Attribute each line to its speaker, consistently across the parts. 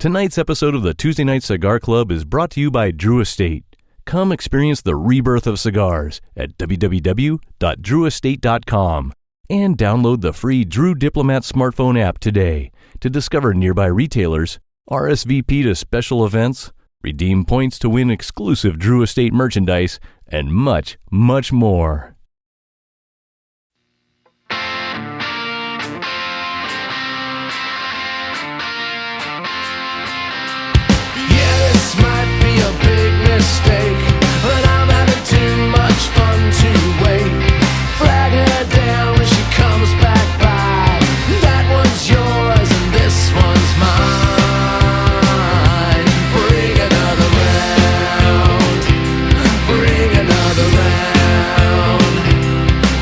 Speaker 1: Tonight's episode of the Tuesday Night Cigar Club is brought to you by Drew Estate. Come experience the rebirth of cigars at www.drewestate.com and download the free Drew Diplomat smartphone app today to discover nearby retailers, RSVP to special events, redeem points to win exclusive Drew Estate merchandise, and much, much more.
Speaker 2: Mistake, but I'm having too much fun to wait. Flag her down when she comes back by. That one's yours and this one's mine. Bring another round. Bring another round.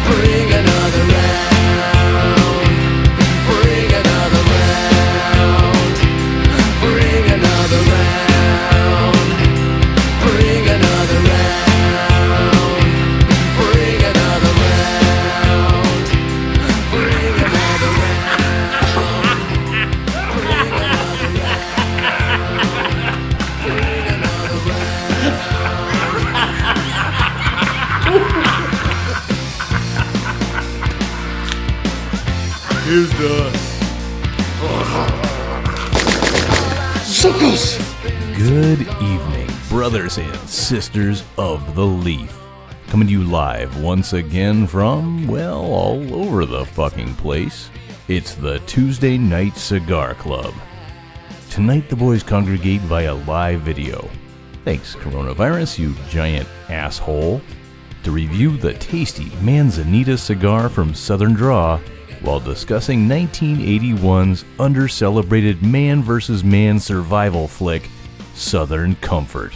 Speaker 2: Bring another round. Bring another round. Bring another round. Bring another round. Bring another round. Bring another round. Bring another round. Bring another round.
Speaker 3: Here's the Suckles.
Speaker 1: Good evening, brothers and sisters of the Leaf. Coming to you live once again from, well, all over the fucking place. It's the Tuesday Night Cigar Club. Tonight the boys congregate via live video. Thanks, coronavirus, you giant asshole. To review the tasty Manzanita cigar from Southern Draw while discussing 1981's under-celebrated man versus man survival flick, Southern Comfort.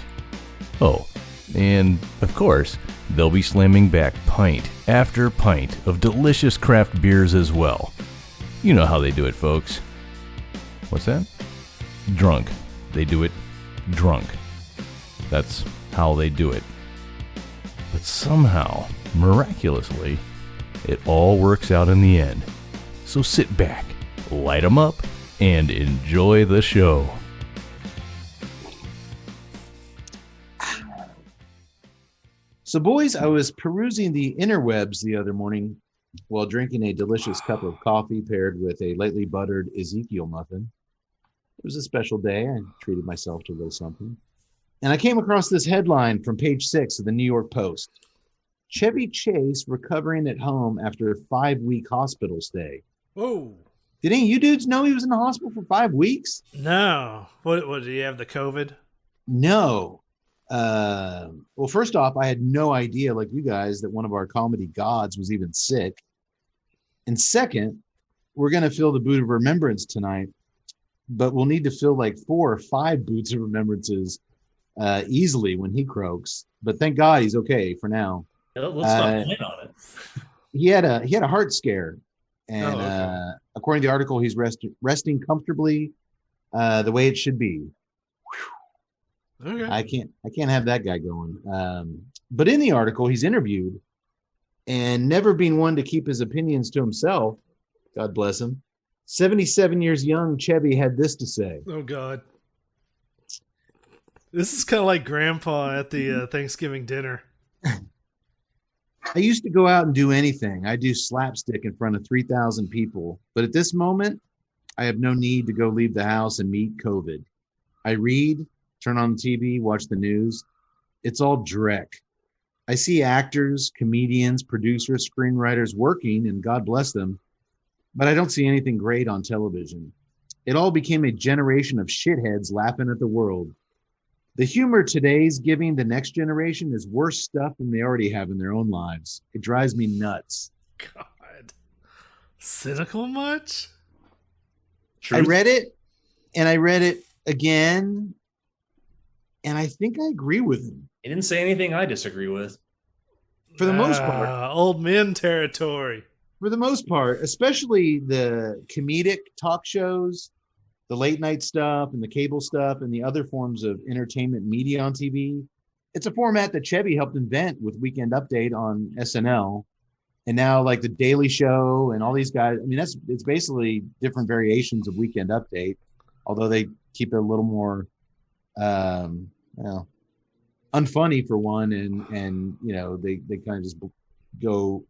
Speaker 1: Oh, and of course, they'll be slamming back pint after pint of delicious craft beers as well. You know how they do it, folks. What's that? Drunk. They do it drunk. That's how they do it. But somehow, miraculously, it all works out in the end. So sit back, light 'em up, and enjoy the show.
Speaker 4: So, boys, I was perusing the interwebs the other morning while drinking a delicious cup of coffee paired with a lightly buttered Ezekiel muffin. It was a special day. I treated myself to a little something. And I came across this headline from page 6 of the New York Post. Chevy Chase recovering at home after a 5-week hospital stay.
Speaker 3: Whoa.
Speaker 4: Did any of you dudes know he was in the hospital for 5 weeks?
Speaker 3: No. What did he have, the COVID?
Speaker 4: No. Well, first off, I had no idea, like you guys, that one of our comedy gods was even sick. And second, we're going to fill the boot of remembrance tonight, but we'll need to fill like 4 or 5 boots of remembrances easily when he croaks. But thank God he's okay for now.
Speaker 5: Let's not plan on it.
Speaker 4: He had a heart scare, and
Speaker 3: okay.
Speaker 4: According to the article, he's resting comfortably the way it should be.
Speaker 3: Okay.
Speaker 4: I can't have that guy going. But in the article, he's interviewed, and never been one to keep his opinions to himself. God bless him. 77 years young, Chevy had this to say.
Speaker 3: Oh, God. This is kind of like Grandpa at the Thanksgiving dinner.
Speaker 4: I used to go out and do anything. I do slapstick in front of 3,000 people. But at this moment, I have no need to go leave the house and meet COVID. I read, turn on the TV, watch the news. It's all dreck. I see actors, comedians, producers, screenwriters working, and God bless them. But I don't see anything great on television. It all became a generation of shitheads laughing at the world. The humor today's giving the next generation is worse stuff than they already have in their own lives. It drives me nuts.
Speaker 3: God. Cynical much?
Speaker 4: Truth. I read it, and I read it again, and I think I agree with him.
Speaker 5: He didn't say anything I disagree with.
Speaker 4: For the most part.
Speaker 3: Old men territory.
Speaker 4: For the most part, especially the comedic talk shows, the late night stuff and the cable stuff and the other forms of entertainment media on TV. It's a format that Chevy helped invent with Weekend Update on SNL. And now like the Daily Show and all these guys, I mean, it's basically different variations of Weekend Update, although they keep it a little more, unfunny for one, and they kind of just go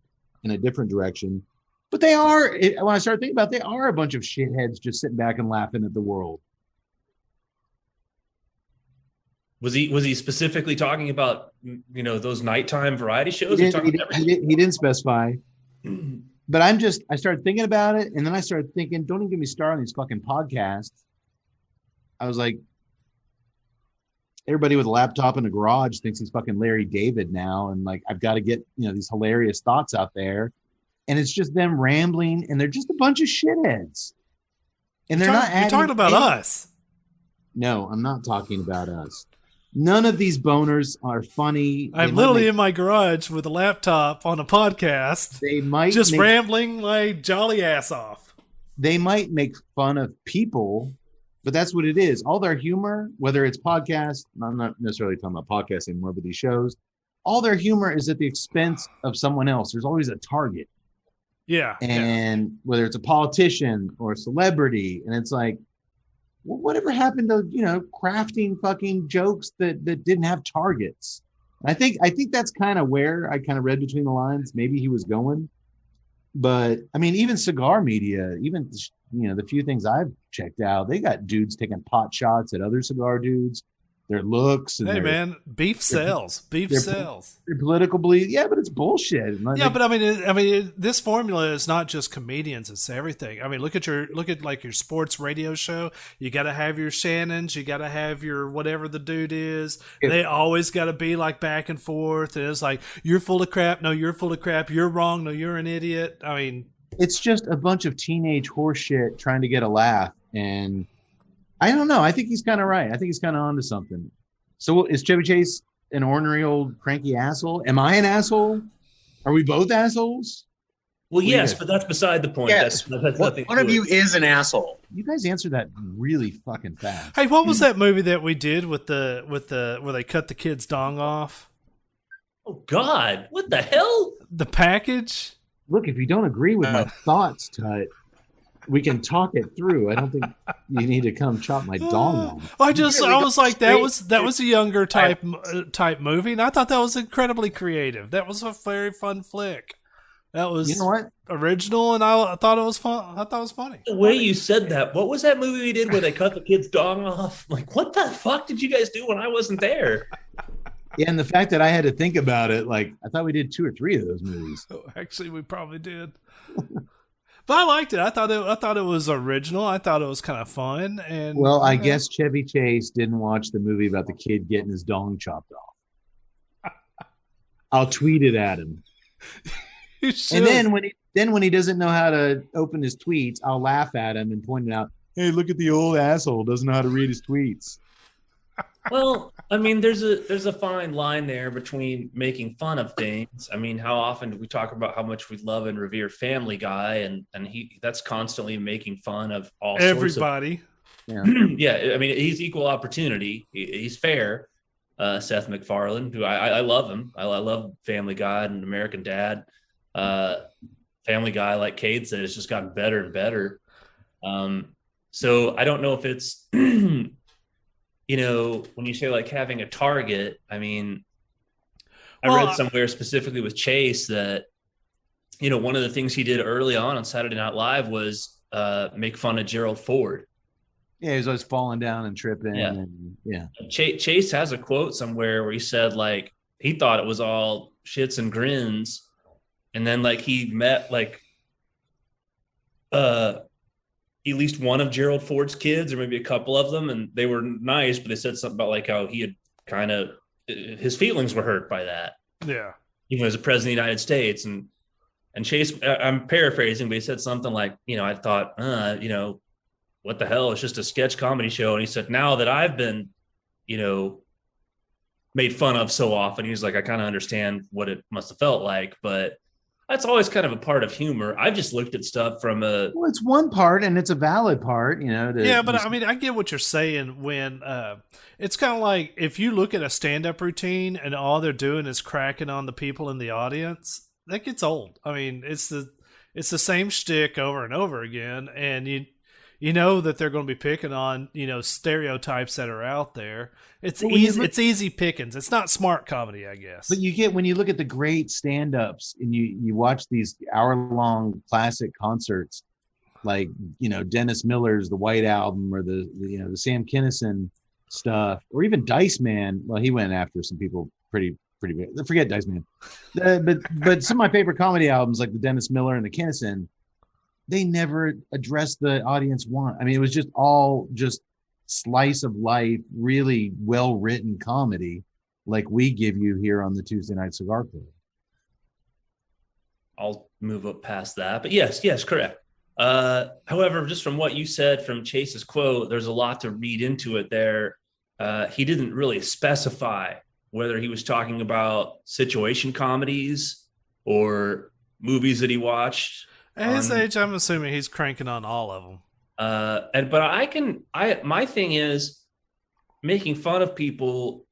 Speaker 4: in a different direction. But when I started thinking about it, they are a bunch of shitheads just sitting back and laughing at the world.
Speaker 5: Was he specifically talking about those nighttime variety shows?
Speaker 4: He didn't specify. But I started thinking about it, and then I started thinking, don't even get me started on these fucking podcasts. I was like, everybody with a laptop in a garage thinks he's fucking Larry David now, and like I've got to get these hilarious thoughts out there, and it's just them rambling, and they're just a bunch of shitheads. And they're not.
Speaker 3: You're talking about us.
Speaker 4: No, I'm not talking about us. None of these boners are funny.
Speaker 3: I'm literally in my garage with a laptop on a podcast.
Speaker 4: They might
Speaker 3: just rambling my jolly ass off.
Speaker 4: They might make fun of people, but that's what it is. All their humor, whether it's podcasts, I'm not necessarily talking about podcasts anymore, but these shows, all their humor is at the expense of someone else. There's always a target.
Speaker 3: Yeah.
Speaker 4: And whether it's a politician or a celebrity, and it's like, well, whatever happened to crafting fucking jokes that didn't have targets? And I think that's kind of where I kind of read between the lines. Maybe he was going, but I mean, even cigar media, even the few things I've checked out, they got dudes taking pot shots at other cigar dudes. Their looks. And
Speaker 3: hey man, beef sells. Beef sells.
Speaker 4: Their political belief, yeah, but it's bullshit.
Speaker 3: Yeah, but I mean, this formula is not just comedians; it's everything. I mean, look at like your sports radio show. You got to have your Shannons. You got to have your whatever the dude is. Yeah. They always got to be like back and forth. And it's like you're full of crap. No, you're full of crap. You're wrong. No, you're an idiot. I mean,
Speaker 4: it's just a bunch of teenage horseshit trying to get a laugh. And I don't know. I think he's kind of right. I think he's kind of onto something. So is Chevy Chase an ornery old cranky asshole? Am I an asshole? Are we both assholes?
Speaker 5: Well, yes, but that's beside the point.
Speaker 6: Yes.
Speaker 5: That's
Speaker 6: one of you is an asshole.
Speaker 4: You guys answered that really fucking fast.
Speaker 3: Hey, what was that movie that we did with the where they cut the kid's dong off?
Speaker 5: Oh God, what the hell?
Speaker 3: The Package.
Speaker 4: Look, if you don't agree with my thoughts, Tut, we can talk it through. I don't think you need to come chop my dong off.
Speaker 3: I was like, that was a younger type movie, and I thought that was incredibly creative. That was a very fun flick. That was original, and I thought it was fun. I thought it was funny.
Speaker 5: The way you said that, what was that movie we did where they cut the kid's dong off? Like, what the fuck did you guys do when I wasn't there?
Speaker 4: Yeah, and the fact that I had to think about it, like I thought we did 2 or 3 of those movies.
Speaker 3: Actually, we probably did. But I liked it. I thought it was original. I thought it was kind of fun. And
Speaker 4: well, I guess Chevy Chase didn't watch the movie about the kid getting his dong chopped off. I'll tweet it at him. And then when he doesn't know how to open his tweets, I'll laugh at him and point out, "Hey, look at the old asshole doesn't know how to read his tweets."
Speaker 5: Well, I mean, there's a fine line there between making fun of things. I mean, how often do we talk about how much we love and revere Family Guy, and that's constantly making fun of all
Speaker 3: everybody.
Speaker 5: Sorts of, yeah, I mean, he's equal opportunity. He's fair. Seth MacFarlane, who I love him. I love Family Guy and American Dad. Family Guy, like Cade said, it's just gotten better and better. So I don't know if it's when you say like having a target, I mean, I read somewhere specifically with Chase that, one of the things he did early on Saturday Night Live was make fun of Gerald Ford.
Speaker 4: Yeah, he was always falling down and tripping.
Speaker 5: Yeah.
Speaker 4: And, yeah.
Speaker 5: Chase has a quote somewhere where he said, like, he thought it was all shits and grins. And then, like, he met, like, at least one of Gerald Ford's kids, or maybe a couple of them, and they were nice, but they said something about like how he had kind of his feelings were hurt by that.
Speaker 3: Yeah,
Speaker 5: even as a president of the United States, and Chase, I'm paraphrasing, but he said something like, I thought, what the hell? It's just a sketch comedy show. And he said, now that I've been, made fun of so often, he's like, I kind of understand what it must have felt like, but that's always kind of a part of humor. I've just looked at stuff from well,
Speaker 4: it's one part and it's a valid part,
Speaker 3: Yeah, but I mean, I get what you're saying when it's kind of like if you look at a stand-up routine and all they're doing is cracking on the people in the audience, that gets old. I mean, it's the same shtick over and over again, and you know that they're going to be picking on, stereotypes that are out there. It's
Speaker 4: But when you
Speaker 3: easy.
Speaker 4: look-
Speaker 3: It's easy pickings. It's not smart comedy, I guess.
Speaker 4: But when you look at the great stand-ups and you watch these hour-long classic concerts, like Dennis Miller's The White Album, or the Sam Kinison stuff, or even Dice Man. Well, he went after some people pretty big. Forget Dice Man. But some of my favorite comedy albums, like the Dennis Miller and the Kinison, they never addressed the audience want. I mean, it was just all just slice of life, really well written comedy, like we give you here on the Tuesday Night Cigar Club.
Speaker 5: I'll move up past that, but yes, correct. However, just from what you said from Chase's quote, there's a lot to read into it there. He didn't really specify whether he was talking about situation comedies or movies that he watched.
Speaker 3: At his age, I'm assuming he's cranking on all of them.
Speaker 5: My thing is making fun of people.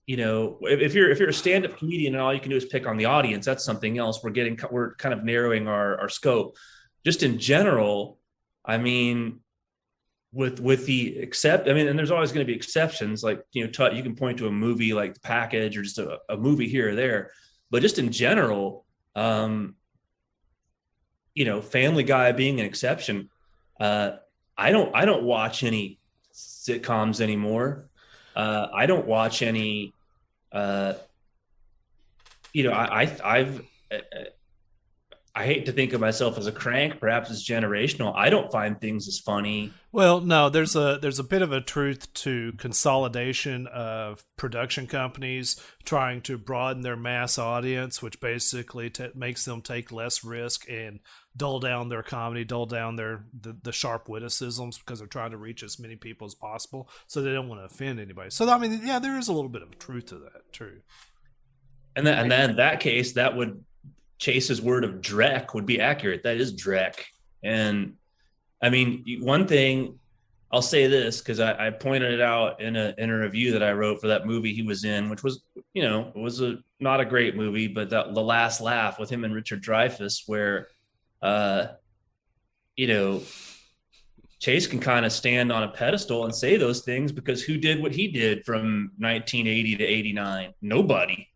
Speaker 5: If you're a stand-up comedian and all you can do is pick on the audience, that's something else. We're kind of narrowing our scope. Just in general, I mean, with the and there's always going to be exceptions. Like, you can point to a movie like The Package or just a movie here or there, but just in general, Family Guy being an exception. I don't watch any sitcoms anymore. I don't watch any. I hate to think of myself as a crank. Perhaps it's generational. I don't find things as funny.
Speaker 3: Well, no, there's a bit of a truth to consolidation of production companies trying to broaden their mass audience, which basically makes them take less risk and dull down their comedy, dull down the sharp witticisms, because they're trying to reach as many people as possible, so they don't want to offend anybody. So I mean, yeah, there is a little bit of truth to that, true.
Speaker 5: And then in that case, that would Chase's word of dreck would be accurate. That is dreck. And I mean, one thing I'll say this, because I pointed it out in a review that I wrote for that movie he was in, which was, it was not a great movie, but The Last Laugh with him and Richard Dreyfuss, where, Chase can kind of stand on a pedestal and say those things because who did what he did from 1980 to 89? Nobody.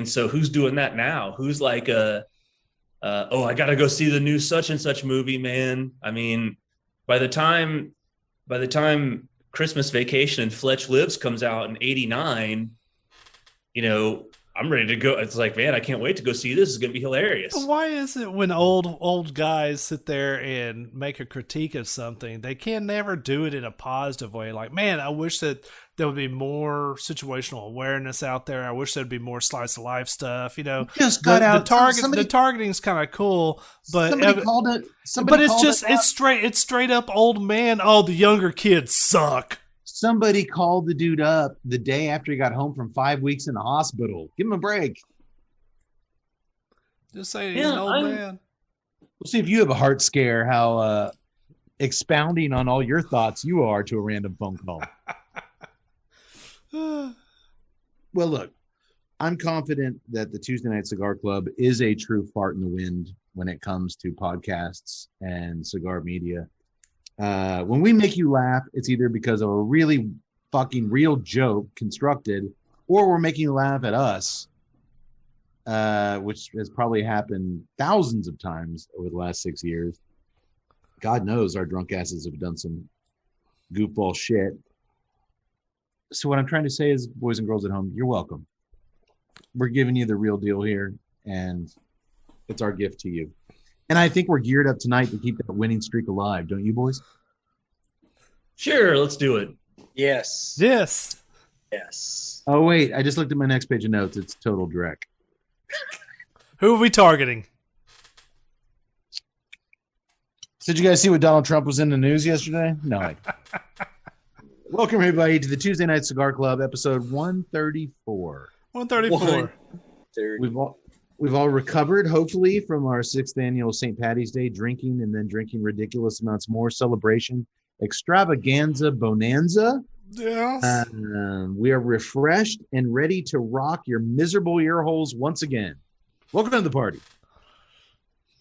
Speaker 5: So who's doing that now? Who's like I got to go see the new such and such movie, man. I mean, by the time Christmas Vacation and Fletch Lives comes out in 89, I'm ready to go. It's like, man, I can't wait to go see this. It's going to be hilarious.
Speaker 3: But why is it when old guys sit there and make a critique of something, they can never do it in a positive way? Like, man, I wish that there would be more situational awareness out there. I wish there'd be more slice of life stuff.
Speaker 4: Just cut out
Speaker 3: the targeting is kind of cool, but
Speaker 4: somebody called it.
Speaker 3: But it's straight up old man. Oh, the younger kids suck.
Speaker 4: Somebody called the dude up the day after he got home from 5 weeks in the hospital. Give him a break.
Speaker 3: Just say he's an old man.
Speaker 4: We'll see if you have a heart scare, how expounding on all your thoughts you are to a random phone call. Well, look, I'm confident that the Tuesday Night Cigar Club is a true fart in the wind when it comes to podcasts and cigar media. When we make you laugh, it's either because of a really fucking real joke constructed, or we're making you laugh at us, which has probably happened thousands of times over the last 6 years. God knows our drunk asses have done some goofball shit. So what I'm trying to say is, boys and girls at home, you're welcome. We're giving you the real deal here, and it's our gift to you. And I think we're geared up tonight to keep that winning streak alive. Don't you, boys?
Speaker 5: Sure, let's do it.
Speaker 6: Yes.
Speaker 3: Yes.
Speaker 6: Yes.
Speaker 4: Oh, wait. I just looked at my next page of notes. It's total dreck.
Speaker 3: Who are we targeting?
Speaker 4: So did you guys see what Donald Trump was in the news yesterday? No. Welcome, everybody, to the Tuesday Night Cigar Club, episode 134.
Speaker 3: 134.
Speaker 4: We've all recovered, hopefully, from our 6th annual St. Patty's Day drinking and then drinking ridiculous amounts more celebration extravaganza bonanza.
Speaker 3: Yes.
Speaker 4: We are refreshed and ready to rock your miserable ear holes once again. Welcome to the party.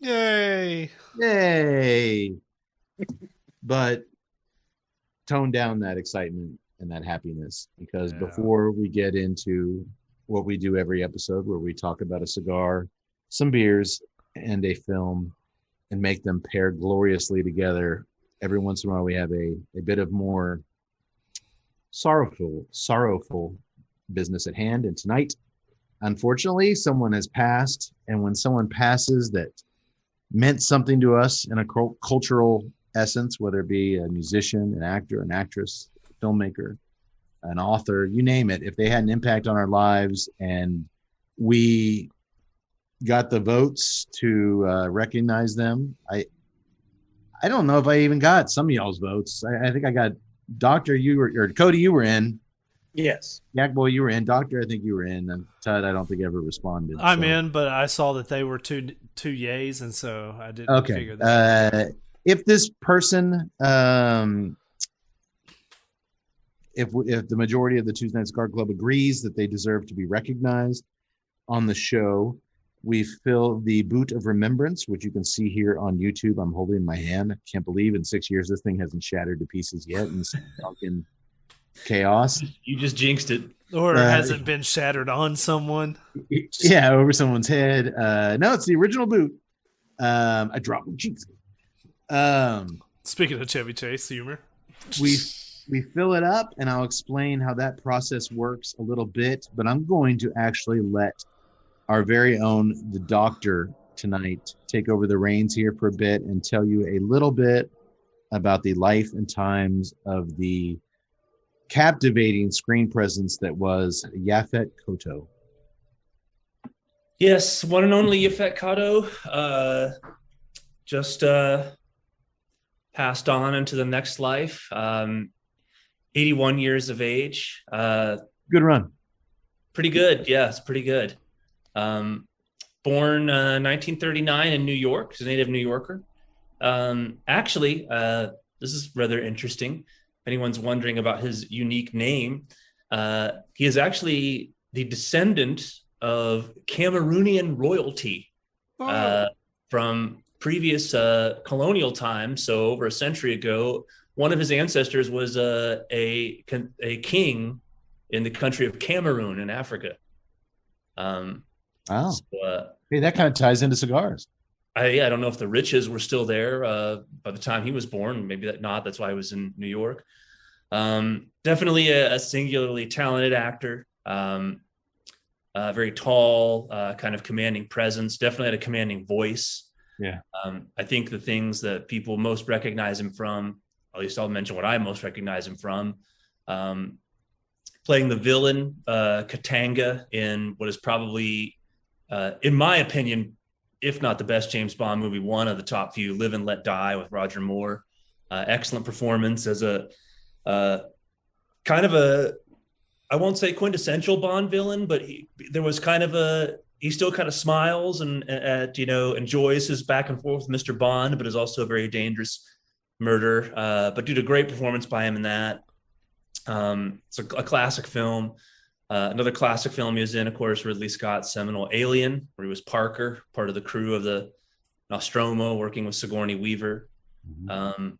Speaker 3: Yay!
Speaker 4: Yay! But tone down that excitement and that happiness, because before we get into what we do every episode, where we talk about a cigar, some beers, and a film, and make them pair gloriously together, every once in a while we have a bit of more sorrowful business at hand. And tonight, unfortunately, someone has passed. And when someone passes that meant something to us in a cultural essence, whether it be a musician, an actor, an actress, a filmmaker, an author, you name it, if they had an impact on our lives and we got the votes to recognize them, I don't know if I even got some of y'all's votes. I think I got Doctor, or Cody, you were in.
Speaker 6: Yes.
Speaker 4: Yak Boy, you were in. Doctor, I think you were in. And Todd, I don't think ever responded.
Speaker 3: I'm in, but I saw that they were two yays, and so I didn't figure that.
Speaker 4: If this person, if the majority of the Tuesday Night Cigar Club agrees that they deserve to be recognized on the show, we fill the boot of remembrance, which you can see here on YouTube. I'm holding in my hand. I can't believe in 6 years this thing hasn't shattered to pieces yet in some fucking chaos.
Speaker 5: You just jinxed it.
Speaker 3: Or has it been shattered on someone?
Speaker 4: Yeah, over someone's head. No, it's the original boot. I dropped my cheeks.
Speaker 3: Speaking of Chevy Chase humor,
Speaker 4: we fill it up, and I'll explain how that process works a little bit. But I'm going to actually let our very own the Doctor tonight take over the reins here for a bit and tell you a little bit about the life and times of the captivating screen presence that was Yaphet Kotto.
Speaker 5: Yes, one and only Yaphet Kotto. Just passed on into the next life. 81 years of age.
Speaker 4: Good run.
Speaker 5: Pretty good. Yeah, it's pretty good. Born 1939 in New York. He's a native New Yorker. Actually, this is rather interesting. If anyone's wondering about his unique name, he is actually the descendant of Cameroonian royalty from previous colonial times. So over a century ago, one of his ancestors was a king in the country of Cameroon in Africa.
Speaker 4: Wow.
Speaker 5: So,
Speaker 4: hey, that kind of ties into cigars.
Speaker 5: I don't know if the riches were still there by the time he was born. Maybe not. That's why he was in New York. Definitely a singularly talented actor. Very tall, kind of commanding presence. Definitely had a commanding voice.
Speaker 4: Yeah.
Speaker 5: I think the things that people most recognize him from, at least I'll mention what I most recognize him from, playing the villain Katanga in what is probably, in my opinion, if not the best James Bond movie, one of the top few, Live and Let Die with Roger Moore. Excellent performance as a kind of a, I won't say quintessential Bond villain, but there was kind of he still kind of smiles and enjoys his back and forth with Mr. Bond, but is also a very dangerous murderer. But due to great performance by him in that, it's a classic film. Another classic film he was in, of course, Ridley Scott's seminal Alien, where he was Parker, part of the crew of the Nostromo, working with Sigourney Weaver. Mm-hmm.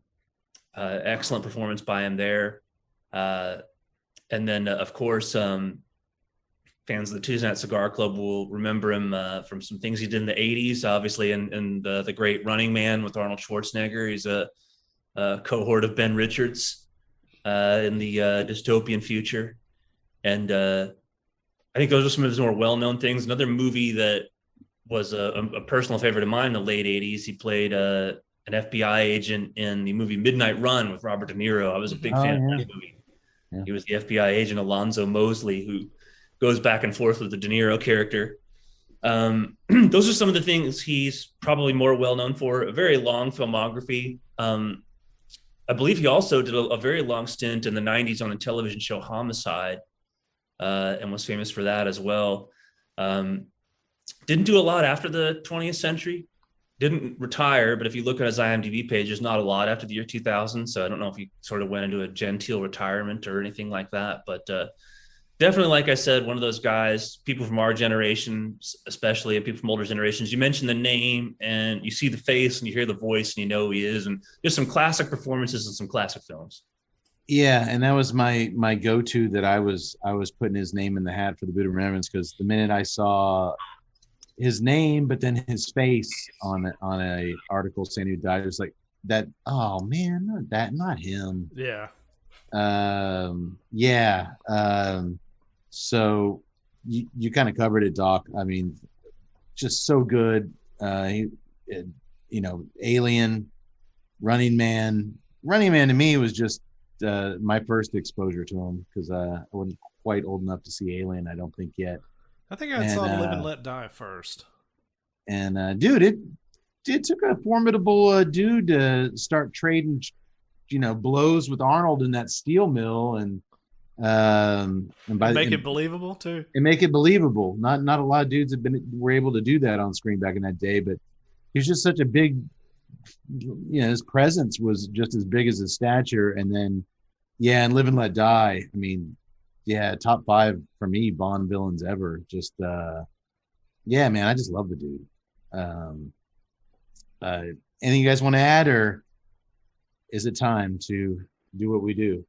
Speaker 5: Excellent performance by him there. And then, of course, fans of the Tuesday Night Cigar Club will remember him from some things he did in the 80s, obviously in the great Running Man with Arnold Schwarzenegger. He's a cohort of Ben Richards in the dystopian future. And I think those are some of his more well-known things. Another movie that was a personal favorite of mine in the late 80s, he played an FBI agent in the movie Midnight Run with Robert De Niro. I was a big fan of that movie. Yeah. He was the FBI agent Alonzo Mosley, who goes back and forth with the De Niro character. Those are some of the things he's probably more well-known for. A very long filmography. I believe he also did a very long stint in the 90s on the television show Homicide. And was famous for that as well. Didn't do a lot after the 20th century. Didn't retire, but if you look at his IMDb page, there's not a lot after the year 2000. So I don't know if he sort of went into a genteel retirement or anything like that. But Definitely, like I said, one of those guys, people from our generation, especially, and people from older generations, you mention the name and you see the face and you hear the voice and you know who he is. And there's some classic performances and some classic films.
Speaker 4: Yeah, and that was my go-to, that I was putting his name in the hat for the Buddha Remembrance, because the minute I saw his name, but then his face on a article saying he died, it was like that. Oh man, not him.
Speaker 3: Yeah.
Speaker 4: Yeah. So you kind of covered it, Doc. I mean, just so good. Alien, Running Man. Running Man to me was just my first exposure to him, because I wasn't quite old enough to see Alien, I don't think, yet.
Speaker 3: I think I saw Live and Let Die first.
Speaker 4: And dude, it took a formidable dude to start trading, blows with Arnold in that steel mill, and
Speaker 3: make it believable too.
Speaker 4: And make it believable. Not a lot of dudes were able to do that on screen back in that day, but he's just such a big, his presence was just as big as his stature. And then, yeah, and Live and Let Die. I mean, yeah, top 5 for me Bond villains ever. Just, yeah, man, I just love the dude. Anything you guys want to add, or is it time to do what we do?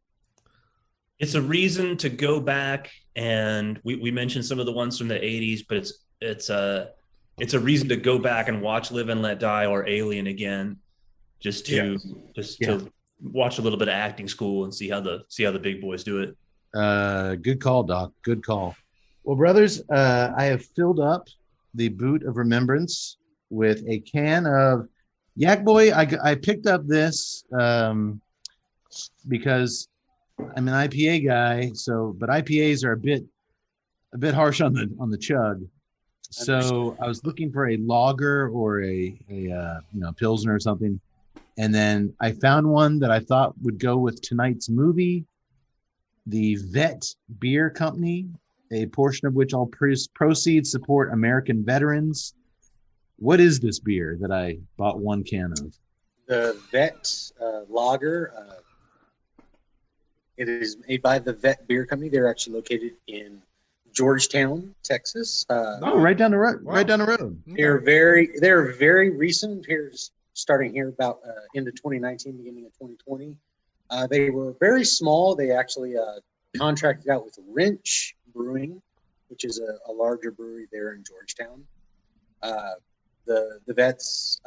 Speaker 5: It's a reason to go back, and we mentioned some of the ones from the 80s, but it's a reason to go back and watch Live and Let Die or Alien again, just to watch a little bit of acting school and see how the big boys do it.
Speaker 4: Good call, Doc. Good call. Well, brothers, I have filled up the boot of remembrance with a can of Yak Boy. I picked up this because I'm an IPA guy, but IPAs are a bit harsh on the chug. So I was looking for a lager or a pilsner or something, and then I found one that I thought would go with tonight's movie, the Vet Beer Company, a portion of which all proceeds support American veterans. What is this beer that I bought one can of?
Speaker 6: The Vet Lager. It is made by the Vet Beer Company. They're actually located in Georgetown, Texas.
Speaker 4: Right down the road.
Speaker 6: Wow.
Speaker 4: Right down the road.
Speaker 6: They're very recent. Starting here about into 2019, beginning of 2020. They were very small. They actually contracted out with Wrench Brewing, which is a larger brewery there in Georgetown. The Vets,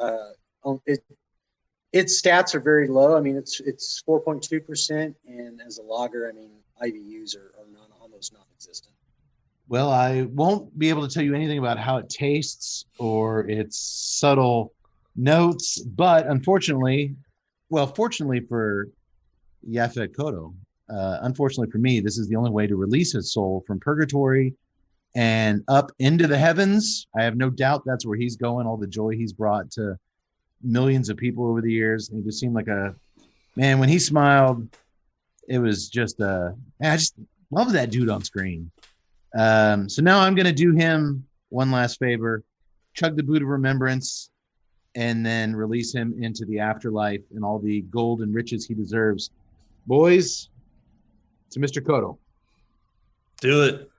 Speaker 6: its stats are very low. I mean, it's 4.2%, and as a lager, I mean, IBUs are almost non-existent.
Speaker 4: Well, I won't be able to tell you anything about how it tastes or its subtle notes, but fortunately for Yaphet Kotto, unfortunately for me, this is the only way to release his soul from purgatory and up into the heavens. I have no doubt that's where he's going. All the joy he's brought to millions of people over the years. And he just seemed like man, when he smiled, it was just I just love that dude on screen. So now I'm going to do him one last favor, chug the boot of remembrance, and then release him into the afterlife and all the gold and riches he deserves. Boys, to Mr. Kotto.
Speaker 5: Do it.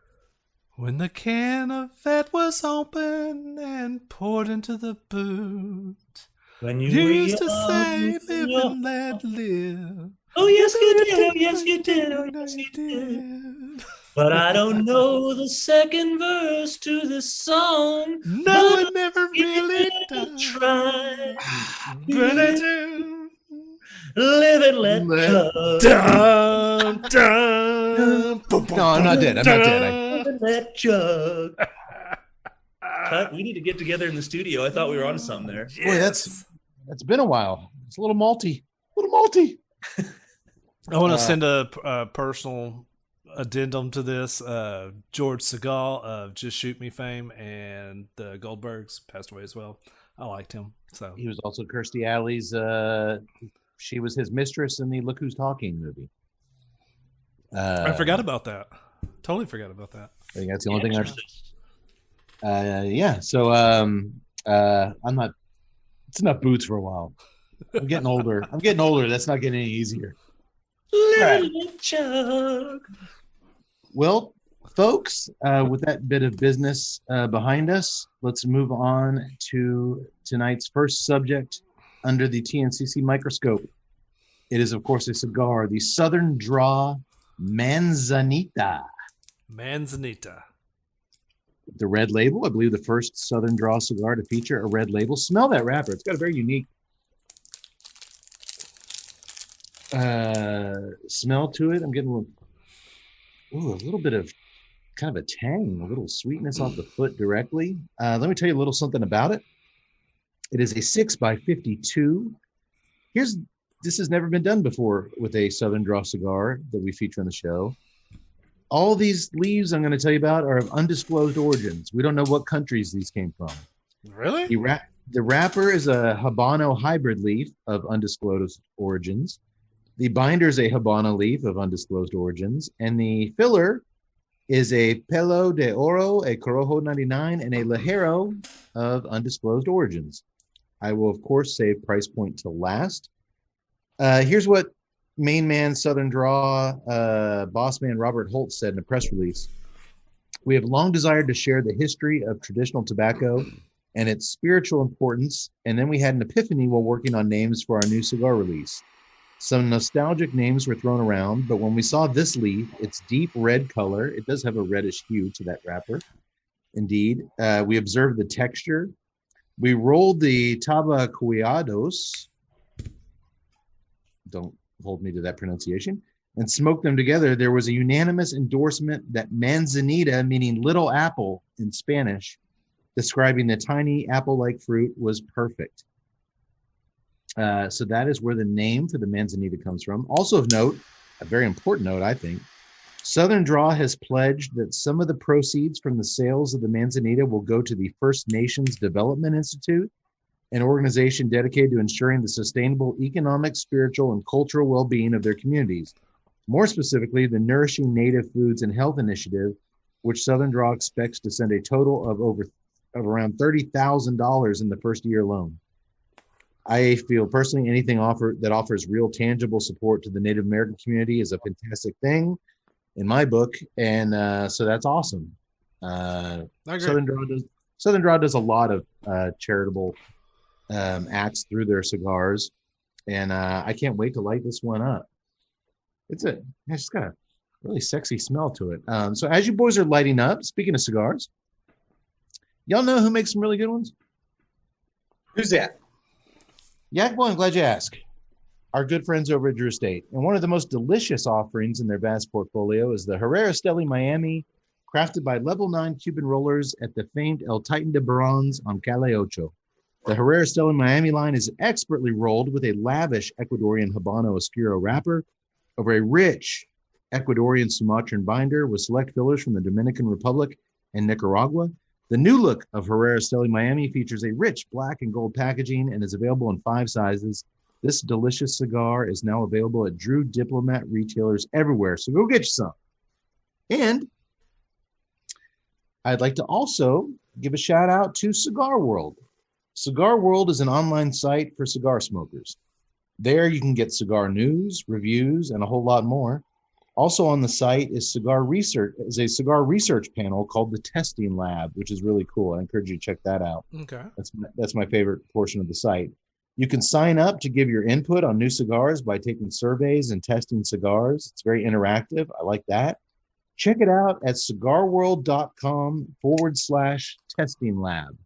Speaker 3: When the can of Vet was open and poured into the boot,
Speaker 5: When you
Speaker 3: used to say, live and let live.
Speaker 5: Oh, yes, you did. Oh, yes, you did. Oh, yes, you did. But I don't know the second verse to this song.
Speaker 3: No, it never really does.
Speaker 5: Try.
Speaker 3: But I do.
Speaker 5: Live and let chug.
Speaker 3: Dun, dun,
Speaker 4: No, I'm not dead. I'm not dead.
Speaker 5: Live and let chug. Cut. We need to get together in the studio. I thought we were on something there.
Speaker 4: Boy, that's been a while. It's a little malty.
Speaker 3: I want to send a personal addendum to this. George Segal of Just Shoot Me fame and the Goldbergs passed away as well. I liked him. So
Speaker 4: He was also Kirstie Alley's. She was his mistress in the Look Who's Talking movie.
Speaker 3: I forgot about that. Totally forgot about that.
Speaker 4: I think that's the only thing yeah. So I'm not. It's enough boots for a while. I'm getting older. That's not getting any easier.
Speaker 5: Live and let chug.
Speaker 4: Well, folks, with that bit of business behind us, let's move on to tonight's first subject under the TNCC microscope. It is, of course, a cigar, the Southern Draw Manzanita.
Speaker 3: Manzanita.
Speaker 4: The red label, I believe the first Southern Draw cigar to feature a red label. Smell that wrapper. It's got a very unique smell to it. I'm getting a little bit of kind of a tang, a little sweetness off the foot directly. Let me tell you a little something about it. It is a 6x52. This has never been done before with a Southern Draw cigar that we feature on the show. All these leaves I'm going to tell you about are of undisclosed origins. We don't know what countries these came from.
Speaker 3: Really?
Speaker 4: The wrapper is a Habano hybrid leaf of undisclosed origins. The binder is a Habano leaf of undisclosed origins. And the filler is a Pelo de Oro, a Corojo 99, and a Ligero of undisclosed origins. I will, of course, save price point to last. Here's what main man Southern Draw boss man Robert Holt said in a press release. We have long desired to share the history of traditional tobacco and its spiritual importance, and then we had an epiphany while working on names for our new cigar release. Some nostalgic names were thrown around, but when we saw this leaf, its deep red color, it does have a reddish hue to that wrapper. Indeed, we observed the texture. We rolled the tabacuados. Don't hold me to that pronunciation, and smoked them together. There was a unanimous endorsement that Manzanita, meaning little apple in Spanish, describing the tiny apple-like fruit, was perfect. So that is where the name for the Manzanita comes from. Also of note, a very important note, I think, Southern Draw has pledged that some of the proceeds from the sales of the Manzanita will go to the First Nations Development Institute, an organization dedicated to ensuring the sustainable economic, spiritual, and cultural well-being of their communities. More specifically, the Nourishing Native Foods and Health Initiative, which Southern Draw expects to send a total of around $30,000 in the first year alone. I feel personally anything that offers real tangible support to the Native American community is a fantastic thing in my book, and so that's awesome. Southern Draw does a lot of charitable acts through their cigars, and I can't wait to light this one up. It's just got a really sexy smell to it. So as you boys are lighting up, speaking of cigars, y'all know who makes some really good ones?
Speaker 6: Who's that?
Speaker 4: Yak Boy, I'm glad you asked. Our good friends over at Drew Estate. And one of the most delicious offerings in their vast portfolio is the Herrera Esteli Miami, crafted by Level 9 Cuban rollers at the famed El Titan de Bronze on Calle Ocho. The Herrera Esteli Miami line is expertly rolled with a lavish Ecuadorian Habano Oscuro wrapper over a rich Ecuadorian Sumatran binder with select fillers from the Dominican Republic and Nicaragua. The new look of Herrera Esteli Miami features a rich black and gold packaging and is available in 5 sizes. This delicious cigar is now available at Drew Diplomat retailers everywhere, so go get you some. And I'd like to also give a shout out to Cigar World. Cigar World is an online site for cigar smokers. There you can get cigar news, reviews, and a whole lot more. Also on the site is a cigar research panel called the Testing Lab, which is really cool. I encourage you to check that out.
Speaker 3: Okay.
Speaker 4: That's my favorite portion of the site. You can sign up to give your input on new cigars by taking surveys and testing cigars. It's very interactive. I like that. Check it out at cigarworld.com/testing lab.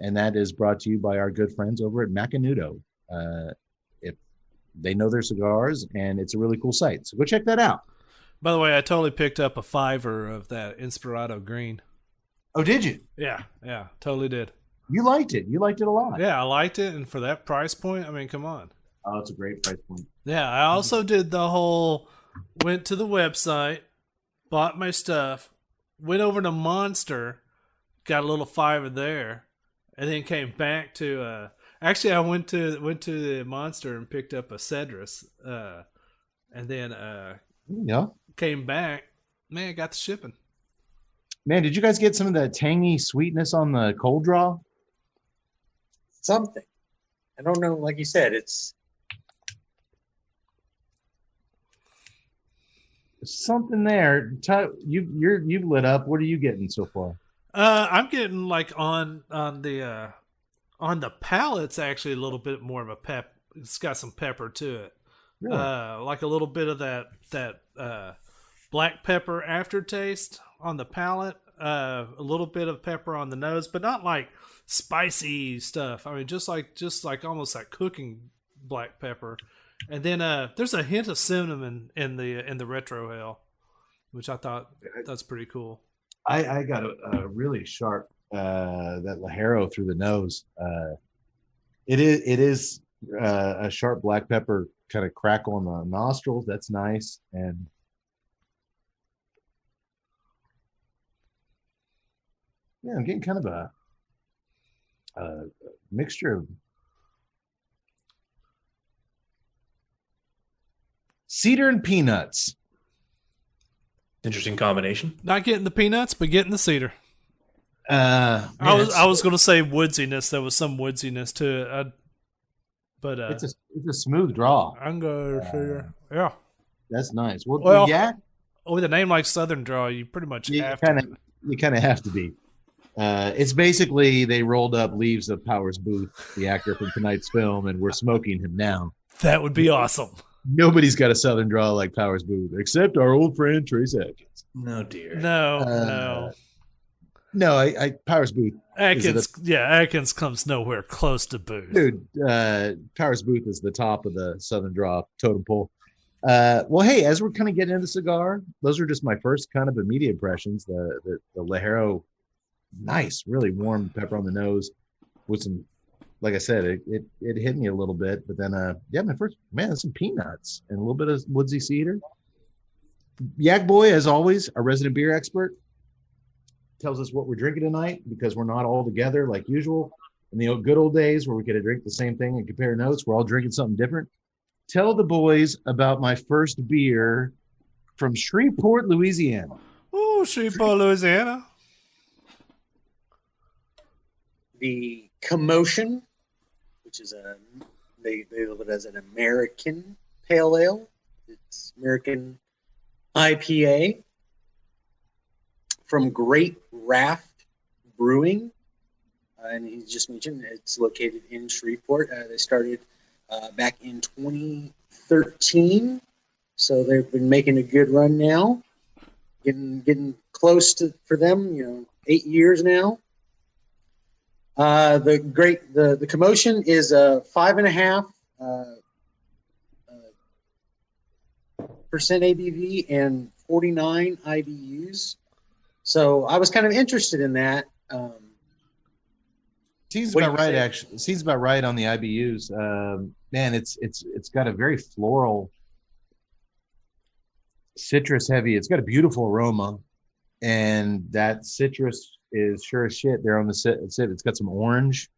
Speaker 4: And that is brought to you by our good friends over at Macanudo. If they know their cigars, and it's a really cool site. So go check that out.
Speaker 3: By the way, I totally picked up a $5 of that Inspirado Green.
Speaker 4: Oh, did you?
Speaker 3: Yeah, totally did.
Speaker 4: You liked it. You liked it a lot.
Speaker 3: Yeah, I liked it, and for that price point, I mean, come on.
Speaker 4: Oh, it's a great price point.
Speaker 3: Yeah, I also did the whole, went to the website, bought my stuff, went over to Monster, got a little $5 there, and then came back to, actually I went to the Monster and picked up a Cedrus, and then came back. Man, got the shipping.
Speaker 4: Man, did you guys get some of the tangy sweetness on the cold draw?
Speaker 6: Something. I don't know. Like you said, it's
Speaker 4: something there. You've lit up. What are you getting so far?
Speaker 3: I'm getting like on the palate's actually a little bit more of a pep. It's got some pepper to it.
Speaker 4: Really?
Speaker 3: Like a little bit of that black pepper aftertaste on the palate. A little bit of pepper on the nose, but not like spicy stuff. I mean, just like almost like cooking black pepper. And then there's a hint of cinnamon in the retro ale, which I thought that's pretty cool.
Speaker 4: I got a really sharp that Ligero through the nose. It is a sharp black pepper kind of crackle on the nostrils. That's nice. And yeah, I'm getting kind of a mixture of cedar and peanuts.
Speaker 5: Interesting combination.
Speaker 3: Not getting the peanuts, but getting the cedar.
Speaker 4: Man,
Speaker 3: I was going to say woodsiness. There was some woodsiness to it, but
Speaker 4: it's a smooth draw.
Speaker 3: I'm going to cedar. Yeah,
Speaker 4: That's nice.
Speaker 3: Well,
Speaker 4: yeah,
Speaker 3: with a name like Southern Draw, you pretty much have to.
Speaker 4: You kind of have to be. It's basically they rolled up leaves of Powers Booth, the actor from tonight's film, and we're smoking him now.
Speaker 3: That would be awesome.
Speaker 4: Nobody's got a Southern draw like Powers Booth, except our old friend Trace Atkins.
Speaker 5: No, dear.
Speaker 3: No.
Speaker 4: I Powers Booth.
Speaker 3: Atkins comes nowhere close to Booth.
Speaker 4: Dude, Powers Booth is the top of the Southern draw totem pole. Well, hey, as we're kind of getting into cigar, those are just my first kind of immediate impressions. The Ligero, nice, really warm pepper on the nose with some, like I said, it hit me a little bit, but then there's some peanuts and a little bit of woodsy cedar. Yak Boy, as always, our resident beer expert, tells us what we're drinking tonight because we're not all together like usual. In the good old days where we could drink the same thing and compare notes, we're all drinking something different. Tell the boys about my first beer from Shreveport, Louisiana.
Speaker 3: Oh, Shreveport, Louisiana.
Speaker 6: The Commotion, which is they label it as an American Pale Ale. It's American IPA from Great Raft Brewing. And he just mentioned it's located in Shreveport. They started back in 2013. So they've been making a good run now. Getting close to, for them, 8 years now. The Commotion is a 5.5% ABV and 49 IBUs. So I was kind of interested in that.
Speaker 4: Seems about right, actually. Seems about right on the IBUs. Man, it's got a very floral, citrus heavy. It's got a beautiful aroma, and that citrus is sure as shit there on the sip. It's got some orange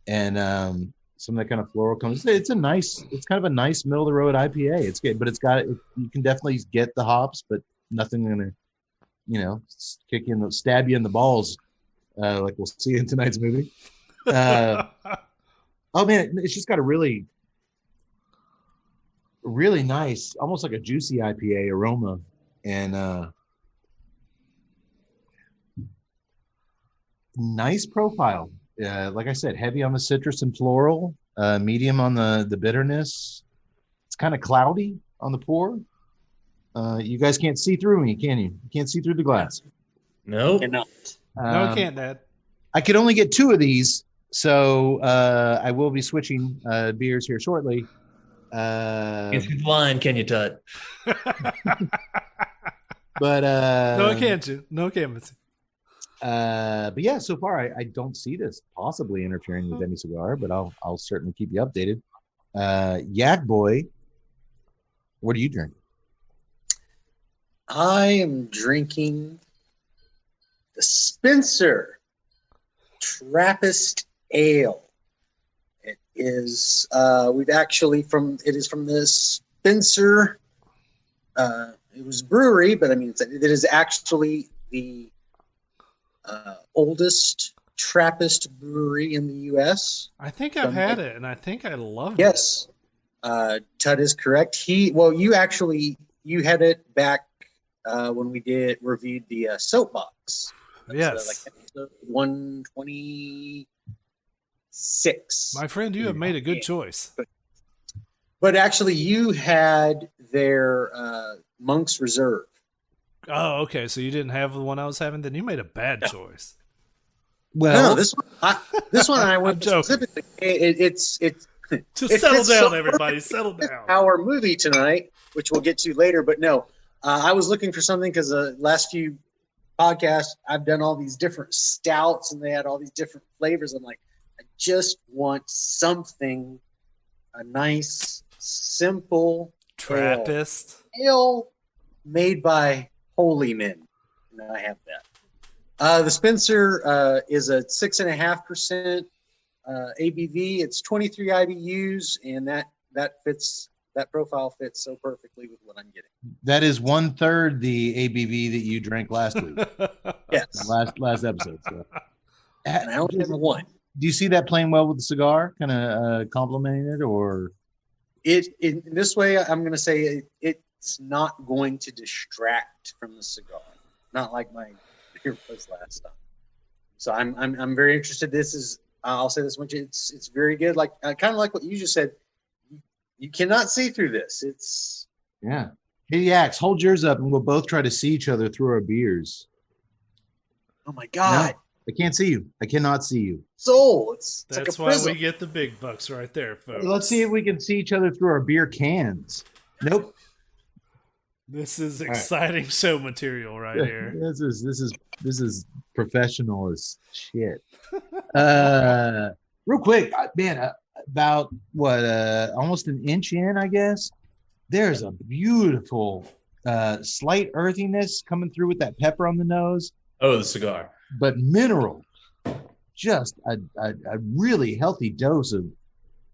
Speaker 4: and some of that kind of floral comes. It's kind of a nice middle of the road IPA. It's good, but you can definitely get the hops, but nothing gonna, stab you in the balls, like we'll see in tonight's movie. Oh man, it's just got a really, really nice, almost like a juicy IPA aroma, and nice profile. Like I said, heavy on the citrus and floral, medium on the bitterness. It's kind of cloudy on the pour. You guys can't see through me, can you? You can't see through the glass.
Speaker 5: No.
Speaker 6: Cannot.
Speaker 3: No, I can't, Dad.
Speaker 4: I could only get 2 of these, so I will be switching beers here shortly.
Speaker 5: Get through the line, can you, Tut?
Speaker 4: But
Speaker 3: no, I can't. No, I can't.
Speaker 4: But yeah, so far I don't see this possibly interfering with any cigar, but I'll certainly keep you updated. Yak Boy, what are you drinking?
Speaker 6: I am drinking the Spencer Trappist Ale. It is from the Spencer. It was brewery, but I mean it is actually the oldest Trappist brewery in the U.S.
Speaker 3: I think I've had it, and I think I loved
Speaker 6: it. Yes, Tut is correct. You had it back when we reviewed the Soapbox.
Speaker 3: Yes.
Speaker 6: Like episode 126.
Speaker 3: My friend, you have made a good choice.
Speaker 6: But actually, you had their Monk's Reserve.
Speaker 3: Oh, okay. So you didn't have the one I was having? Then you made a bad choice.
Speaker 4: Well,
Speaker 6: No, this one I went
Speaker 3: I'm joking.
Speaker 6: specifically. It's
Speaker 3: Just settle down, everybody. Settle down.
Speaker 6: Our movie tonight, which we'll get to later. But no, I was looking for something because the last few podcasts I've done all these different stouts and they had all these different flavors. I'm like, I just want something, a nice, simple
Speaker 3: Trappist
Speaker 6: ale made by holy men. And I have that. The Spencer is a 6.5% ABV. It's 23 IBUs, and that profile fits so perfectly with what I'm getting.
Speaker 4: that is 1/3 the ABV that you drank last week.
Speaker 6: Yes,
Speaker 4: last episode. So.
Speaker 6: and I only have one.
Speaker 4: Do you see that playing well with the cigar, kind of complementing it, or
Speaker 6: In this way, I'm going to say it's not going to distract from the cigar, not like my beer was last time. So I'm very interested. This is, I'll say this much, it's very good. Like kind of like what you just said. You cannot see through this. It's
Speaker 4: yeah? Hey, Yax, hold yours up, and we'll both try to see each other through our beers.
Speaker 6: oh my god,
Speaker 4: I can't see you. I cannot see you.
Speaker 6: soul. It's
Speaker 3: That's
Speaker 6: like a
Speaker 3: why
Speaker 6: prism.
Speaker 3: we get the big bucks right there, folks.
Speaker 4: Let's see if we can see each other through our beer cans. Nope.
Speaker 3: This is exciting show material right here.
Speaker 4: This is professional as shit. Real quick, man, about what almost an inch in, I guess. There's a beautiful slight earthiness coming through with that pepper on the nose,
Speaker 5: Oh, the cigar.
Speaker 4: but mineral. Just a really healthy dose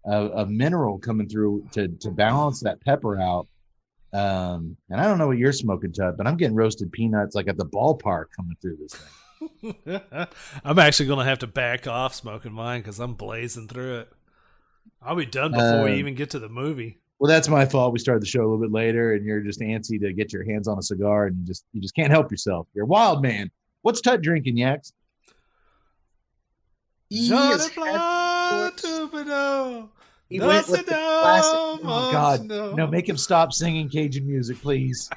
Speaker 4: of mineral coming through to balance that pepper out. And I don't know what you're smoking, Tut, but I'm getting roasted peanuts like at the ballpark coming through this thing.
Speaker 3: I'm actually going to have to back off smoking mine because I'm blazing through it. I'll be done before we even get to the movie.
Speaker 4: Well, that's my fault. We started the show a little bit later, and you're just antsy to get your hands on a cigar, and you just can't help yourself. You're a wild man. What's Tut drinking, Yax?
Speaker 6: He
Speaker 3: Jean
Speaker 6: is
Speaker 3: de
Speaker 6: having-
Speaker 3: Tupido.
Speaker 6: he went with the classic.
Speaker 4: Oh God, no! Make him stop singing Cajun music, please.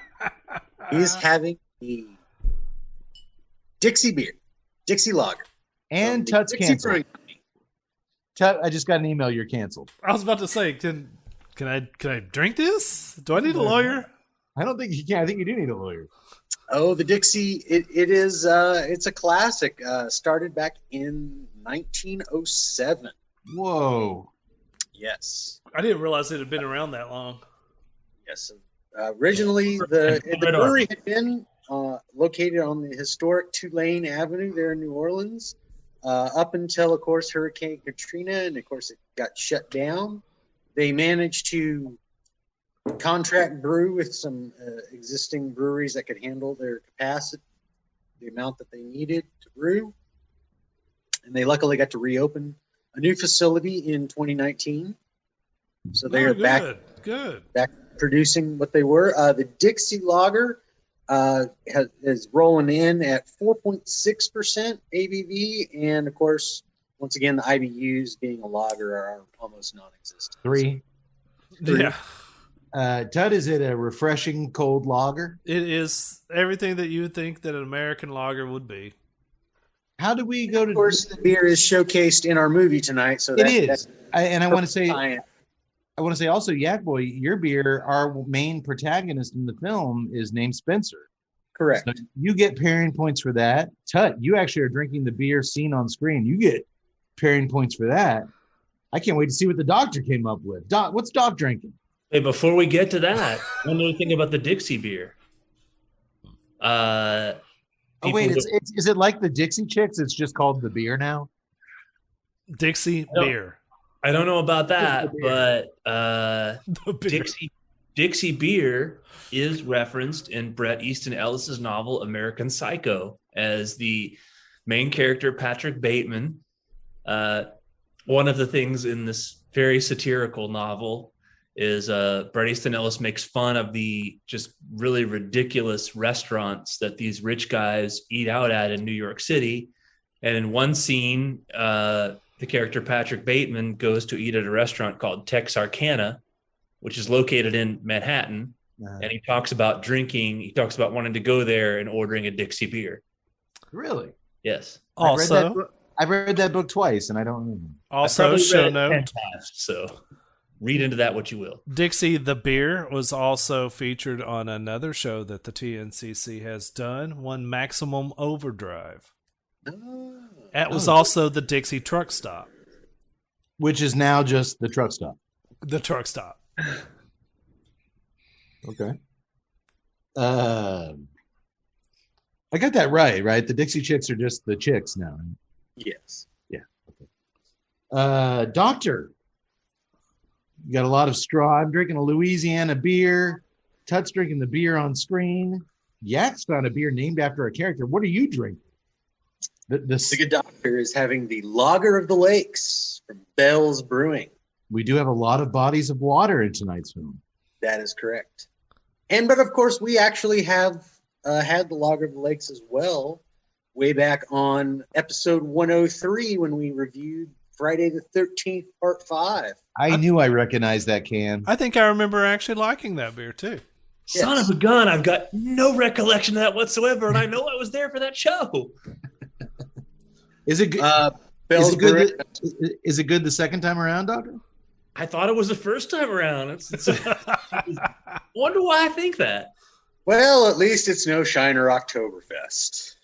Speaker 6: He's having the Dixie beer, Dixie lager,
Speaker 4: And
Speaker 6: The
Speaker 4: Tut's
Speaker 6: Dixie
Speaker 4: canceled.
Speaker 6: Brewing Company.
Speaker 4: Tut, I just got an email. You're canceled.
Speaker 3: I was about to say, can I drink this? Do I need a lawyer?
Speaker 4: I don't think you can. I think you do need a lawyer.
Speaker 6: Oh, the Dixie! It is. It's a classic. Started back in 1907.
Speaker 4: Whoa.
Speaker 6: Yes.
Speaker 3: I didn't realize it had been around that long.
Speaker 6: Yes. Originally, the brewery had been located on the historic Tulane Avenue there in New Orleans, up until, of course, Hurricane Katrina, and of course, it got shut down. They managed to contract brew with some existing breweries that could handle their capacity, the amount that they needed to brew, and they luckily got to reopen a new facility in 2019. So they are back producing what they were. The Dixie Lager is rolling in at 4.6% ABV, and of course, once again, the IBUs being a lager are almost non-existent.
Speaker 4: Three.
Speaker 3: Yeah.
Speaker 4: Tut, is it a refreshing cold lager?
Speaker 3: It is everything that you would think that an American lager would be.
Speaker 4: How do we go to?
Speaker 6: Of course, the beer is showcased in our movie tonight, so
Speaker 4: It is. I want to say,
Speaker 6: science.
Speaker 4: I want to say also, Yak Boy, your beer, our main protagonist in the film, is named Spencer.
Speaker 6: Correct.
Speaker 4: So you get pairing points for that. Tut, you actually are drinking the beer seen on screen. You get pairing points for that. I can't wait to see what the doctor came up with. Doc, what's Doc drinking?
Speaker 5: Hey, before we get to that, one more thing about the Dixie beer.
Speaker 4: Oh wait, is it like the Dixie Chicks? It's just called the beer now.
Speaker 3: Dixie beer.
Speaker 5: I don't know about that, but
Speaker 3: The beer.
Speaker 5: Dixie beer is referenced in Bret Easton Ellis's novel American Psycho as the main character, Patrick Bateman. One of the things in this very satirical novel is Bret Easton Ellis makes fun of the just really ridiculous restaurants that these rich guys eat out at in New York City. And in one scene, the character Patrick Bateman goes to eat at a restaurant called Texarkana, which is located in Manhattan. And he talks about drinking. He talks about wanting to go there and ordering a Dixie beer.
Speaker 4: Really?
Speaker 5: Yes.
Speaker 3: Also,
Speaker 4: I've read that book twice, and I don't remember.
Speaker 3: Also, show note.
Speaker 5: So read into that what you will.
Speaker 3: Dixie the beer was also featured on another show that the TNCC has done, one Maximum Overdrive. That was also the Dixie truck stop.
Speaker 4: Which is now just the truck stop.
Speaker 3: The truck stop.
Speaker 4: Okay. I got that right? The Dixie Chicks are just the chicks now.
Speaker 6: Yes.
Speaker 4: Yeah. Okay. Doctor, you got a lot of straw. I'm drinking a Louisiana beer. Tut's drinking the beer on screen. Yak's found a beer named after a character. What are you drinking?
Speaker 6: The good doctor is having the Lager of the Lakes from Bell's Brewing.
Speaker 4: We do have a lot of bodies of water in tonight's film.
Speaker 6: That is correct. But of course, we actually have had the Lager of the Lakes as well, way back on episode 103 when we reviewed Friday the 13th, Part 5.
Speaker 4: I knew I recognized that can.
Speaker 3: I think I remember actually liking that beer too.
Speaker 6: Yes.
Speaker 5: Son of a gun, I've got no recollection of that whatsoever, and I know I was there for that show.
Speaker 4: Is it good?
Speaker 6: Bell's Brewing.
Speaker 4: Is it good the second time around, Doctor?
Speaker 5: I thought it was the first time around. Wonder why I think that.
Speaker 6: Well, at least it's no Shiner Oktoberfest.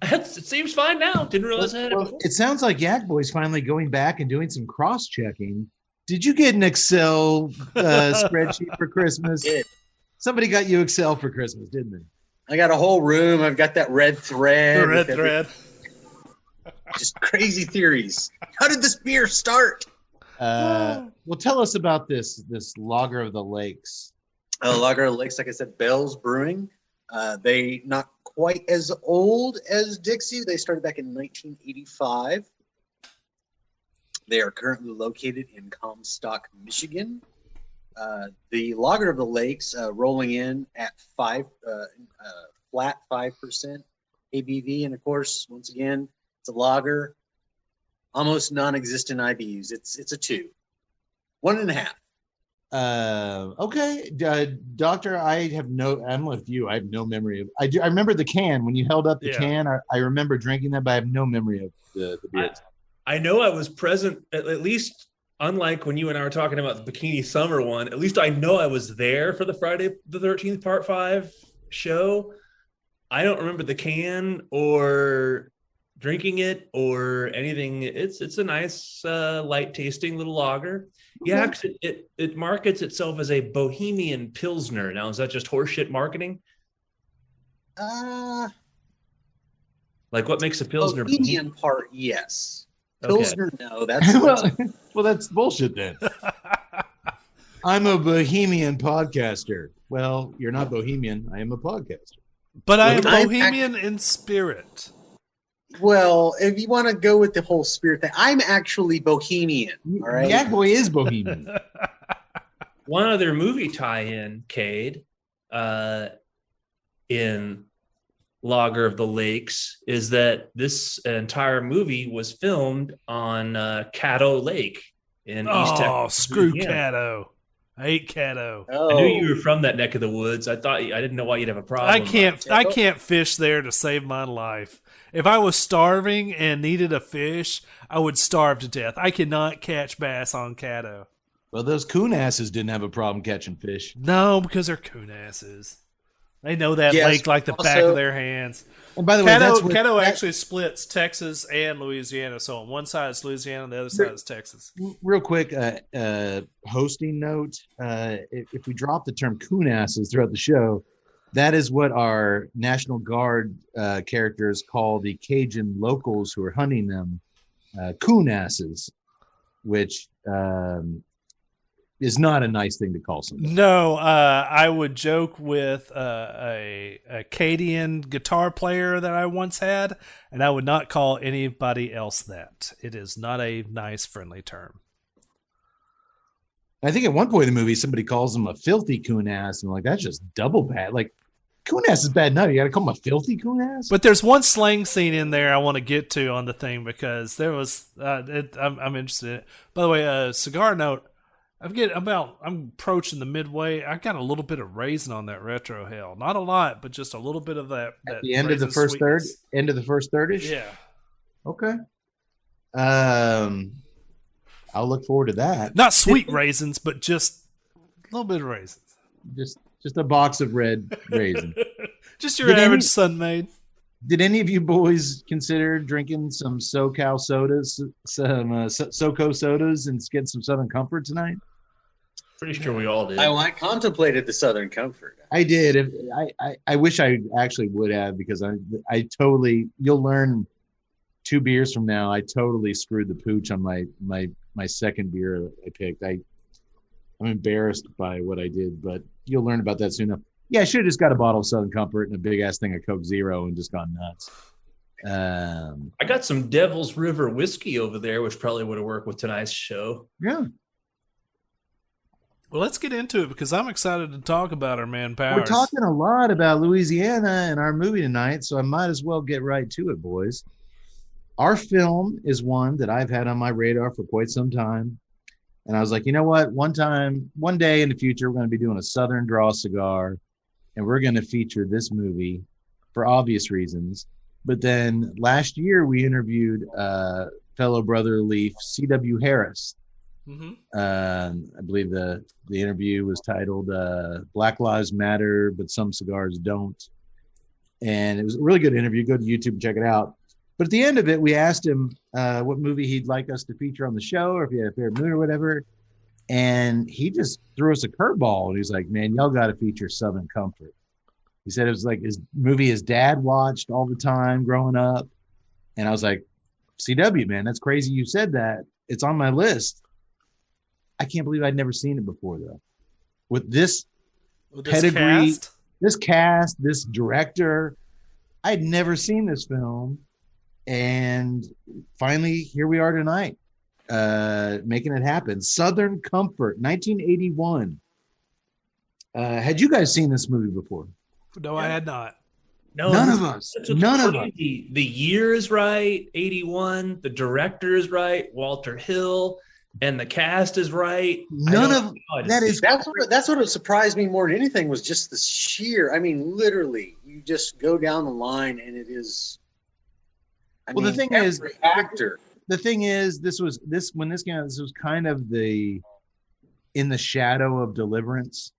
Speaker 5: It seems fine now. Didn't realize I had it before.
Speaker 4: It sounds like Yak Boy's finally going back and doing some cross-checking. Did you get an Excel spreadsheet for Christmas?
Speaker 6: Did.
Speaker 4: Somebody got you Excel for Christmas, didn't they?
Speaker 6: I got a whole room. I've got that red thread.
Speaker 3: The red thread.
Speaker 6: Just crazy theories. How did this beer start?
Speaker 4: Well, tell us about this Lager of the Lakes.
Speaker 6: Lager of the Lakes, like I said, Bell's Brewing. They not quite as old as Dixie. They started back in 1985. They are currently located in Comstock, Michigan. The Lager of the Lakes rolling in at flat 5% ABV, and of course, once again, it's a lager, almost non-existent IBUs. It's a 2, 1.5.
Speaker 4: Okay, Doctor, I'm with you. I have no memory of. I remember the can when you held up the can. I remember drinking that, but I have no memory of the beer.
Speaker 5: I know I was present at least. Unlike when you and I were talking about the Bikini Summer one, at least I know I was there for the Friday the 13th Part 5 show. I don't remember the can or drinking it or anything. It's a nice light tasting little lager. Yeah, it markets itself as a Bohemian Pilsner. Now, is that just horseshit marketing? Like what makes a Pilsner?
Speaker 6: Bohemian part, yes.
Speaker 5: Okay.
Speaker 6: Pilsner, no. That's
Speaker 4: well, that's bullshit then. I'm a Bohemian podcaster. Well, you're not Bohemian. I am a podcaster.
Speaker 3: But I am Bohemian in spirit.
Speaker 6: Well, if you want to go with the whole spirit thing, I'm actually Bohemian. All right.
Speaker 4: Yak Boy is Bohemian.
Speaker 5: One other movie tie-in, Cade, in Lager of the Lakes, is that this entire movie was filmed on Caddo Lake in East Texas.
Speaker 3: Oh, screw Caddo. I hate Caddo.
Speaker 6: Oh.
Speaker 5: I knew you were from that neck of the woods. I didn't know why you'd have a problem.
Speaker 3: I can't fish there to save my life. If I was starving and needed a fish, I would starve to death. I cannot catch bass on Caddo.
Speaker 4: Well, those coon asses didn't have a problem catching fish.
Speaker 3: No, because they're coon asses. They know that lake like the back of their hands.
Speaker 4: And by the way,
Speaker 3: Caddo actually splits Texas and Louisiana. So on one side is Louisiana, the other side is Texas.
Speaker 4: Real quick, hosting note: if we drop the term coon asses throughout the show, that is what our National Guard characters call the Cajun locals who are hunting them, coon asses, which is not a nice thing to call somebody.
Speaker 3: No, I would joke with a Acadian guitar player that I once had, and I would not call anybody else that. It is not a nice, friendly term.
Speaker 4: I think at one point in the movie, somebody calls him a filthy coon ass, and I'm like, that's just double bad. Like, coon ass is bad enough. You got to call him a filthy coon ass?
Speaker 3: But there's one slang scene in there I want to get to on the thing because there was. I'm interested in it. By the way, cigar note. I'm approaching the midway. I got a little bit of raisin on that retro hell. Not a lot, but just a little bit of that.
Speaker 4: At the end of the first
Speaker 3: sweetness.
Speaker 4: third, end of the first third-ish?
Speaker 3: Yeah.
Speaker 4: Okay. I'll look forward to that.
Speaker 3: Not sweet raisins, but just a little bit of raisins.
Speaker 4: Just a box of red raisin.
Speaker 3: Just your average Sun-Maid.
Speaker 4: Did any of you boys consider drinking some SoCal sodas, some SoCo sodas, and getting some Southern Comfort tonight?
Speaker 5: Pretty sure we all did.
Speaker 6: I contemplated the Southern Comfort.
Speaker 4: I did. I wish I actually would have, because I totally. You'll learn 2 beers from now. I totally screwed the pooch on my second beer I picked. I'm embarrassed by what I did, but you'll learn about that soon enough. Yeah, I should have just got a bottle of Southern Comfort and a big ass thing of Coke Zero and just gone nuts.
Speaker 5: I got some Devil's River whiskey over there, which probably would have worked with tonight's show.
Speaker 4: Yeah.
Speaker 3: Well, let's get into it because I'm excited to talk about our man Powers.
Speaker 4: We're talking a lot about Louisiana and our movie tonight, so I might as well get right to it, boys. Our film is one that I've had on my radar for quite some time. And I was like, you know what? One day in the future, we're going to be doing a Southern Draw cigar, and we're going to feature this movie for obvious reasons. But then last year, we interviewed fellow brother Leaf, C.W. Harris.
Speaker 3: Mm-hmm.
Speaker 4: I believe the interview was titled Black Lives Matter, but some cigars don't. And it was a really good interview. Go to YouTube and check it out. But at the end of it, we asked him what movie he'd like us to feature on the show, or if he had a favorite movie or whatever. And he just threw us a curveball. And he's like, man, y'all got to feature Southern Comfort. He said it was like his movie his dad watched all the time growing up. And I was like, CW, man, that's crazy you said that. It's on my list. I can't believe I'd never seen it before, though. With this pedigree, this cast, this director, I'd never seen this film. And finally, here we are tonight, making it happen. Southern Comfort, 1981. Had you guys seen this movie before?
Speaker 3: No, I had not.
Speaker 5: No,
Speaker 4: None of us. None of us.
Speaker 5: The year is right, 81. The director is right, Walter Hill, and the cast is right.
Speaker 6: That's what surprised me more than anything was just the sheer. I mean, literally, you just go down the line, and it is.
Speaker 4: The thing is,
Speaker 6: actor.
Speaker 4: The thing is, when this came out, this was kind of in the shadow of Deliverance,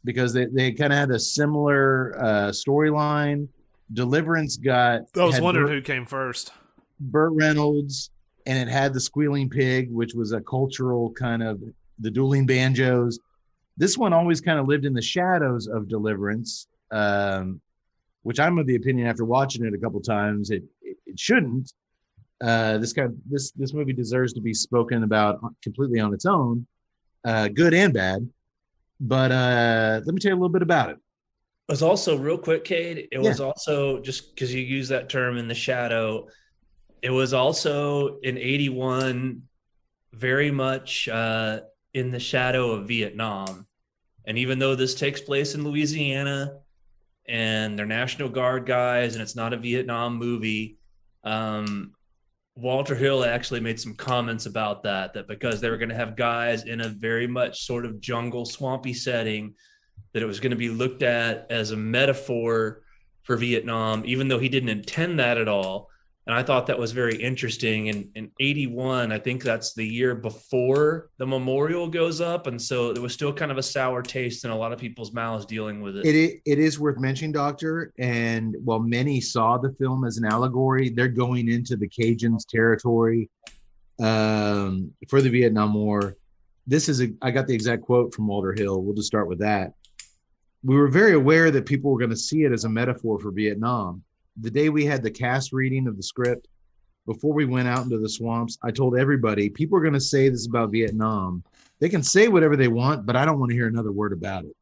Speaker 4: because they kind of had a similar storyline. Deliverance I was
Speaker 3: wondering who came first.
Speaker 4: Burt Reynolds, and it had the Squealing Pig, which was a cultural kind of the dueling banjos. This one always kind of lived in the shadows of Deliverance, which I'm of the opinion after watching it a couple times, it shouldn't. This movie deserves to be spoken about completely on its own, good and bad. But let me tell you a little bit about it.
Speaker 5: It was also, real quick, Cade, was also, just because you use that term, in the shadow, it was also in 81 very much in the shadow of Vietnam. And even though this takes place in Louisiana and they're National Guard guys and it's not a Vietnam movie, Walter Hill actually made some comments about that because they were going to have guys in a very much sort of jungle, swampy setting, that it was going to be looked at as a metaphor for Vietnam, even though he didn't intend that at all. And I thought that was very interesting. And in 81, I think that's the year before the memorial goes up. And so there was still kind of a sour taste in a lot of people's mouths dealing with it.
Speaker 4: It is worth mentioning, Doctor. And while many saw the film as an allegory, they're going into the Cajuns territory for the Vietnam War. I got the exact quote from Walter Hill. We'll just start with that. We were very aware that people were going to see it as a metaphor for Vietnam. The day we had the cast reading of the script, before we went out into the swamps, I told everybody, people are going to say this is about Vietnam, They can say whatever they want, but I don't want to hear another word about it.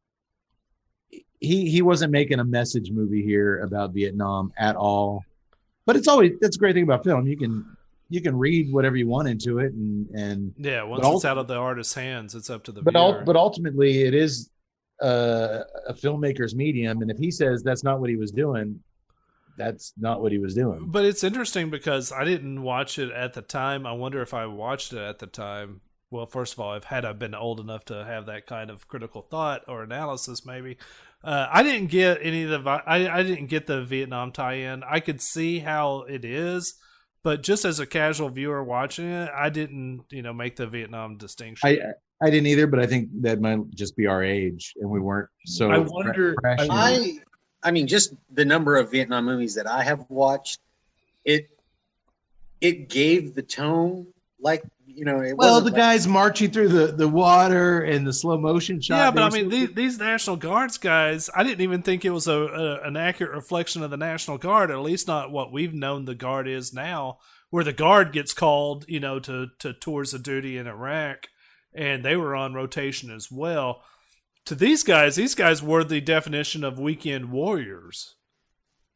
Speaker 4: He wasn't making a message movie here about Vietnam at all. But that's a great thing about film. You can read whatever you want into it, and
Speaker 3: yeah, once it's out of the artist's hands, it's up to the viewer.
Speaker 4: But ultimately, it is a filmmaker's medium, and if he says that's not what he was doing, that's not what he was doing.
Speaker 3: But it's interesting because I didn't watch it at the time. I wonder if I watched it at the time. Well, first of all, if had I been old enough to have that kind of critical thought or analysis, maybe I didn't get any of the. I didn't get the Vietnam tie-in. I could see how it is, but just as a casual viewer watching it, I didn't, make the Vietnam distinction.
Speaker 4: I didn't either, but I think that might just be our age, and we weren't so.
Speaker 5: I wonder.
Speaker 6: I mean, just the number of Vietnam movies that I have watched, it gave the tone like. The
Speaker 4: guys marching through the water and the slow motion shot.
Speaker 3: Yeah, but I mean, these National Guards guys, I didn't even think it was an accurate reflection of the National Guard, at least not what we've known the Guard is now, where the Guard gets called, to tours of duty in Iraq, and they were on rotation as well. To these guys were the definition of weekend warriors.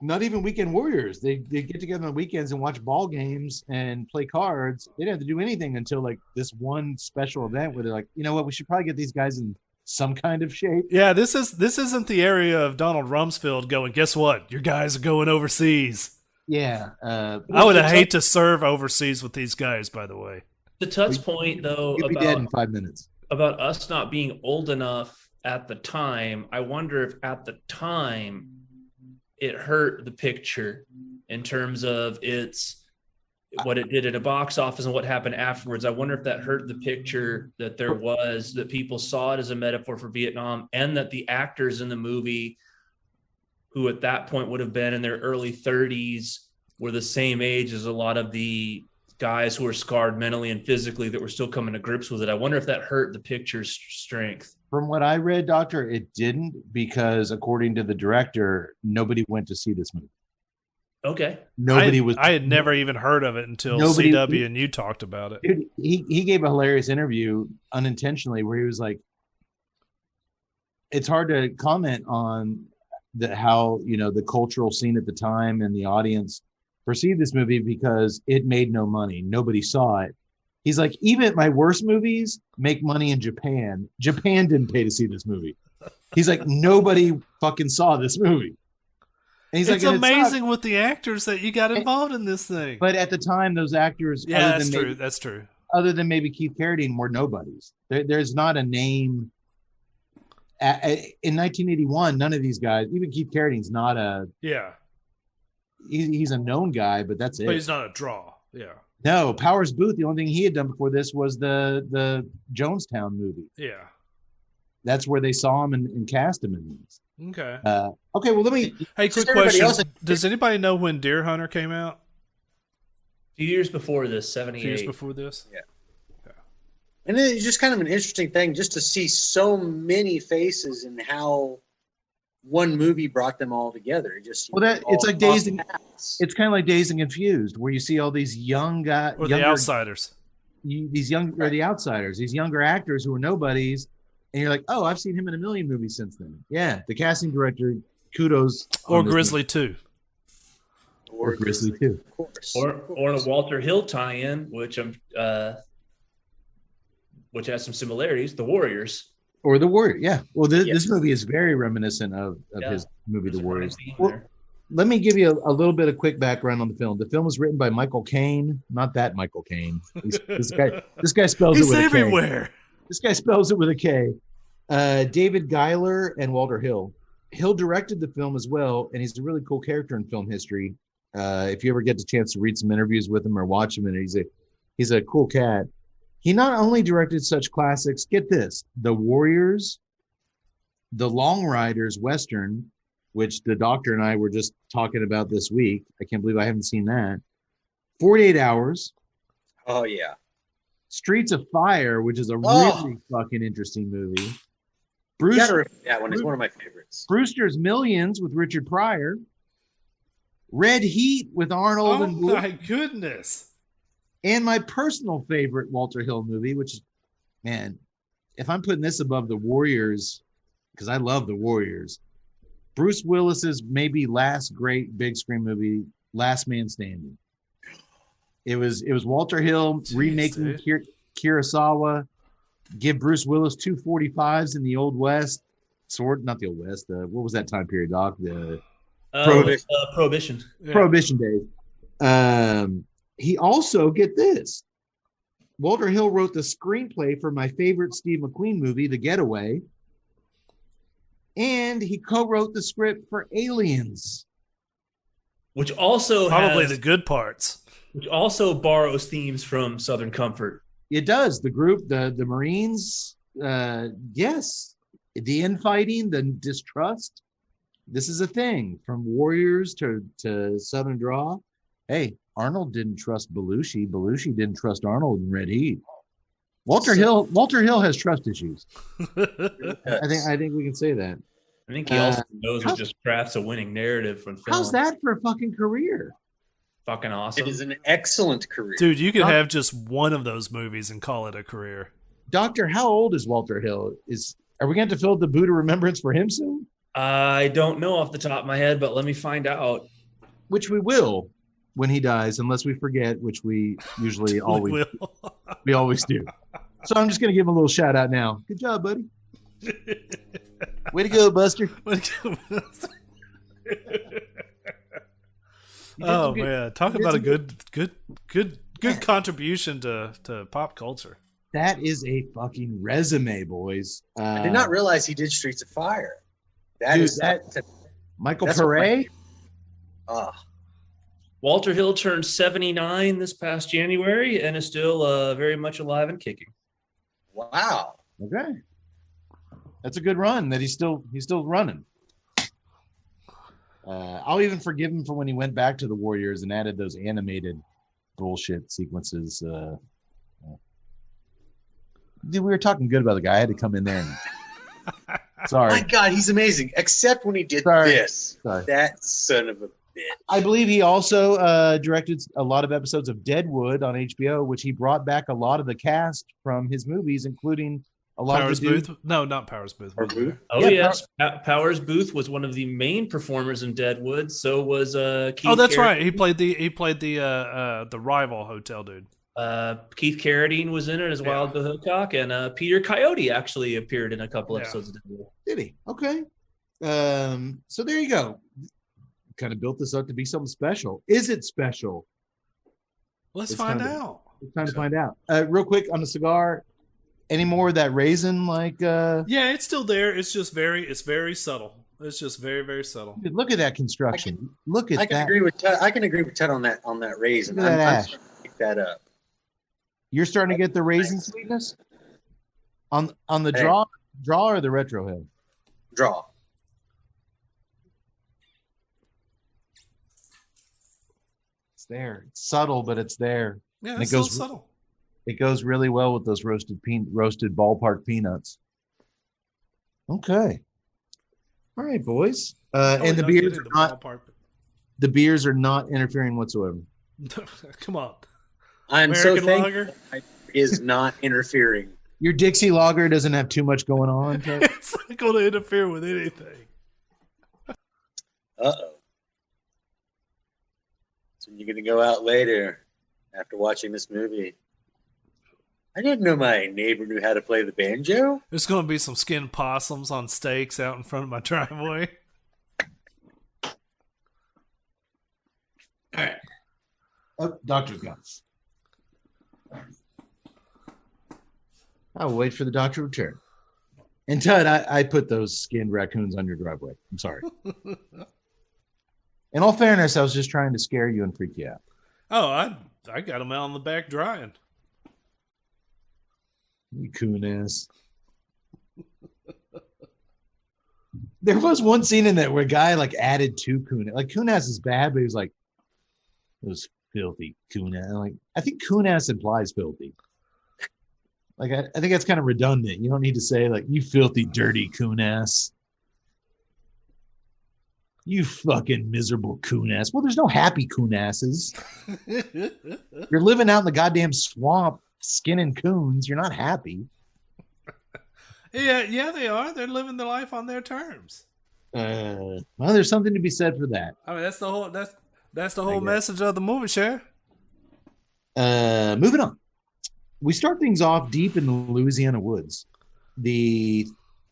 Speaker 4: Not even weekend warriors. They get together on weekends and watch ball games and play cards. They didn't have to do anything until like this one special event where they're like, you know what, we should probably get these guys in some kind of shape.
Speaker 3: Yeah, this isn't the area of Donald Rumsfeld going, guess what? Your guys are going overseas.
Speaker 4: Yeah.
Speaker 3: I would hate to serve overseas with these guys, by the way.
Speaker 5: The touch point, though,
Speaker 4: you'd be dead in 5 minutes.
Speaker 5: About us not being old enough at the time, I wonder if at the time it hurt the picture in terms of what it did at a box office and what happened afterwards. I wonder if that hurt the picture that people saw it as a metaphor for Vietnam, and that the actors in the movie, who at that point would have been in their early 30s, were the same age as a lot of the guys who were scarred mentally and physically that were still coming to grips with it. I wonder if that hurt the picture's strength.
Speaker 4: From what I read, Doctor, it didn't, because according to the director, nobody went to see this movie.
Speaker 5: Okay.
Speaker 3: I had never even heard of it until CW and you talked about it.
Speaker 4: Dude, he gave a hilarious interview unintentionally where he was like, it's hard to comment on how the cultural scene at the time and the audience perceived this movie because it made no money. Nobody saw it. He's like, even my worst movies make money in Japan. Japan didn't pay to see this movie. He's like, nobody fucking saw this movie. And he's
Speaker 3: it's amazing with the actors that you got involved in this thing.
Speaker 4: But at the time, those actors,
Speaker 3: that's true.
Speaker 4: Other than maybe Keith Carradine, were nobodies. There's not a name. In 1981, none of these guys, even Keith Carradine's not a.
Speaker 3: Yeah.
Speaker 4: He's a known guy, but that's it.
Speaker 3: But he's not a draw. Yeah.
Speaker 4: No, Powers Booth, the only thing he had done before this was the Jonestown movie.
Speaker 3: Yeah.
Speaker 4: That's where they saw him and cast him in these.
Speaker 3: Okay.
Speaker 4: Okay, well, let me...
Speaker 3: Hey, quick question. Does anybody know when Deer Hunter came out?
Speaker 5: A few years before this, 78.
Speaker 3: 2 years before this?
Speaker 6: Yeah. And it's just kind of an interesting thing just to see so many faces and how one movie brought them all together. It's like it's kind of like Dazed and Confused, where you see all these young guys,
Speaker 3: or the outsiders,
Speaker 4: or the outsiders, these younger actors who are nobodies, and you're like, oh, I've seen him in a million movies since then. Yeah, the casting director, kudos.
Speaker 3: Or Grizzly 2.
Speaker 4: Or Grizzly 2.
Speaker 6: Of course.
Speaker 5: Or the Walter Hill tie-in, which has some similarities. The Warriors.
Speaker 4: Or The Warrior, yeah. Well, this movie is very reminiscent of his movie, The Warriors. Well, let me give you a little bit of quick background on the film. The film was written by Michael Caine, not that Michael Caine. This guy spells it with a K.
Speaker 3: He's everywhere.
Speaker 4: This guy spells it with a K. David Giler and Walter Hill. Hill directed the film as well, and he's a really cool character in film history. If you ever get the chance to read some interviews with him or watch him, and he's a cool cat. He not only directed such classics, get this, The Warriors, The Long Riders Western, which the doctor and I were just talking about this week. I can't believe I haven't seen that. 48 Hours.
Speaker 6: Oh, yeah.
Speaker 4: Streets of Fire, which is a really fucking interesting movie.
Speaker 6: That one is one of my favorites.
Speaker 4: Brewster's Millions with Richard Pryor. Red Heat with Arnold and Blue.
Speaker 3: Oh, my goodness.
Speaker 4: And my personal favorite Walter Hill movie, which is, man, if I'm putting this above the Warriors, because I love the Warriors, Bruce Willis's maybe last great big screen movie, Last Man Standing. It was Walter Hill remaking Kurosawa. Give Bruce Willis 245s in the Old West. Not the Old West. What was that time period, Doc? The
Speaker 5: Prohibition.
Speaker 3: Yeah.
Speaker 4: Prohibition days. He also, get this, Walter Hill wrote the screenplay for my favorite Steve McQueen movie, The Getaway, and he co-wrote the script for Aliens.
Speaker 5: Which also
Speaker 3: Probably the good parts.
Speaker 5: Which also borrows themes from Southern Comfort.
Speaker 4: It does. The group, the Marines, yes. The infighting, the distrust. This is a thing from Warriors to Southern Draw. Hey, Arnold didn't trust Belushi. Belushi didn't trust Arnold in Red Heat. Walter Hill has trust issues. I think we can say that.
Speaker 5: I think he also knows it just crafts a winning narrative from film.
Speaker 4: How's that for a fucking career?
Speaker 5: Fucking awesome.
Speaker 6: It is an excellent career.
Speaker 3: Dude, you could have just one of those movies and call it a career.
Speaker 4: Doctor, how old is Walter Hill? Are we going to fill the boot of remembrance for him soon?
Speaker 5: I don't know off the top of my head, but let me find out.
Speaker 4: Which we will when he dies, unless we forget, which we usually always we always do. So I'm just going to give him a little shout out now. Good job, buddy. Way to go, Buster.
Speaker 3: Oh man, talk about a good contribution to pop culture.
Speaker 4: That is a fucking resume, boys.
Speaker 6: I did not realize he did Streets of Fire.
Speaker 4: Michael
Speaker 6: that's
Speaker 4: Pare.
Speaker 5: Walter Hill turned 79 this past January and is still very much alive and kicking.
Speaker 6: Wow.
Speaker 4: Okay, that's a good run. That he's still running. I'll even forgive him for when he went back to the Warriors and added those animated bullshit sequences. Dude, we were talking good about the guy. I had to come in there. And... Sorry.
Speaker 6: My God, he's amazing. Except when he did this.
Speaker 4: Sorry.
Speaker 6: That son of a bitch.
Speaker 4: I believe he also directed a lot of episodes of Deadwood on HBO, which he brought back a lot of the cast from his movies, including a lot
Speaker 3: Powers
Speaker 4: of the dudes.
Speaker 3: Booth? No, not Powers Booth.
Speaker 5: Oh, yes. Powers Booth was one of the main performers in Deadwood. So was Keith.
Speaker 3: Oh, that's right. He played the rival hotel dude.
Speaker 5: Keith Carradine was in it as Wild Bill Hickok, and Peter Coyote actually appeared in a couple episodes of Deadwood.
Speaker 4: Did he? Okay. So there you go. Kind of built this up to be something special. Is it special?
Speaker 3: Let's find out.
Speaker 4: It's time to find out. Real quick on the cigar. Any more of that raisin? Yeah,
Speaker 3: it's still there. It's just it's very subtle. It's just very, very subtle.
Speaker 4: Dude, look at that construction. Look at that.
Speaker 6: I can agree with Ted on that raisin.
Speaker 4: Look at that
Speaker 6: I'm
Speaker 4: ash.
Speaker 6: trying to pick that up.
Speaker 4: You're starting to get the raisin sweetness on the draw or the retro head?
Speaker 6: Draw.
Speaker 4: It's there. It's subtle, but it's there.
Speaker 3: Yeah,
Speaker 4: and
Speaker 3: it's so subtle.
Speaker 4: It goes really well with those roasted ballpark peanuts. Okay. All right, boys. And the beers are not interfering whatsoever.
Speaker 3: Come on.
Speaker 6: I'm
Speaker 3: American
Speaker 6: so thankful
Speaker 3: lager
Speaker 6: it is not interfering.
Speaker 4: Your Dixie lager doesn't have too much going on.
Speaker 3: It's not going to interfere with anything.
Speaker 6: Uh-oh. So you're going to go out later after watching this movie. I didn't know my neighbor knew how to play the banjo.
Speaker 3: There's going to be some skinned possums on stakes out in front of my driveway.
Speaker 4: All right. Oh, doctor's gone. I'll wait for the doctor to return. And Ted, I put those skinned raccoons on your driveway. I'm sorry. In all fairness, I was just trying to scare you and freak you out.
Speaker 3: Oh, I got them out on the back drying.
Speaker 4: You coon ass. There was one scene in that where a guy added two coon. Coon ass is bad, but he was like, those filthy coon ass. I think coon ass implies filthy. I think that's kind of redundant. You don't need to say you filthy, dirty coon ass. You fucking miserable coon ass. Well, there's no happy coon asses. You're living out in the goddamn swamp skinning coons. You're not happy.
Speaker 3: Yeah, they are. They're living their life on their terms.
Speaker 4: Well, there's something to be said for that.
Speaker 3: I mean, that's the whole
Speaker 4: I guess.
Speaker 3: message of the movie, Cher.
Speaker 4: Moving on. We start things off deep in the Louisiana woods. The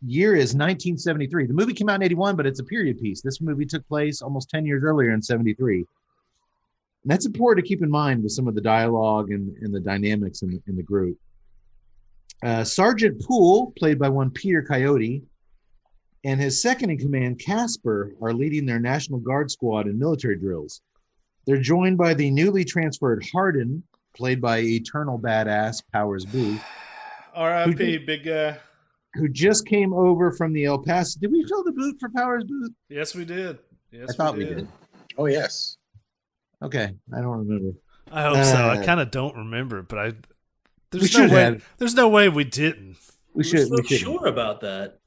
Speaker 4: year is 1973. The movie came out in 81, but it's a period piece. This movie took place almost 10 years earlier in 73. And that's important to keep in mind with some of the dialogue and the dynamics in the group. Sergeant Poole, played by one Peter Coyote, and his second in command, Casper, are leading their National Guard squad in military drills. They're joined by the newly transferred Hardin, played by eternal badass Powers Booth.
Speaker 3: R.I.P. Big guy.
Speaker 4: Who just came over from the El Paso. Did we fill the boot for Powers Booth?
Speaker 3: Yes, we did.
Speaker 4: I thought we did.
Speaker 6: Oh, yes.
Speaker 4: Okay, I don't remember.
Speaker 3: I hope so. I kind of don't remember, but
Speaker 4: there's
Speaker 3: no way we didn't.
Speaker 4: We should.
Speaker 5: We're so sure about that.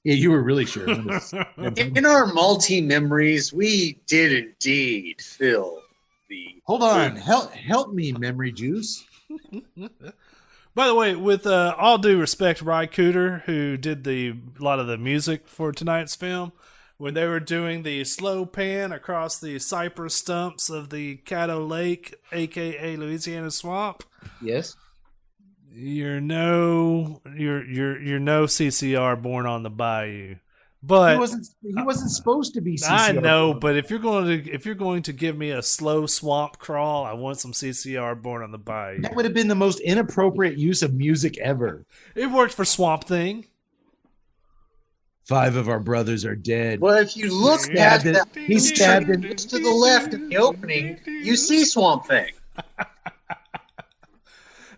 Speaker 4: Yeah, you were really sure.
Speaker 6: In our multi memories, we did indeed fill the.
Speaker 4: Hold on, help me, memory juice.
Speaker 3: By the way, with all due respect, Ry Cooter, who did a lot of the music for tonight's film, when they were doing the slow pan across the cypress stumps of the Caddo Lake, aka Louisiana Swamp.
Speaker 4: Yes.
Speaker 3: You're no CCR born on the bayou, but
Speaker 4: he wasn't supposed to be CCR.
Speaker 3: I know, but if you're going to give me a slow swamp crawl, I want some CCR born on the bayou.
Speaker 4: That would have been the most inappropriate use of music ever.
Speaker 3: It worked for Swamp Thing.
Speaker 4: 5 of our brothers are dead.
Speaker 6: Well, if you look at that,
Speaker 4: he stabbed him
Speaker 6: to the left in the opening. You see Swamp Thing.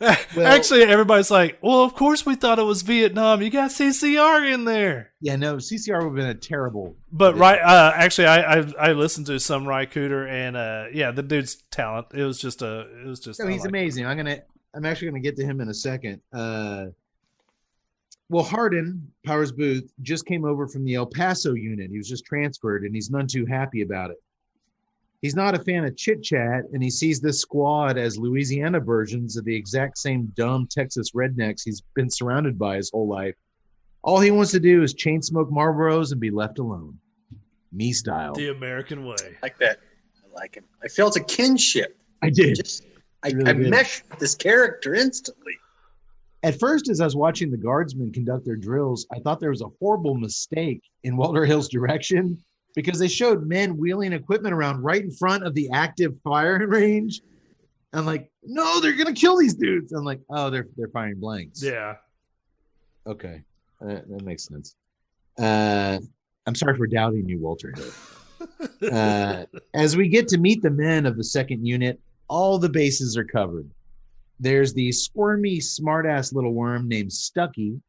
Speaker 3: Well, actually, everybody's like, well, of course we thought it was Vietnam. You got CCR in there.
Speaker 4: Yeah, no, CCR would have been a terrible.
Speaker 3: But actually, I listened to some Ry Cooter, and yeah, the dude's talent. It was just. No,
Speaker 4: he's amazing. I'm actually gonna get to him in a second. Well, Hardin, Powers Booth, just came over from the El Paso unit. He was just transferred, and he's none too happy about it. He's not a fan of chit-chat, and he sees this squad as Louisiana versions of the exact same dumb Texas rednecks he's been surrounded by his whole life. All he wants to do is chain smoke Marlboros and be left alone. Me style.
Speaker 3: The American way.
Speaker 6: Like that. I like him. I felt a kinship.
Speaker 4: I did.
Speaker 6: I meshed with this character instantly.
Speaker 4: At first, as I was watching the guardsmen conduct their drills, I thought there was a horrible mistake in Walter Hill's direction, because they showed men wheeling equipment around right in front of the active firing range. I'm like, no, they're going to kill these dudes. I'm like, oh, they're firing blanks.
Speaker 3: Yeah.
Speaker 4: Okay. That makes sense. I'm sorry for doubting you, Walter Hill. As we get to meet the men of the second unit, all the bases are covered. There's the squirmy, smartass little worm named Stucky.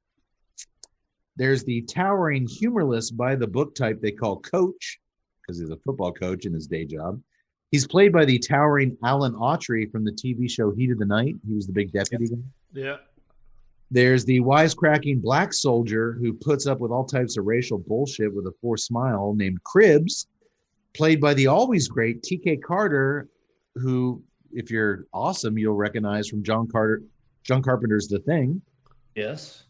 Speaker 4: There's the towering, humorless, by-the-book type they call Coach, because he's a football coach in his day job. He's played by the towering Alan Autry from the TV show Heat of the Night. He was the big deputy guy.
Speaker 3: Yeah.
Speaker 4: There's the wisecracking black soldier who puts up with all types of racial bullshit with a forced smile named Cribbs, played by the always great T.K. Carter, who, if you're awesome, you'll recognize from John Carpenter's The Thing.
Speaker 5: Yes.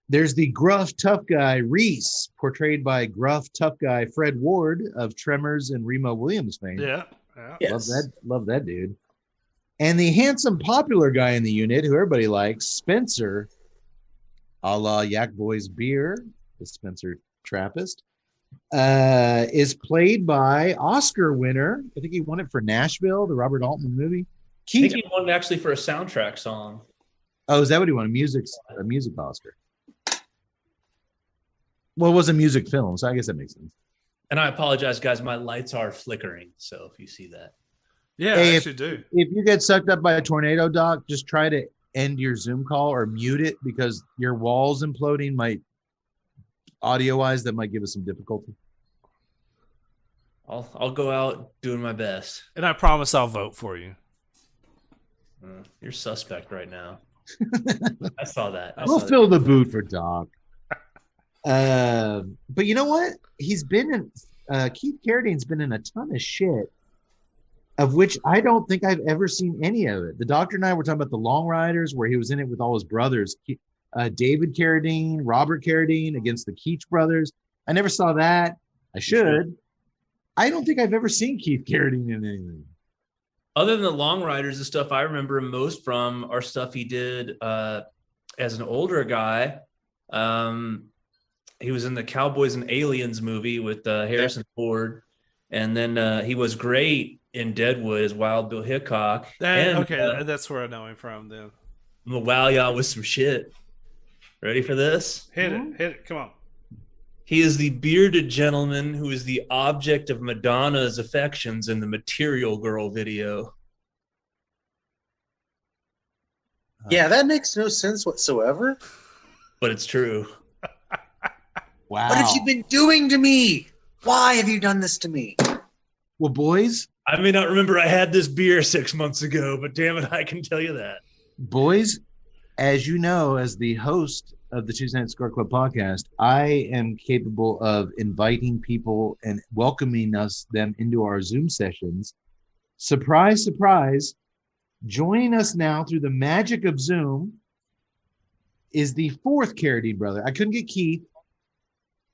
Speaker 4: There's the gruff, tough guy, Reese, portrayed by gruff, tough guy Fred Ward of Tremors and Remo Williams fame.
Speaker 3: Yeah.
Speaker 6: Yes.
Speaker 4: Love that dude. And the handsome, popular guy in the unit, who everybody likes, Spencer, a la Yak Boy's Beer, the Spencer Trappist, is played by Oscar winner. I think he won it for Nashville, the Robert Altman movie.
Speaker 5: I think he won actually for a soundtrack song.
Speaker 4: Oh, is that what he won? A music Oscar. Well, it was a music film, so I guess that makes sense.
Speaker 5: And I apologize, guys. My lights are flickering, so if you see that.
Speaker 3: Yeah,
Speaker 4: Hey,
Speaker 3: I actually do.
Speaker 4: If you get sucked up by a tornado, Doc, just try to end your Zoom call or mute it, because your walls imploding might, audio-wise, that might give us some difficulty.
Speaker 5: I'll go out doing my best.
Speaker 3: And I promise I'll vote for you.
Speaker 5: You're suspect right now. I saw that.
Speaker 4: We'll fill the boot for Doc. But you know what? He's been in Keith Carradine's been in a ton of shit, of which I don't think I've ever seen any of it. The doctor and I were talking about The Long Riders, where he was in it with all his brothers. David Carradine, Robert Carradine against the Keach brothers. I never saw that. I should. I don't think I've ever seen Keith Carradine in anything.
Speaker 5: Other than the Long Riders and stuff, I remember him most from our stuff he did as an older guy. He was in the Cowboys and Aliens movie with Harrison Ford. And then he was great in Deadwood as Wild Bill Hickok.
Speaker 3: That's where I know him from then.
Speaker 5: I'm gonna wow y'all with some shit. Ready for this?
Speaker 3: Hit it. Come on.
Speaker 5: He is the bearded gentleman who is the object of Madonna's affections in the Material Girl video.
Speaker 6: Yeah, that makes no sense whatsoever.
Speaker 5: But it's true.
Speaker 4: Wow.
Speaker 6: What have you been doing to me? Why have you done this to me?
Speaker 4: Well, boys,
Speaker 5: I may not remember I had this beer 6 months ago, but damn it, I can tell you that.
Speaker 4: Boys, as you know, as the host of the Tuesday Night Cigar Club podcast, I am capable of inviting people and welcoming them into our Zoom sessions. Surprise, surprise. Joining us now through the magic of Zoom is the fourth Carradine brother. I couldn't get Keith.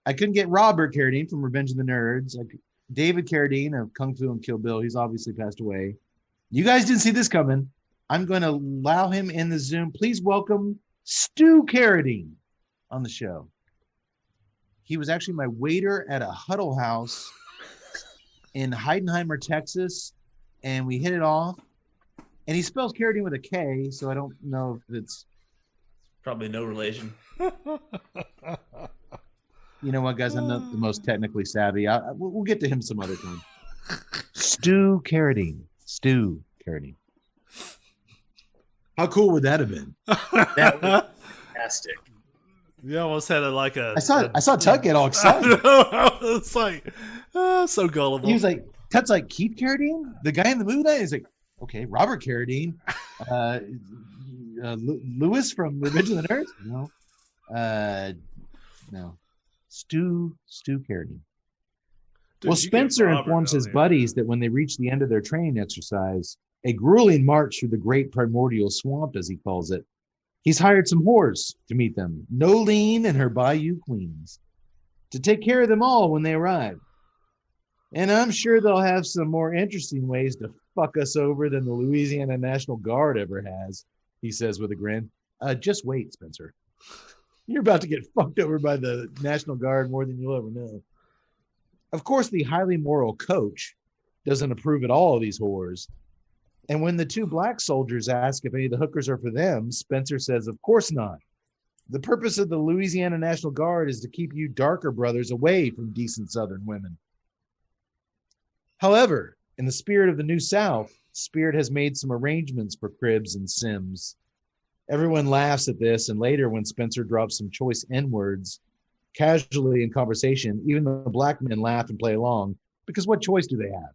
Speaker 4: I couldn't get Robert Carradine from Revenge of the Nerds. David Carradine of Kung Fu and Kill Bill. He's obviously passed away. You guys didn't see this coming. I'm going to allow him in the Zoom. Please welcome Stu Carradine on the show. He was actually my waiter at a Huddle House in Heidenheimer, Texas, and we hit it off. And he spells Carradine with a K, so I don't know if it's...
Speaker 5: Probably no relation.
Speaker 4: You know what, guys? I'm not the most technically savvy. We'll get to him some other time. Stu Carradine. How cool would that have been?
Speaker 6: That was fantastic.
Speaker 3: You almost had
Speaker 4: I saw Tug get all excited.
Speaker 3: It's like so gullible.
Speaker 4: He was like, Tut's like, Keith Carradine? The guy in the movie? He's like, okay, Robert Carradine. Lewis from Revenge of the Nerds? No. Stu Carradine. Well, Spencer informs his buddies that when they reach the end of their training exercise, a grueling march through the great primordial swamp, as he calls it, he's hired some whores to meet them, Nolene and her Bayou Queens, to take care of them all when they arrive. And I'm sure they'll have some more interesting ways to fuck us over than the Louisiana National Guard ever has, he says with a grin. Just wait, Spencer. You're about to get fucked over by the National Guard more than you'll ever know. Of course, the highly moral coach doesn't approve at all of these whores. And when the two black soldiers ask if any of the hookers are for them, Spencer says, of course not. The purpose of the Louisiana National Guard is to keep you darker brothers away from decent Southern women. However, in the spirit of the New South, Spirit has made some arrangements for Cribs and Sims. Everyone laughs at this, and later when Spencer drops some choice N-words casually in conversation, even the black men laugh and play along, because what choice do they have?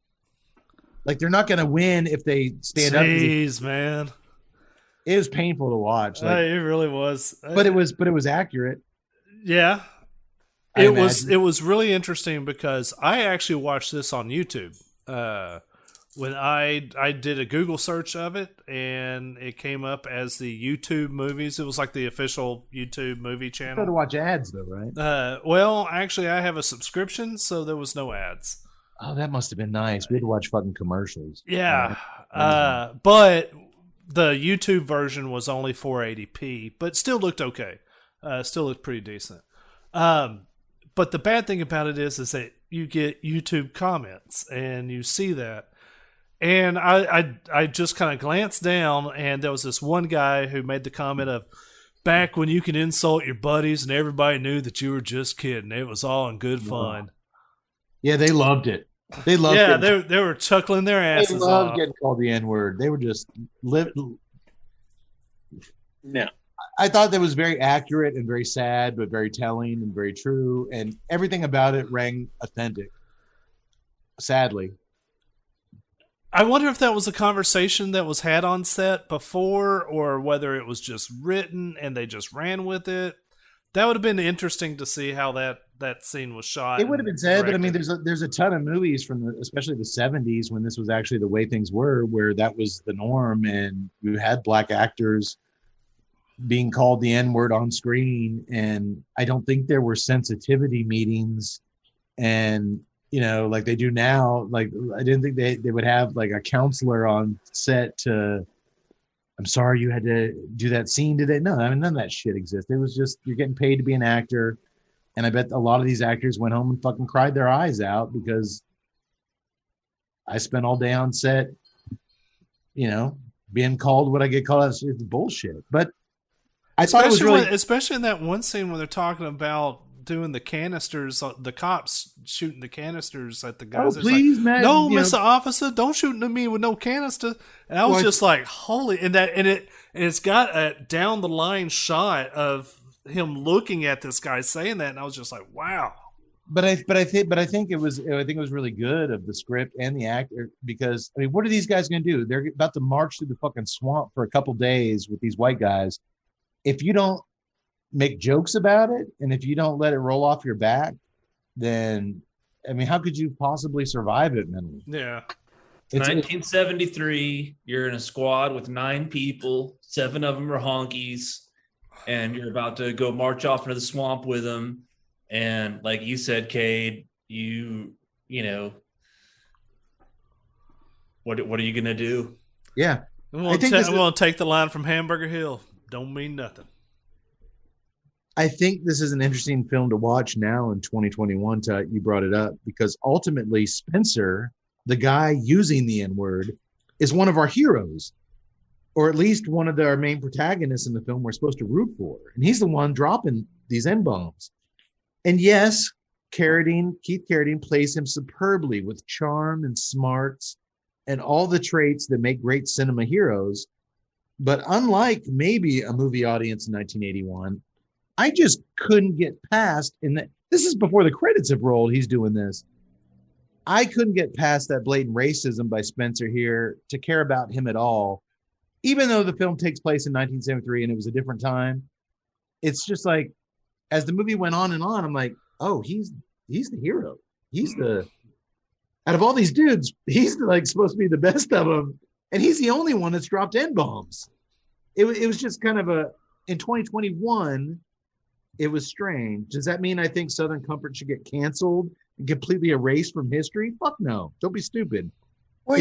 Speaker 4: Like, they're not going to win if they stand up.
Speaker 3: Jeez, man.
Speaker 4: It was painful to watch. Like,
Speaker 3: it really was.
Speaker 4: But it was accurate.
Speaker 3: Yeah. It was really interesting because I actually watched this on YouTube. When I did a Google search of it, and it came up as the YouTube movies. It was like the official YouTube movie channel.
Speaker 4: You got to watch ads though, right?
Speaker 3: Well, actually, I have a subscription, so there was no ads.
Speaker 4: Oh, that must have been nice. We had to watch fucking commercials.
Speaker 3: Yeah, but the YouTube version was only 480p, but still looked okay. Still looked pretty decent. But the bad thing about it is that you get YouTube comments, and you see that. And I just kind of glanced down, and there was this one guy who made the comment of, back when you can insult your buddies and everybody knew that you were just kidding. It was all in good fun. Yeah,
Speaker 4: they loved it. They loved it.
Speaker 3: Yeah, they were chuckling their asses off.
Speaker 4: They loved getting called the N-word. They were just
Speaker 6: No.
Speaker 4: I thought that was very accurate and very sad, but very telling and very true. And everything about it rang authentic, sadly.
Speaker 3: I wonder if that was a conversation that was had on set before, or whether it was just written and they just ran with it. That would have been interesting to see how that scene was shot.
Speaker 4: It would have been said, but I mean, there's a ton of movies from especially the 70s when this was actually the way things were, where that was the norm, and you had black actors being called the N-word on screen, and I don't think there were sensitivity meetings and like they do now. Like I didn't think they would have like a counselor on set to, I'm sorry you had to do that scene today. No, I mean none of that shit exists. It was just you're getting paid to be an actor, and I bet a lot of these actors went home and fucking cried their eyes out because I spent all day on set, being called what I get called. It's bullshit. But I thought it was really,
Speaker 3: especially in that one scene when they're talking about doing the canisters, the cops shooting the canisters at the guys.
Speaker 4: Oh, please, man!
Speaker 3: No, Mr. Officer, don't shoot at me with no canister. And I was just like, holy! And it's got a down the line shot of him looking at this guy saying that, and I was just like, wow.
Speaker 4: But I think it was really good of the script and the actor, because I mean, what are these guys going to do? They're about to march through the fucking swamp for a couple days with these white guys. If you don't make jokes about it, and if you don't let it roll off your back, then I mean, how could you possibly survive it mentally?
Speaker 3: Yeah.
Speaker 5: It's 1973. You're in a squad with 9 people. 7 of them are honkies, and you're about to go march off into the swamp with them. And like you said, Cade, you know, what are you gonna do?
Speaker 4: Yeah,
Speaker 3: I'm gonna take the line from Hamburger Hill. Don't mean nothing.
Speaker 4: I think this is an interesting film to watch now in 2021. You brought it up because ultimately Spencer, the guy using the N-word, is one of our heroes, or at least one of our main protagonists in the film we're supposed to root for, and he's the one dropping these N-bombs. And yes, Keith Carradine plays him superbly with charm and smarts and all the traits that make great cinema heroes. But unlike maybe a movie audience in 1981, I just couldn't get past, this is before the credits have rolled, he's doing this. I couldn't get past that blatant racism by Spencer here to care about him at all. Even though the film takes place in 1973 and it was a different time, it's just like, as the movie went on and on, I'm like, oh, he's the hero. Out of all these dudes, he's like supposed to be the best of them. And he's the only one that's dropped N-bombs. It was just kind of in 2021, it was strange. Does that mean I think Southern Comfort should get canceled and completely erased from history? Fuck no. Don't be stupid.
Speaker 6: Well,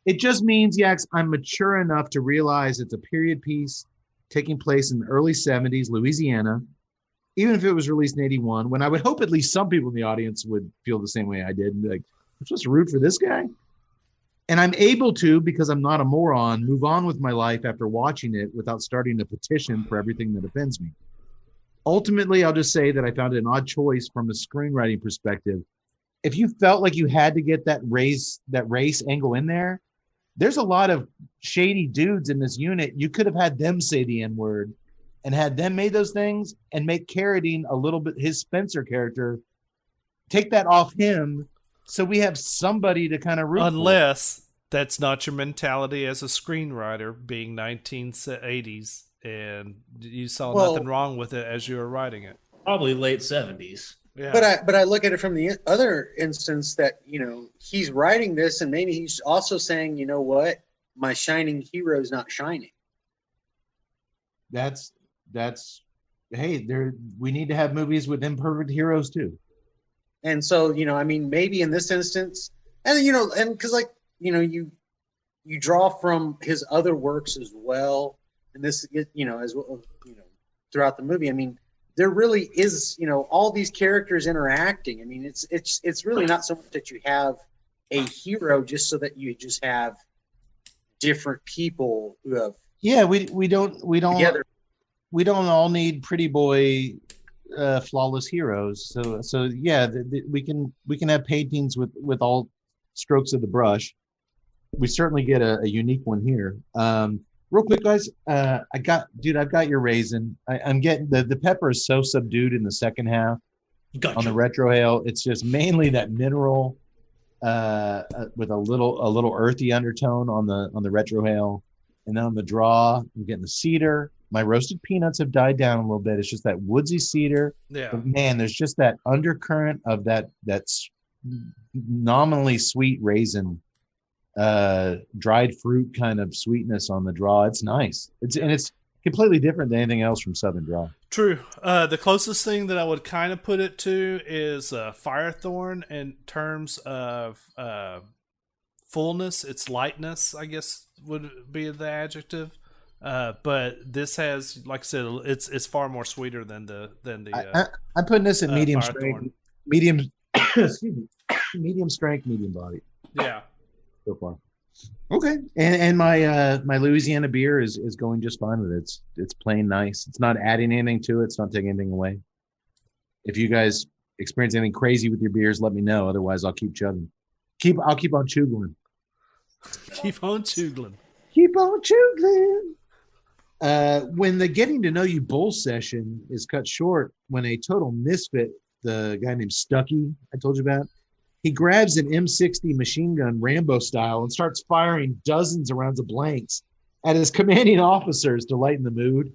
Speaker 4: it just means, yes, I'm mature enough to realize it's a period piece taking place in the early 70s, Louisiana. Even if it was released in 81, when I would hope at least some people in the audience would feel the same way I did and be like, I'm supposed to root for this guy? And I'm able to, because I'm not a moron, move on with my life after watching it without starting a petition for everything that offends me. Ultimately, I'll just say that I found it an odd choice from a screenwriting perspective. If you felt like you had to get that race angle in there, there's a lot of shady dudes in this unit. You could have had them say the N-word and had them made those things and make Carradine a little bit, his Spencer character, take that off him so we have somebody to kind of root
Speaker 3: Unless that's not your mentality as a screenwriter, being 1980s, and you saw nothing wrong with it as you were writing it.
Speaker 5: Probably late 70s.
Speaker 3: Yeah.
Speaker 6: But I look at it from the other instance that, he's writing this and maybe he's also saying, you know what, my shining hero is not shining.
Speaker 4: That's hey, we need to have movies with imperfect heroes too.
Speaker 6: And so, maybe in this instance, and and because you draw from his other works as well, and this as well, throughout the movie. I mean, there really is all these characters interacting. I mean, it's really not so much that you have a hero just so that you just have different people who have
Speaker 4: we don't together. We don't all need pretty boy flawless heroes. So yeah, we can have paintings with all strokes of the brush. We certainly get a unique one here. Real quick, guys, I've got your raisin. I'm getting the pepper is so subdued in the second half on the retrohale. It's just mainly that mineral with a little earthy undertone on the retrohale, and then on the draw, I'm getting the cedar. My roasted peanuts have died down a little bit. It's just that woodsy cedar.
Speaker 3: Yeah.
Speaker 4: But man, there's just that undercurrent of that's nominally sweet raisin, dried fruit kind of sweetness on the draw. It's nice. It's completely different than anything else from Southern Dry.
Speaker 3: True. The closest thing that I would kind of put it to is Firethorn in terms of fullness. Its lightness, I guess, would be the adjective. But this has, like I said, it's far more sweeter than the.
Speaker 4: I'm putting this at medium
Speaker 3: Firethorn.
Speaker 4: strength, excuse me, medium strength, medium body
Speaker 3: Yeah.
Speaker 4: so far. Okay, and my Louisiana beer is going just fine with it. It's plain nice. It's not adding anything to it. It's not taking anything away. If you guys experience anything crazy with your beers, let me know. Otherwise, I'll keep chugging. I'll keep on chugling.
Speaker 3: Keep on chugling.
Speaker 4: Keep on chugling. When the getting to know you bull session is cut short, when a total misfit, the guy named Stucky I told you about, he grabs an M60 machine gun, Rambo style, and starts firing dozens of rounds of blanks at his commanding officers to lighten the mood.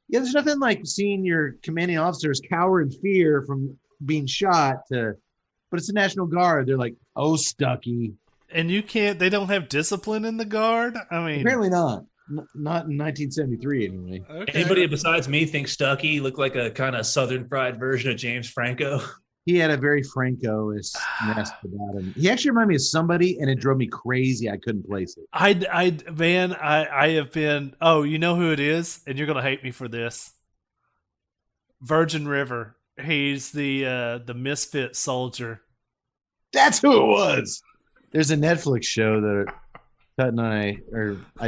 Speaker 4: Yeah, there's nothing like seeing your commanding officers cower in fear from being shot, but it's the National Guard. They're like, oh, Stucky.
Speaker 3: And they don't have discipline in the Guard? I mean.
Speaker 4: Apparently not. Not in 1973, anyway.
Speaker 3: Okay.
Speaker 5: Anybody besides me thinks Stucky looked like a kind of Southern fried version of James Franco?
Speaker 4: He had a very Franco-ish nest about him. He actually reminded me of somebody, and it drove me crazy. I couldn't place it.
Speaker 3: I have been. Oh, you know who it is, and you're gonna hate me for this. Virgin River. He's the misfit soldier.
Speaker 4: That's who it was. There's a Netflix show that Tut and I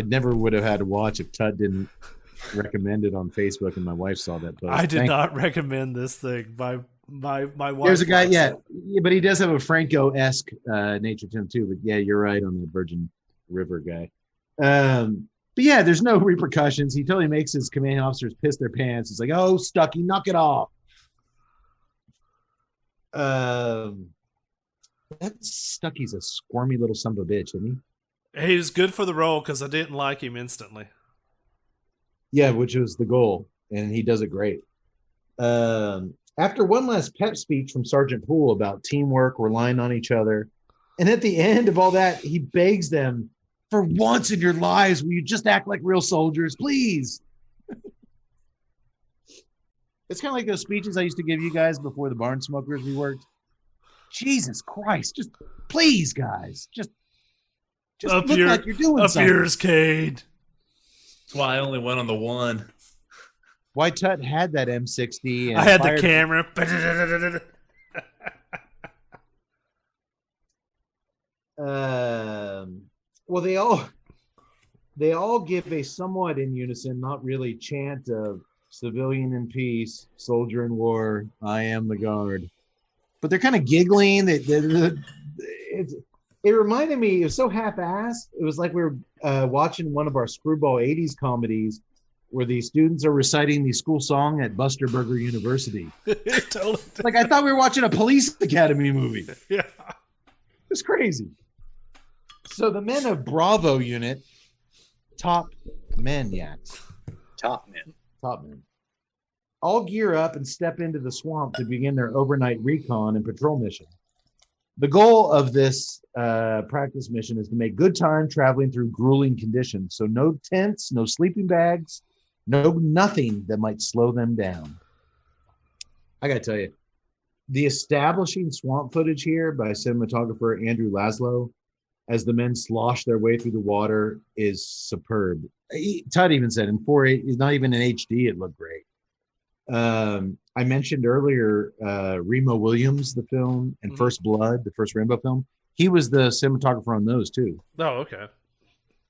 Speaker 4: never would have had to watch if Tut didn't recommend it on Facebook, and my wife saw that post.
Speaker 3: I did not recommend this thing. My wife.
Speaker 4: There's a guy, yeah, but he does have a Franco-esque nature to him too. But yeah, you're right on the Virgin River guy. But yeah, there's no repercussions. He totally makes his commanding officers piss their pants. It's like, oh, Stucky, knock it off. That Stucky's a squirmy little son of a bitch, isn't he?
Speaker 3: He's good for the role because I didn't like him instantly.
Speaker 4: Yeah, which was the goal, and he does it great. After one last pep speech from Sergeant Poole about teamwork, relying on each other, and at the end of all that, he begs them, for once in your lives, will you just act like real soldiers, please? It's kind of like those speeches I used to give you guys before the barn smokers we worked. Jesus Christ, just please, guys, just
Speaker 3: up
Speaker 4: look like you're doing
Speaker 3: up
Speaker 4: something.
Speaker 3: yours, Cade.
Speaker 5: That's why I only went on the one.
Speaker 4: Why Tut had that M60. And
Speaker 3: I had the camera.
Speaker 4: Well, they all give a somewhat in unison, not really chant of civilian in peace, soldier in war, I am the guard. But they're kind of giggling. It reminded me, it was so half-assed. It was like we were watching one of our screwball 80s comedies where the students are reciting the school song at Buster Burger University.
Speaker 3: Totally.
Speaker 4: Like, I thought we were watching a police academy movie.
Speaker 3: Yeah.
Speaker 4: It's crazy. So the men of Bravo unit, top men, all gear up and step into the swamp to begin their overnight recon and patrol mission. The goal of this practice mission is to make good time traveling through grueling conditions. So no tents, no sleeping bags, nothing that might slow them down. I got to tell you, the establishing swamp footage here by cinematographer Andrew Laszlo as the men slosh their way through the water is superb. Todd even said in 4K, not even in HD, it looked great. I mentioned earlier Remo Williams, the film, and First Blood, the first Rambo film. He was the cinematographer on those too.
Speaker 3: Oh, okay.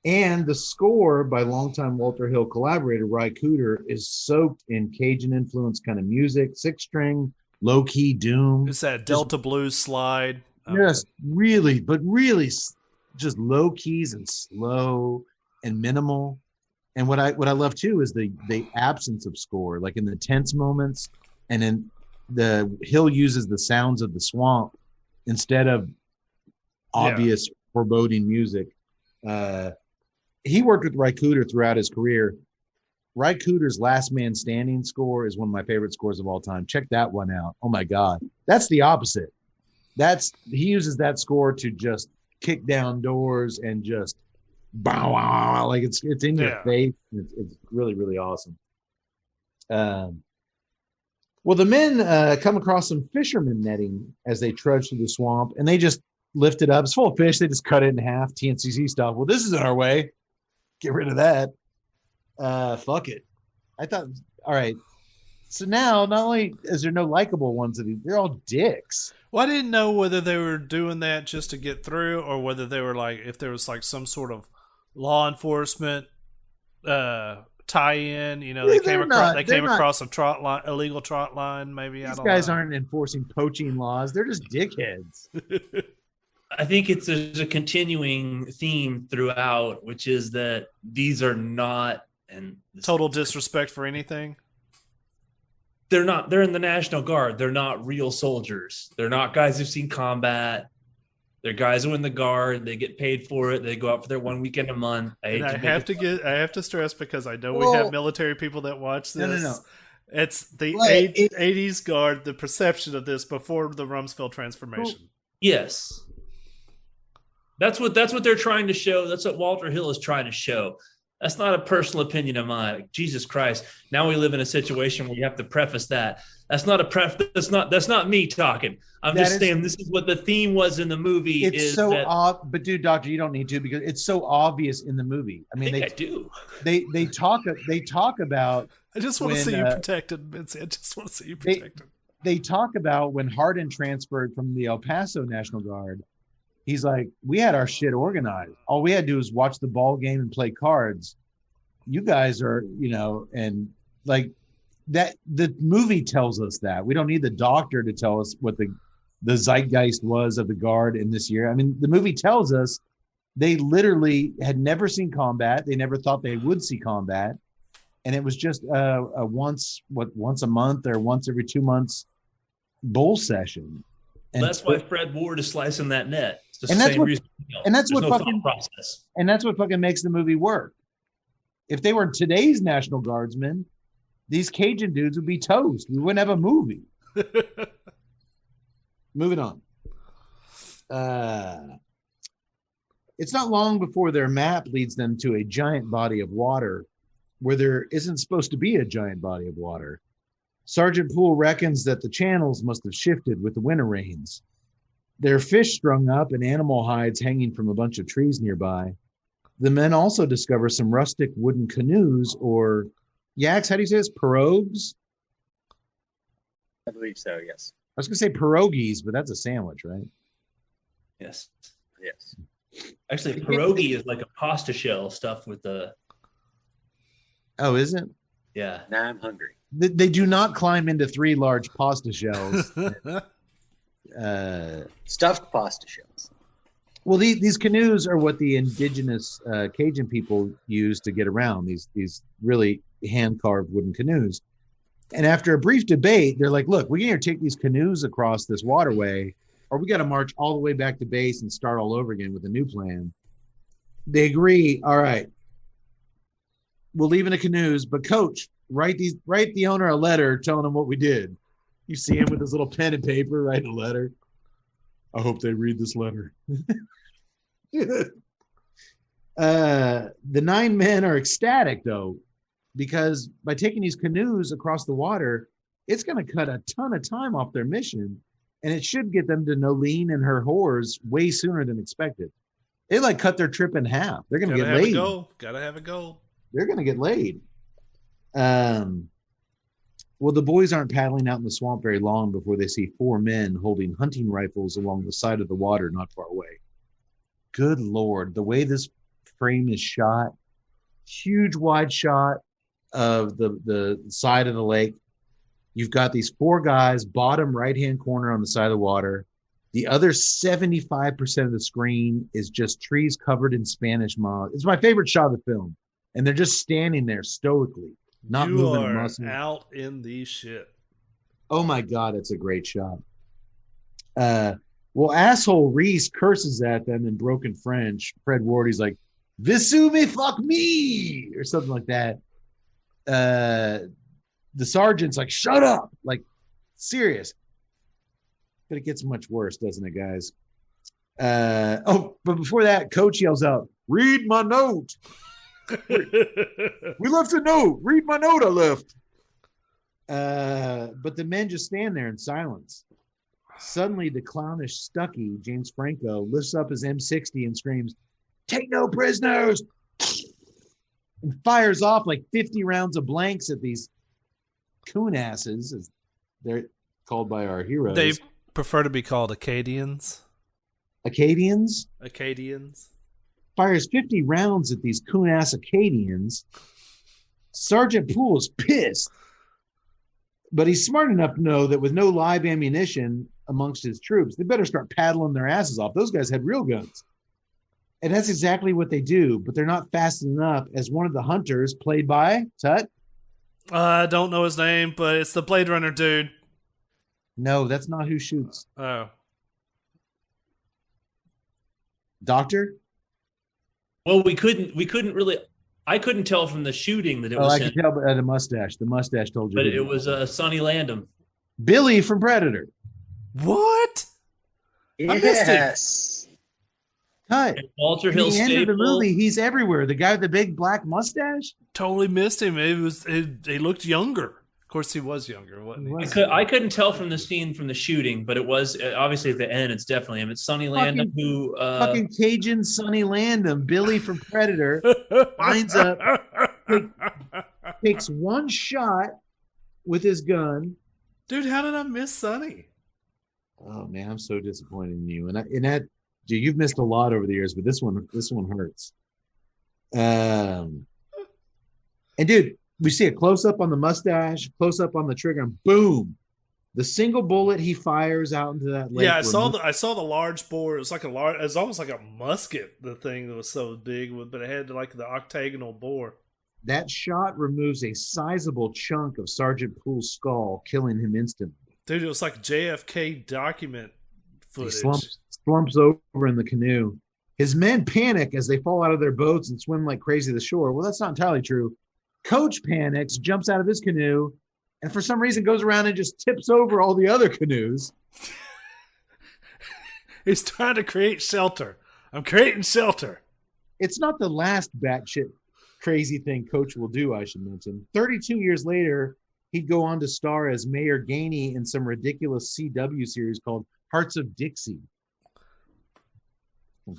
Speaker 4: And the score by longtime Walter Hill collaborator Ry Cooder is soaked in Cajun influence kind of music, 6-string, low-key doom.
Speaker 3: It's that Delta Blues slide.
Speaker 4: Just really just low keys and slow and minimal. And what I love too is the absence of score, like in the tense moments, and then Hill uses the sounds of the swamp instead of obvious foreboding music. He worked with Ry Cooder throughout his career. Ry Cooder's Last Man Standing score is one of my favorite scores of all time. Check that one out. Oh my God. That's the opposite. He uses that score to just kick down doors and just bow, wow, like it's in your
Speaker 3: Yeah.
Speaker 4: face. It's really, really awesome. Well, the men come across some fishermen netting as they trudge through the swamp, and they just lift it up. It's full of fish. They just cut it in half, TNCC stuff. Well, this isn't our way. Get rid of that. Fuck it. I thought, all right. So now, not only is there no likable ones, they're all dicks.
Speaker 3: Well, I didn't know whether they were doing that just to get through, or whether they were like, if there was like some sort of law enforcement tie-in. You know, they came across a illegal trot line. Maybe
Speaker 4: these guys aren't enforcing poaching laws. They're just dickheads.
Speaker 5: I think there's a continuing theme throughout, which is that these are not
Speaker 3: total disrespect for anything.
Speaker 5: They're not. They're in the National Guard. They're not real soldiers. They're not guys who've seen combat. They're guys who are in the Guard. They get paid for it. They go out for their 1 weekend a month. I have
Speaker 3: to stress, because I know we have military people that watch this.
Speaker 4: No.
Speaker 3: It's the 80s Guard. The perception of this before the Rumsfeld transformation.
Speaker 5: Yes, that's what they're trying to show. That's what Walter Hill is trying to show. That's not a personal opinion of mine. Like, Jesus Christ! Now we live in a situation where you have to preface that. That's not me talking. I'm just saying this is what the theme was in the movie.
Speaker 4: It's but dude, Doctor, you don't need to, because it's so obvious in the movie. I mean,
Speaker 5: I do.
Speaker 4: They talk about.
Speaker 3: I just want to see you protected, Vince. I just want to see you protected.
Speaker 4: They talk about when Hardin transferred from the El Paso National Guard. He's like, we had our shit organized. All we had to do was watch the ball game and play cards. You guys are, and like that. The movie tells us that. We don't need the doctor to tell us what the zeitgeist was of the Guard in this year. I mean, the movie tells us they literally had never seen combat. They never thought they would see combat, and it was just a once a month or once every 2 months bull session.
Speaker 5: And that's why Fred Ward is slicing that net.
Speaker 4: And that's what fucking makes the movie work. If they were today's National Guardsmen, these Cajun dudes would be toast. We wouldn't have a movie. Moving on. It's not long before their map leads them to a giant body of water where there isn't supposed to be a giant body of water. Sergeant Poole reckons that the channels must have shifted with the winter rains. There are fish strung up and animal hides hanging from a bunch of trees nearby. The men also discover some rustic wooden canoes, or Yax, how do you say this? Pirogues?
Speaker 6: I believe so, yes.
Speaker 4: I was going to say pierogies, but that's a sandwich, right?
Speaker 5: Yes.
Speaker 6: Yes.
Speaker 5: Actually, pierogi is like a pasta shell stuffed with the...
Speaker 4: Oh, is it?
Speaker 5: Yeah.
Speaker 6: Now I'm hungry.
Speaker 4: They do not climb into 3 large pasta shells.
Speaker 6: Stuffed pasta shells.
Speaker 4: Well, these canoes are what the indigenous Cajun people use to get around, these really hand-carved wooden canoes. And after a brief debate, they're like, look, we can either take these canoes across this waterway, or we got to march all the way back to base and start all over again with a new plan. They agree, all right, we'll leave in the canoes, but coach, write the owner a letter telling them what we did. You see him with his little pen and paper writing a letter. I hope they read this letter. The 9 men are ecstatic, though, because by taking these canoes across the water, it's going to cut a ton of time off their mission, and it should get them to Nolene and her whores way sooner than expected. They cut their trip in half. They're going to get laid.
Speaker 3: Gotta have a goal.
Speaker 4: They're going to get laid. Well, the boys aren't paddling out in the swamp very long before they see 4 men holding hunting rifles along the side of the water not far away. Good Lord, the way this frame is shot, huge wide shot of the side of the lake. You've got these 4 guys, bottom right-hand corner on the side of the water. The other 75% of the screen is just trees covered in Spanish moss. It's my favorite shot of the film. And they're just standing there stoically. Not moving a muscle.
Speaker 3: Out in the shit.
Speaker 4: Oh my God, it's a great shot. Well, asshole Reese curses at them in broken French. Fred Ward, he's like, "Visu me, fuck me," or something like that. The sergeant's like, "Shut up!" Like, serious. But it gets much worse, doesn't it, guys? But before that, Coach yells out, Read my note. We left a note. Read my note I left. But the men just stand there in silence. Suddenly, the clownish Stucky, James Franco, lifts up his M60 and screams, "Take no prisoners!" and fires off like 50 rounds of blanks at these coon asses, as they're called by our heroes.
Speaker 3: They prefer to be called Acadians.
Speaker 4: Acadians?
Speaker 3: Acadians.
Speaker 4: Fires 50 rounds at these coon ass Acadians. Sergeant Poole's pissed. But he's smart enough to know that with no live ammunition amongst his troops, they better start paddling their asses off. Those guys had real guns. And that's exactly what they do, but they're not fast enough, as one of the hunters, played by Tut.
Speaker 3: I don't know his name, but it's the Blade Runner dude.
Speaker 4: No, that's not who shoots.
Speaker 3: Oh.
Speaker 4: Doctor?
Speaker 5: Well, we couldn't really. I couldn't tell from the shooting that it was
Speaker 4: I
Speaker 5: him,
Speaker 4: could tell by the mustache. The mustache told you.
Speaker 5: but it was Sonny Landham.
Speaker 4: Billy from Predator.
Speaker 3: What? missed it.
Speaker 6: Yes.
Speaker 4: Tut.
Speaker 5: And Walter
Speaker 4: At
Speaker 5: Hill
Speaker 4: the end of the
Speaker 5: Staple.
Speaker 4: movie, he's everywhere. The guy with the big black mustache.
Speaker 3: Totally missed him. He looked younger. Of course, he was younger, wasn't he?
Speaker 5: I couldn't tell from the scene from the shooting, but it was obviously at the end. It's definitely him. It's Sonny Landham who
Speaker 4: Fucking Cajun Sonny Landham, Billy from Predator, lines up, takes one shot with his gun.
Speaker 3: Dude, how did I miss Sonny?
Speaker 4: Oh man, I'm so disappointed in you. And that, dude, you've missed a lot over the years, but this one hurts. And dude, we see a close up on the mustache, close up on the trigger, and boom, the single bullet he fires out into that lake.
Speaker 3: Yeah, I saw the large bore. It was almost like a musket. The thing that was so big, but it had like the octagonal bore.
Speaker 4: That shot removes a sizable chunk of Sergeant Poole's skull, killing him instantly.
Speaker 3: Dude, it was like JFK document footage.
Speaker 4: He slumps over in the canoe. His men panic as they fall out of their boats and swim like crazy to the shore. Well, that's not entirely true. Coach panics, jumps out of his canoe, and for some reason goes around and just tips over all the other canoes.
Speaker 3: He's trying to create shelter. I'm creating shelter.
Speaker 4: It's not the last batshit crazy thing Coach will do, I should mention. 32 years later, he'd go on to star as Mayor Gainey in some ridiculous CW series called Hearts of Dixie.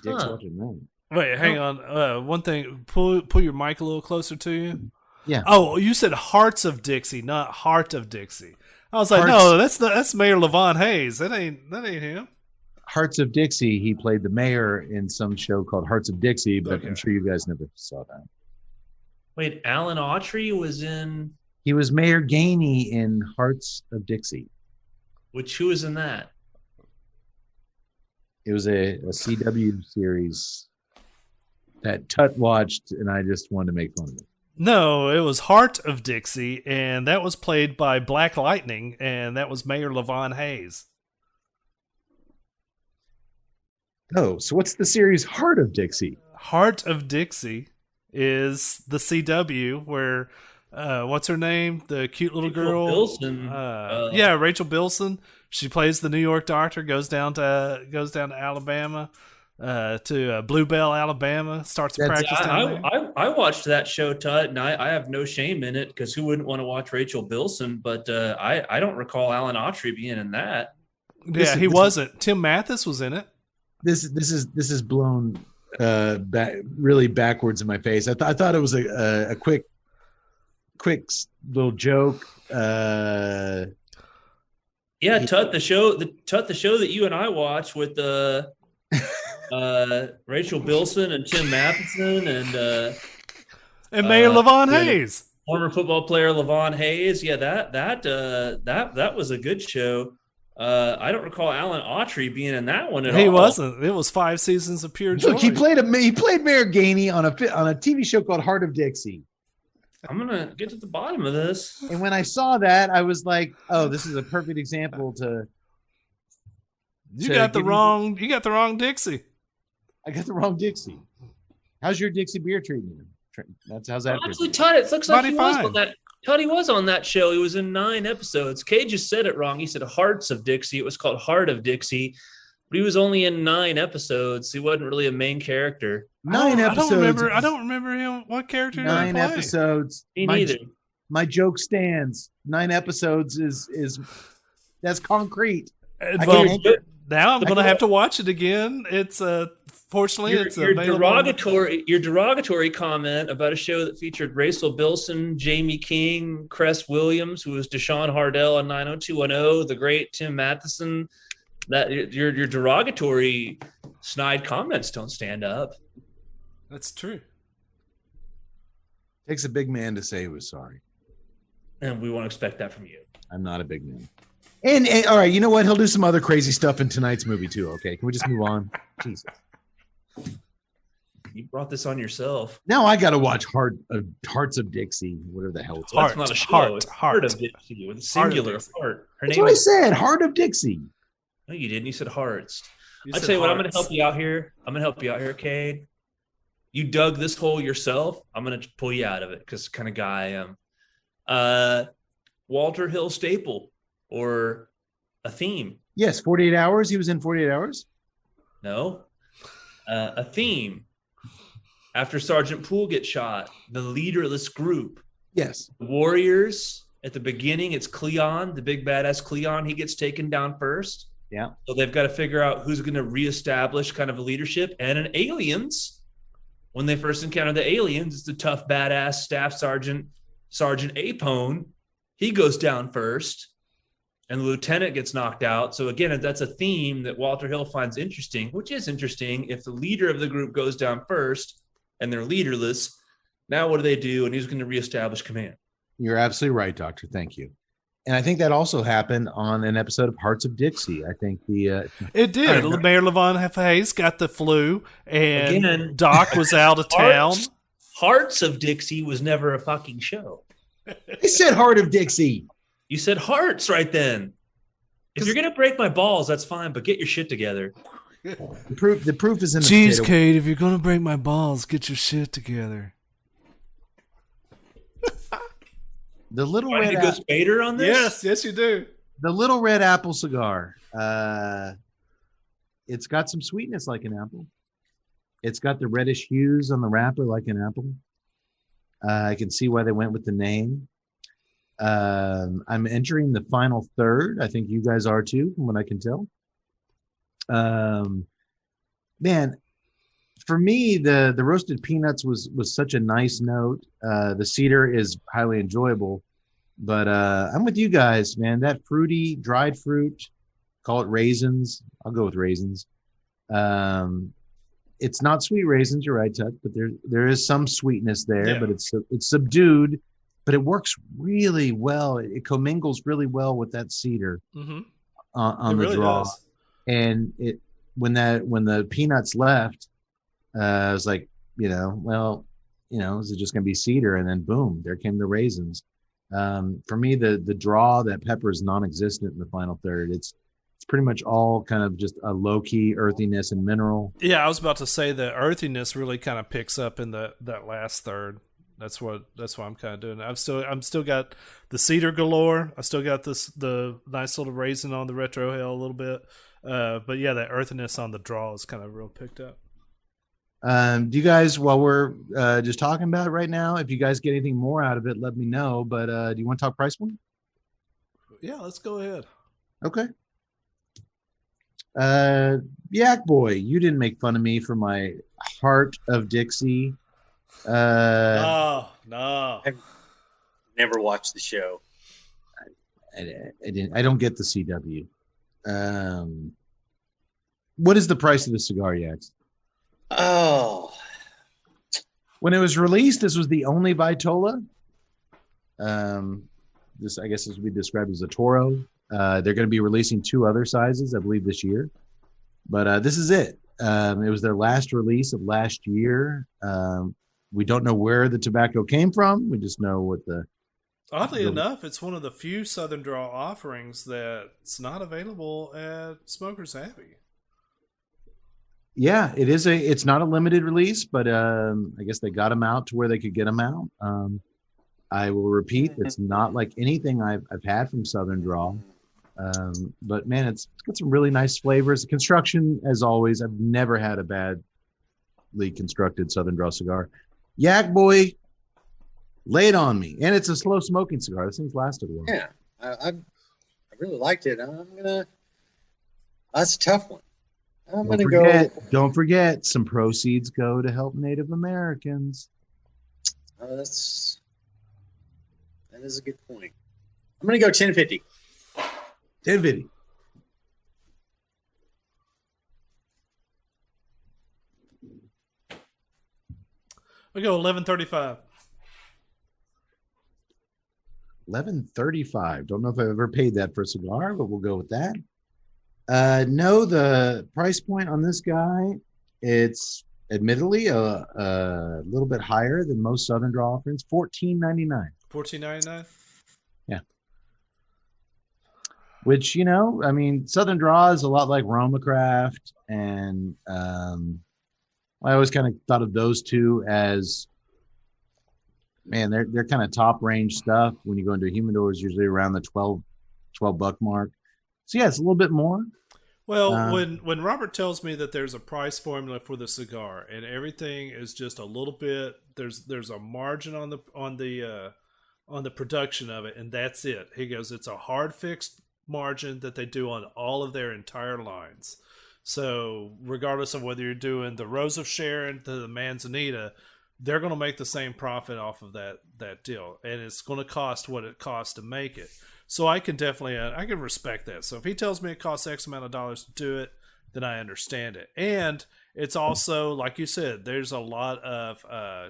Speaker 4: Dick's watching that.
Speaker 3: Wait, hang on. One thing. Pull your mic a little closer to you.
Speaker 4: Yeah.
Speaker 3: Oh, you said Hearts of Dixie, not Heart of Dixie. I was like,
Speaker 4: Hearts.
Speaker 3: no, that's Mayor Levon Hayes. That ain't him.
Speaker 4: Hearts of Dixie, he played the mayor in some show called Hearts of Dixie, but
Speaker 3: Okay.
Speaker 4: I'm sure you guys never saw that.
Speaker 5: Wait, Alan Autry was in
Speaker 4: He was Mayor Gainey in Hearts of Dixie.
Speaker 5: who was in that?
Speaker 4: It was a CW series that Tut watched, and I just wanted to make fun of it.
Speaker 3: No, it was Heart of Dixie, and that was played by Black Lightning, and that was Mayor Levon Hayes.
Speaker 4: Oh, so what's the series Heart of Dixie?
Speaker 3: Heart of Dixie is the CW where what's her name? The cute little
Speaker 5: Rachel
Speaker 3: girl.
Speaker 5: Bilson,
Speaker 3: Yeah, Rachel Bilson. She plays the New York doctor, goes down to Alabama, to Bluebell, Alabama, starts to
Speaker 4: That's-
Speaker 3: practice down there.
Speaker 5: I watched that show, Tut, and I have no shame in it because who wouldn't want to watch Rachel Bilson? But I don't recall Alan Autry being in that.
Speaker 3: Yeah, he wasn't. Tim Mathis was in it.
Speaker 4: This is blown back really backwards in my face. I thought it was a quick little joke.
Speaker 5: Yeah, Tut, the show that you and I watched with Rachel Bilson and Tim Matheson and
Speaker 3: Mayor Levon
Speaker 5: yeah.
Speaker 3: Hayes.
Speaker 5: Former football player Levon Hayes. Yeah, that was a good show. I don't recall Alan Autry being in that one at all.
Speaker 3: He wasn't. It was 5 seasons of pure joy.
Speaker 4: Look, he played Mayor Gainey on a TV show called Heart of Dixie.
Speaker 5: I'm gonna get to the bottom of this.
Speaker 4: And when I saw that, I was like, "Oh, this is a perfect example to."
Speaker 3: You got the wrong Dixie.
Speaker 4: I got the wrong Dixie. How's your Dixie beer treating you? How's that?
Speaker 5: Actually, Tut, it looks like
Speaker 3: Mighty
Speaker 5: he was
Speaker 3: fine.
Speaker 5: on that. Tut, he was on that show. He was in 9 episodes. Kay just said it wrong. He said Hearts of Dixie. It was called Heart of Dixie. But he was only in 9 episodes. He wasn't really a main character.
Speaker 4: 9 episodes.
Speaker 3: I don't remember him. What character did he
Speaker 4: 9
Speaker 3: play?
Speaker 4: episodes.
Speaker 5: Me neither.
Speaker 4: My joke stands. 9 episodes is that's concrete.
Speaker 3: Well,
Speaker 4: can't-
Speaker 3: now I'm going to have to watch it again. It's fortunately it's
Speaker 5: your
Speaker 3: available.
Speaker 5: derogatory comment about a show that featured Rachel Bilson, Jamie King, Cress Williams, who was Deshaun Hardell on 90210, the great Tim Matheson. That your derogatory snide comments don't stand up.
Speaker 3: That's true.
Speaker 4: Takes a big man to say he was sorry.
Speaker 5: And we won't expect that from you.
Speaker 4: I'm not a big man. And all right, you know what? He'll do some other crazy stuff in tonight's movie too. Okay, can we just move on? Jesus.
Speaker 5: You brought this on yourself.
Speaker 4: Now I got to watch Hearts of Dixie, whatever the hell it's
Speaker 5: Well,
Speaker 4: called.
Speaker 5: that's not a show. It's Heart of Dixie with a singular
Speaker 3: Dixie.
Speaker 5: heart. Her
Speaker 4: That's
Speaker 5: name
Speaker 4: what I
Speaker 5: is.
Speaker 4: said. Heart of Dixie.
Speaker 5: No, you didn't. You said Hearts.
Speaker 3: You
Speaker 5: I'll
Speaker 3: said
Speaker 5: tell you what. I'm going to
Speaker 3: Hearts.
Speaker 5: help you out here. Cade. You dug this hole yourself. I'm going to pull you out of it because kind of guy I am. Walter Hill Staple or a theme.
Speaker 4: Yes, 48 Hours. He was in 48 Hours.
Speaker 5: No. A theme. After Sergeant Poole gets shot, the leaderless group.
Speaker 4: Yes.
Speaker 5: Warriors at the beginning, it's Cleon, the big badass Cleon. He gets taken down first.
Speaker 4: Yeah.
Speaker 5: So they've got to figure out who's going to reestablish kind of a leadership. And an aliens, when they first encounter the aliens, it's the tough badass Staff Sergeant Apone. He goes down first, and the lieutenant gets knocked out. So again, that's a theme that Walter Hill finds interesting, which is interesting. If the leader of the group goes down first and they're leaderless, now what do they do? And who's going to reestablish command?
Speaker 4: You're absolutely right, Doctor. Thank you. And I think that also happened on an episode of Hearts of Dixie. I think
Speaker 3: It did. Mayor Levon Hayes got the flu, and
Speaker 5: Again,
Speaker 3: Doc was out of town.
Speaker 5: Hearts of Dixie was never a fucking show.
Speaker 4: I said Heart of Dixie.
Speaker 5: You said Hearts right then. If you're going to break my balls, that's fine, but get your shit together.
Speaker 4: The proof is in the
Speaker 3: Jeez,
Speaker 4: potato.
Speaker 3: Kate, if you're going to break my balls, get your shit together.
Speaker 4: The little
Speaker 5: Do I need
Speaker 4: red
Speaker 5: to go Spader on this?
Speaker 3: Yes, you do.
Speaker 4: the little red apple cigar. It's got some sweetness like an apple. It's got the reddish hues on the wrapper like an apple. I can see why they went with the name. I'm entering the final third. I think you guys are too, from what I can tell. Man, for me, the roasted peanuts was such a nice note. The cedar is highly enjoyable, but I'm with you guys, man. That fruity, dried fruit, call it raisins. I'll go with raisins. It's not sweet raisins, you're right, Tut, but there is some sweetness there,
Speaker 3: Yeah.
Speaker 4: but it's subdued, but it works really well. It commingles really well with that cedar
Speaker 3: Mm-hmm.
Speaker 4: on
Speaker 3: It
Speaker 4: the
Speaker 3: really
Speaker 4: draw.
Speaker 3: does.
Speaker 4: And when the peanuts left, I was like, is it just gonna be cedar? And then boom, there came the raisins. For me, the draw, that pepper is non-existent in the final third. It's pretty much all kind of just a low-key earthiness and mineral.
Speaker 3: Yeah, I was about to say the earthiness really kind of picks up in that last third. That's what I'm kind of doing. I'm still got the cedar galore. I still got the nice little raisin on the retro hill a little bit. But yeah, that earthiness on the draw is kind of real picked up.
Speaker 4: Do you guys, while we're just talking about it right now, if you guys get anything more out of it, let me know. But do you want to talk price point?
Speaker 3: Yeah, let's go ahead.
Speaker 4: Okay. Yak Boy, you didn't make fun of me for my Heart of Dixie.
Speaker 3: No.
Speaker 6: Never watched the show.
Speaker 4: I don't get the CW. What is the price of the cigar, Yaks?
Speaker 6: Oh,
Speaker 4: When it was released, this was the only Vitola. This, I guess, this would be described as a Toro. They're going to be releasing 2 other sizes, I believe, this year. But this is it. It was their last release of last year. We don't know where the tobacco came from. We just know what the...
Speaker 3: Oddly enough, it's one of the few Southern Draw offerings that's not available at Smokers Abbey.
Speaker 4: Yeah, it is it's not a limited release, but I guess they got them out to where they could get them out. I will repeat, it's not like anything I've had from Southern Draw. But man, it's got some really nice flavors. The construction, as always, I've never had a badly constructed Southern Draw cigar. Yak Boy, lay it on me. And it's a slow smoking cigar. This thing's lasted a while.
Speaker 6: Yeah, I really liked it. That's a tough one.
Speaker 4: Don't forget, some proceeds go to help Native Americans.
Speaker 6: That is a good point. I'm gonna go 1050.
Speaker 4: 1050.
Speaker 3: We go 1135.
Speaker 4: 1135. Don't know if I've ever paid that for a cigar, but we'll go with that. No, the price point on this guy, it's admittedly a little bit higher than most Southern Draw offerings. $14.99.
Speaker 3: $14.99.
Speaker 4: Yeah. Which, you know, I mean, Southern Draw is a lot like Roma Craft, and I always kind of thought of those two as, man, they're kind of top range stuff. When you go into humidors, usually around the $12 mark. So yeah, it's a little bit more.
Speaker 3: Well, when Robert tells me that there's a price formula for the cigar and everything is just a little bit, there's a margin on the production of it, and that's it. He goes, it's a hard fixed margin that they do on all of their entire lines. So regardless of whether you're doing the Rose of Sharon to the Manzanita, they're going to make the same profit off of that deal, and it's going to cost what it costs to make it. So I can definitely, I can respect that. So if he tells me it costs X amount of dollars to do it, then I understand it. And it's also, like you said, there's a lot of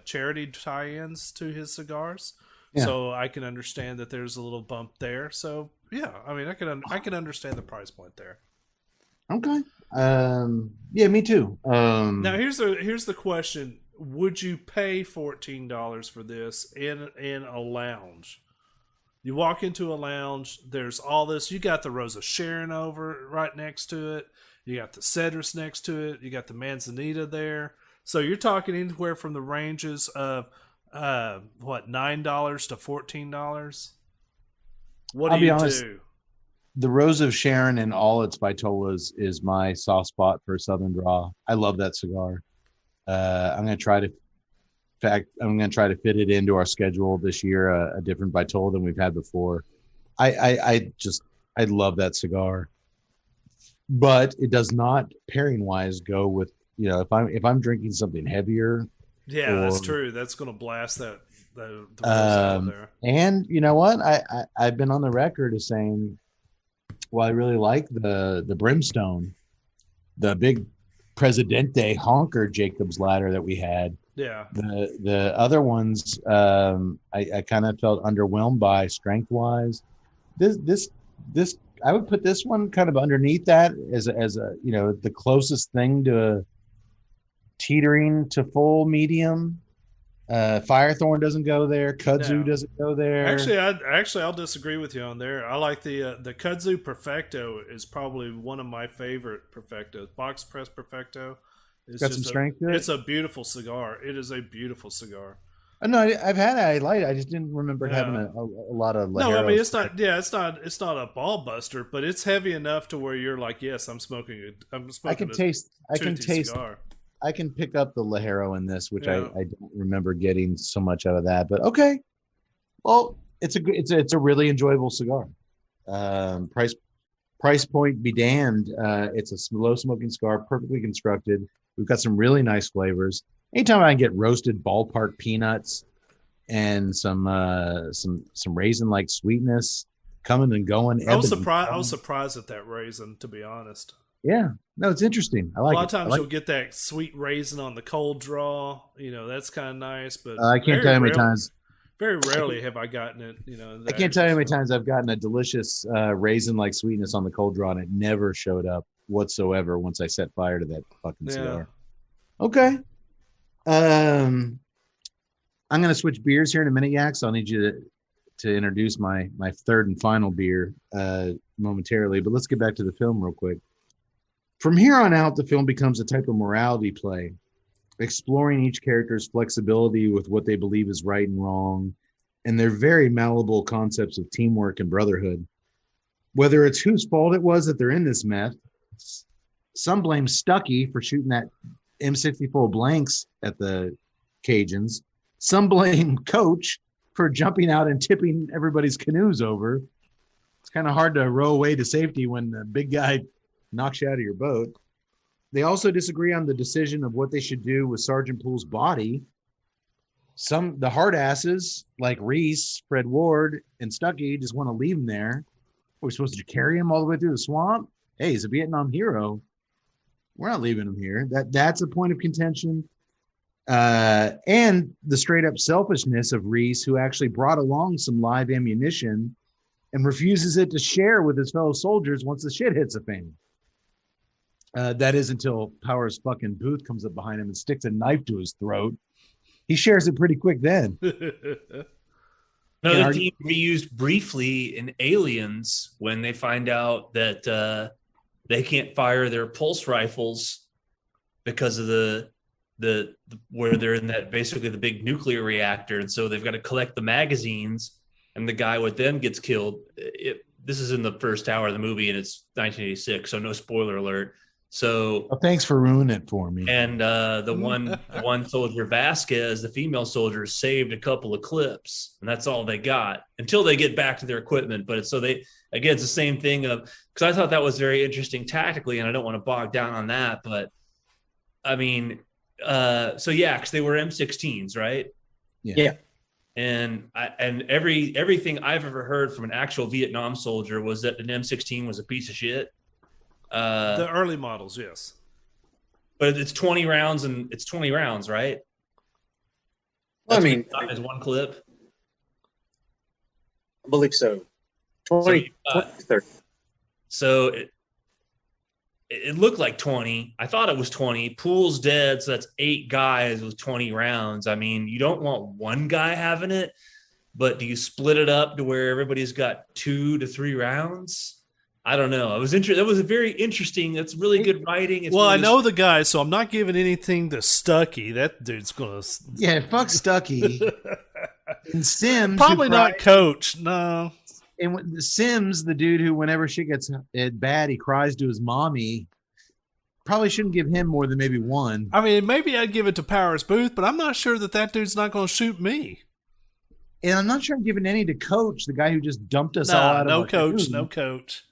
Speaker 3: charity tie-ins to his cigars. Yeah. So I can understand that there's a little bump there. So yeah, I mean, I can understand the price point there.
Speaker 4: Okay. Yeah, me too.
Speaker 3: Now here's the question: would you pay $14 for this in a lounge? You walk into a lounge, there's all this. You got the Rose of Sharon over right next to it. You got the Cedrus next to it. You got the Manzanita there. So you're talking anywhere from the ranges of $9 to $14. What do you do?
Speaker 4: The Rose of Sharon and all its Vitolas is my soft spot for Southern Draw. I love that cigar. I'm going to try to fit it into our schedule this year, a different Vitola than we've had before. I love that cigar, but it does not pairing wise go with, you know, if I'm drinking something heavier.
Speaker 3: Yeah, that's true. That's going to blast the out there.
Speaker 4: And you know what? I've been on the record as saying, well, I really like the Brimstone, the big Presidente honker Jacob's ladder that we had.
Speaker 3: Yeah.
Speaker 4: The other ones, I kind of felt underwhelmed by strength wise. This I would put this one kind of underneath that as a you know, the closest thing to teetering to full medium. Firethorn doesn't go there. Kudzu doesn't go there.
Speaker 3: Actually, I'll disagree with you on there. I like the Kudzu Perfecto is probably one of my favorite Perfectos. Box press Perfecto.
Speaker 4: It's got some strength to it.
Speaker 3: It's a beautiful cigar. It is a beautiful cigar.
Speaker 4: No, I've had it. I liked it. I just didn't remember having a lot of.
Speaker 3: No, I mean it's not. Yeah, it's not a ball buster, but it's heavy enough to where you're like, yes, I'm smoking. I can taste. Cigar.
Speaker 4: I can pick up the Ligero in this, which I don't remember getting so much out of that. But okay, well, it's a really enjoyable cigar. Price point be damned. It's a slow smoking cigar, perfectly constructed. We've got some really nice flavors. Anytime I can get roasted ballpark peanuts and some raisin like sweetness coming and going.
Speaker 3: I was surprised at that raisin, to be honest.
Speaker 4: Yeah, no, it's interesting. I like it.
Speaker 3: A lot of times you'll get that sweet raisin on the cold draw. You know, that's kind of nice. But
Speaker 4: I can't tell you how many times.
Speaker 3: Very rarely have I gotten it. You know,
Speaker 4: I can't tell you how many times I've gotten a delicious raisin like sweetness on the cold draw, and it never showed up whatsoever once I set fire to that fucking cigar. Okay. I'm going to switch beers here in a minute, Yak, so I'll need you to introduce my third and final beer momentarily. But let's get back to the film real quick. From here on out, the film becomes a type of morality play, exploring each character's flexibility with what they believe is right and wrong, and their very malleable concepts of teamwork and brotherhood. Whether it's whose fault it was that they're in this mess, some blame Stucky for shooting that M64 blanks at the Cajuns. Some blame Coach for jumping out and tipping everybody's canoes over. It's kind of hard to row away to safety when the big guy knocks you out of your boat. They also disagree on the decision of what they should do with Sergeant Poole's body. The hard asses like Reese, Fred Ward, and Stucky just want to leave him there. We're supposed to carry him all the way through the swamp. Hey, he's a Vietnam hero. We're not leaving him here. That's a point of contention. And the straight up selfishness of Reese, who actually brought along some live ammunition and refuses it to share with his fellow soldiers once the shit hits the fan. That is until Powers' fucking Booth comes up behind him and sticks a knife to his throat. He shares it pretty quick then.
Speaker 5: Another team reused briefly in Aliens when they find out that they can't fire their pulse rifles because of the where they're in that basically the big nuclear reactor, and so they've got to collect the magazines, and the guy with them gets killed. This is in the first hour of the movie, and it's 1986, so no spoiler alert. So
Speaker 4: thanks for ruining it for me.
Speaker 5: And the one soldier, Vasquez, the female soldier, saved a couple of clips, and that's all they got until they get back to their equipment. But it's the same thing of, because I thought that was very interesting tactically, and I don't want to bog down on that, but I mean, because they were M16s, right?
Speaker 6: Yeah.
Speaker 5: And everything I've ever heard from an actual Vietnam soldier was that an M16 was a piece of shit.
Speaker 3: The early models, yes.
Speaker 5: But it's 20 rounds, and it's 20 rounds, right?
Speaker 6: Well, I mean,
Speaker 5: is one clip.
Speaker 6: I believe so. 20, 30.
Speaker 5: So it looked like 20. I thought it was 20. Poole's dead, so that's 8 guys with 20 rounds. I mean, you don't want one guy having it, but do you split it up to where everybody's got 2 to 3 rounds? I don't know. That was a very interesting. That's really good writing.
Speaker 3: I know the guy, so I'm not giving anything to Stucky. That dude's gonna.
Speaker 4: Yeah, fuck Stucky. And Sims,
Speaker 3: probably not Coach. No.
Speaker 4: And Sims, the dude who, whenever shit gets bad, he cries to his mommy. Probably shouldn't give him more than maybe one.
Speaker 3: I mean, maybe I'd give it to Powers Booth, but I'm not sure that dude's not going to shoot me.
Speaker 4: And I'm not sure I'm giving any to Coach, the guy who just dumped us all out of
Speaker 3: no coach, no coach.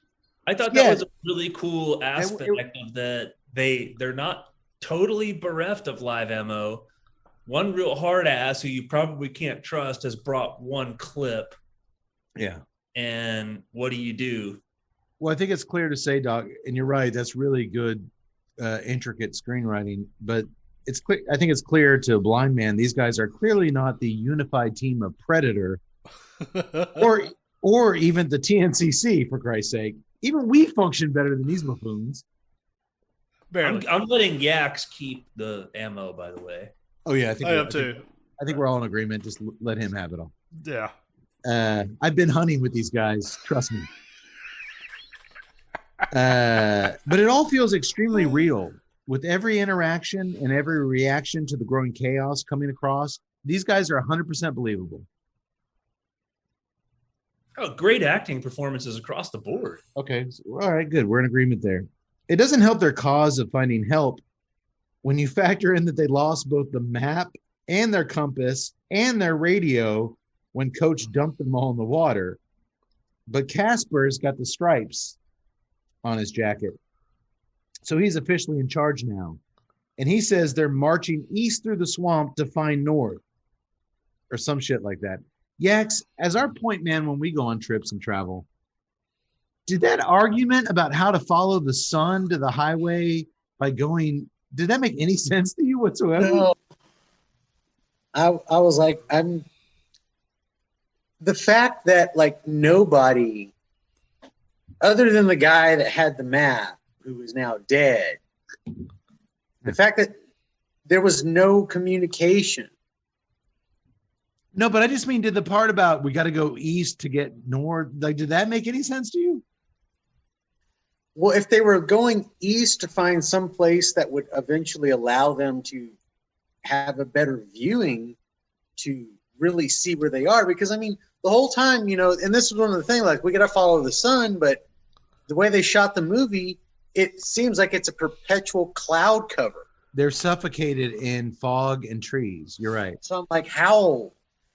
Speaker 5: I thought that was a really cool aspect of that. They're not totally bereft of live ammo. One real hard ass who you probably can't trust has brought one clip.
Speaker 4: Yeah.
Speaker 5: And what do you do?
Speaker 4: Well, I think it's clear to say, Doc, and you're right, that's really good, intricate screenwriting. But it's quick. I think it's clear to a blind man, these guys are clearly not the unified team of Predator or even the TNCC, for Christ's sake. Even we function better than these buffoons.
Speaker 5: I'm letting Yaks keep the ammo, by the way.
Speaker 4: Oh, yeah.
Speaker 3: I have too.
Speaker 4: I think we're all in agreement. Just let him have it all.
Speaker 3: Yeah.
Speaker 4: I've been hunting with these guys. Trust me. But it all feels extremely real. With every interaction and every reaction to the growing chaos coming across, these guys are 100% believable.
Speaker 5: Oh, great acting performances across the board.
Speaker 4: Okay. All right, good. We're in agreement there. It doesn't help their cause of finding help when you factor in that they lost both the map and their compass and their radio when Coach dumped them all in the water. But Casper's got the stripes on his jacket. So he's officially in charge now. And he says they're marching east through the swamp to find north or some shit like that. Yaks, as our point man when we go on trips and travel, did that argument about how to follow the sun to the highway by going, did that make any sense to you whatsoever?
Speaker 6: No. I was like, the fact that like nobody other than the guy that had the map who is now dead, the fact that there was no communication.
Speaker 4: No, but I just mean, did the part about we got to go east to get north, like, did that make any sense to you?
Speaker 6: Well, if they were going east to find some place that would eventually allow them to have a better viewing to really see where they are, because I mean, the whole time, you know, and this is one of the things, like, we got to follow the sun, but the way they shot the movie, it seems like it's a perpetual cloud cover.
Speaker 4: They're suffocated in fog and trees. You're right.
Speaker 6: So I'm like, how?